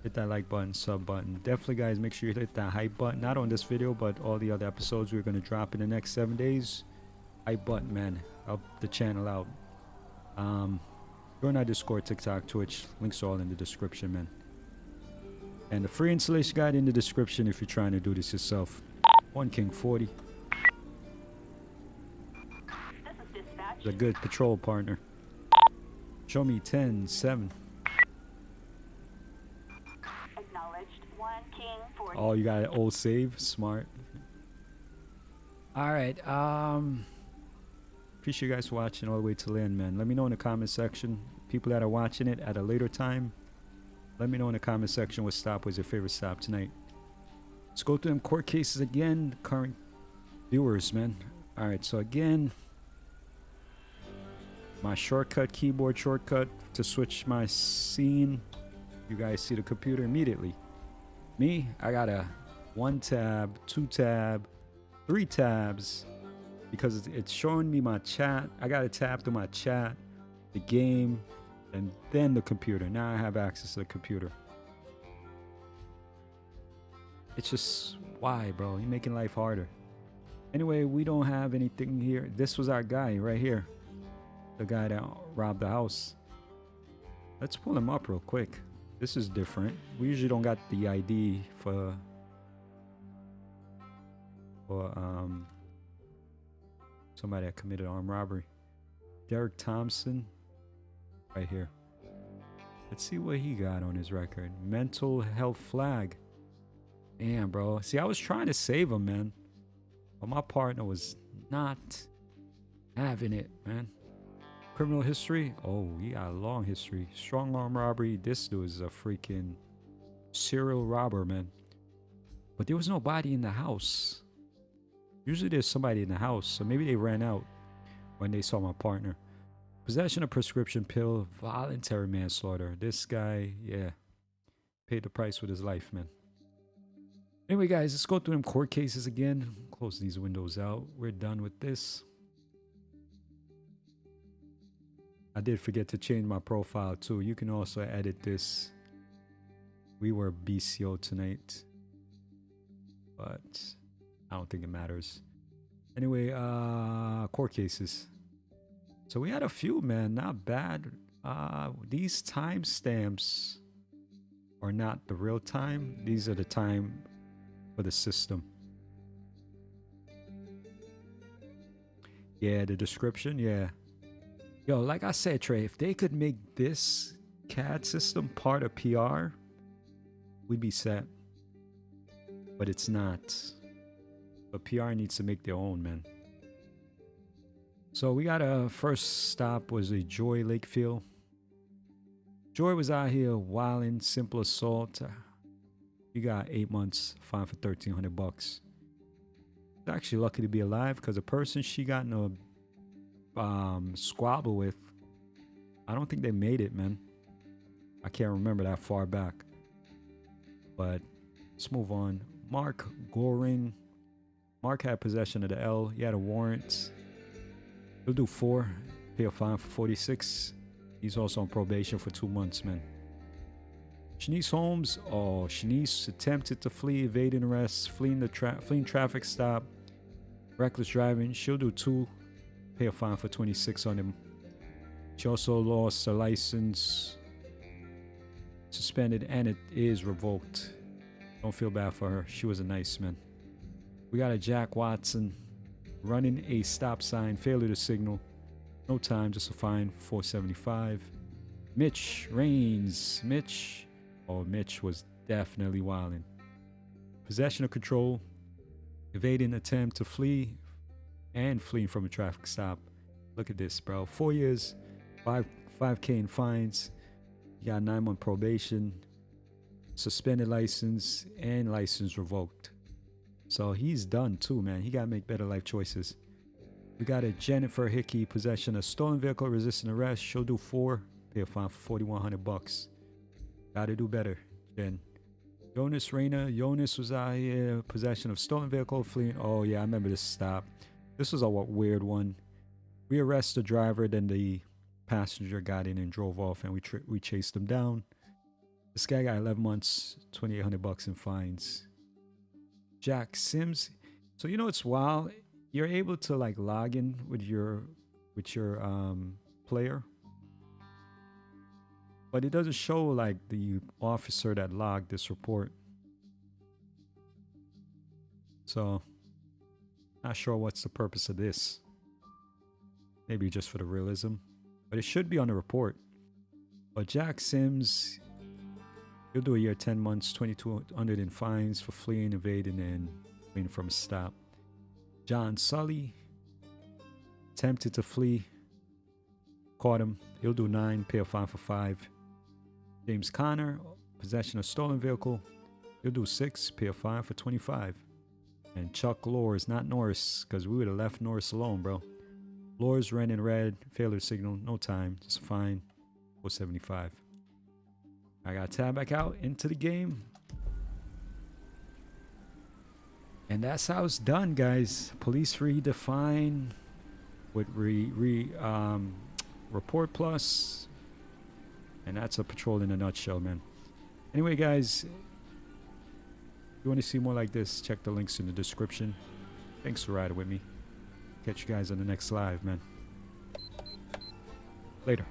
hit that like button, sub button. Definitely, guys, make sure you hit that hype button. Not on this video, but all the other episodes we're going to drop in the next 7 days. Hype button, man. Help the channel out. Join our Discord, TikTok, Twitch. Links are all in the description, man. And the free installation guide in the description if you're trying to do this yourself. One King 40. This is dispatch. He's a good patrol partner. Show me 10, 7. Acknowledged. 1 King 40. Oh, you got an old save? Smart. Alright, appreciate you guys for watching all the way to the end, man. Let me know in the comment section. People that are watching it at a later time, let me know in the comment section what stop was your favorite stop tonight. Let's go through them court cases again. Current viewers, man. Alright, so again, my shortcut, keyboard shortcut to switch my scene. You guys see the computer immediately. Me, I got a 1 tab, 2 tab, 3 tabs because it's showing me my chat. I got to tab through my chat, the game, and then the computer. Now I have access to the computer. It's just, why, bro? You're making life harder. Anyway, we don't have anything here. This was our guy right here. The guy that robbed the house. Let's pull him up real quick. This is different. We usually don't got the ID for somebody that committed armed robbery. Derek Thompson, right here. Let's see what he got on his record. Mental health flag. Damn, bro. See, I was trying to save him, man, but my partner was not having it, man. Criminal history? Oh, he got a long history. Strong arm robbery. This dude is a freaking serial robber, man. But there was nobody in the house. Usually there's somebody in the house, so maybe they ran out when they saw my partner. Possession of prescription pill, voluntary manslaughter. This guy, yeah, paid the price with his life, man. Anyway, guys, let's go through them court cases again. Close these windows out. We're done with this. I did forget to change my profile too. You can also edit this. We were BCO tonight, but I don't think it matters. Anyway, court cases. So we had a few, man. Not bad. These timestamps are not the real time. These are the time for the system. Yeah, the description, yeah. Yo, like I said, Trey, if they could make this CAD system part of PR, we'd be set. But it's not. But PR needs to make their own, man. So we got a first stop was a Joy Lakefield. Joy was out here wilding, simple assault. He got 8 months, fine for $1,300. He's actually lucky to be alive because the person she got in a squabble with, I don't think they made it, man. I can't remember that far back. But let's move on. Mark Goring. Mark had possession of the L. He had a warrant. He'll do 4. Pay a fine for 46. He's also on probation for 2 months, man. Shanice Holmes. Oh, Shanice attempted to flee, evading arrest, fleeing traffic stop, reckless driving. She'll do 2. Pay a fine for 26 on him. She also lost her license, suspended, and it is revoked. Don't feel bad for her. She was a nice man. We got a Jack Watson running a stop sign, failure to signal. No time, just a fine, $475. Mitch Rains. Mitch was definitely wilding. Possession of control, evading attempt to flee, and fleeing from a traffic stop. Look at this, bro. 4 years, 5K in fines. You got 9-month probation, suspended license, and license revoked. So he's done too, man. He gotta make better life choices. We got a Jennifer Hickey, possession of stolen vehicle, resisting arrest. She'll do 4. Pay a fine for $4,100. Gotta do better, Jen. Jonas Reyna. Jonas was out here, possession of stolen vehicle, fleeing. Oh yeah, I remember this stop. This was a weird one. We arrested the driver, then the passenger got in and drove off, and we chased him down. This guy got 11 months, $2,800 in fines. Jack Sims. So you know it's wild. You're able to like log in with your player, but it doesn't show like the officer that logged this report. So not sure what's the purpose of this. Maybe just for the realism, but it should be on the report. But Jack Sims, he'll do a year, 10 months, $2,200 in fines for fleeing, evading, and fleeing from a stop. John Sully, attempted to flee, caught him. He'll do 9, pay a fine for 5. James Connor, possession of stolen vehicle. He'll do 6, pay a fine for 25. And Chuck Lors, not Norris, because we would have left Norris alone, bro. Lors ran in red, failure signal, no time, just a fine, $475. I got tab back out into the game. And that's how it's done, guys. Police Redefined with Report Plus. And that's a patrol in a nutshell, man. Anyway, guys, if you want to see more like this, check the links in the description. Thanks for riding with me. Catch you guys on the next live, man. Later.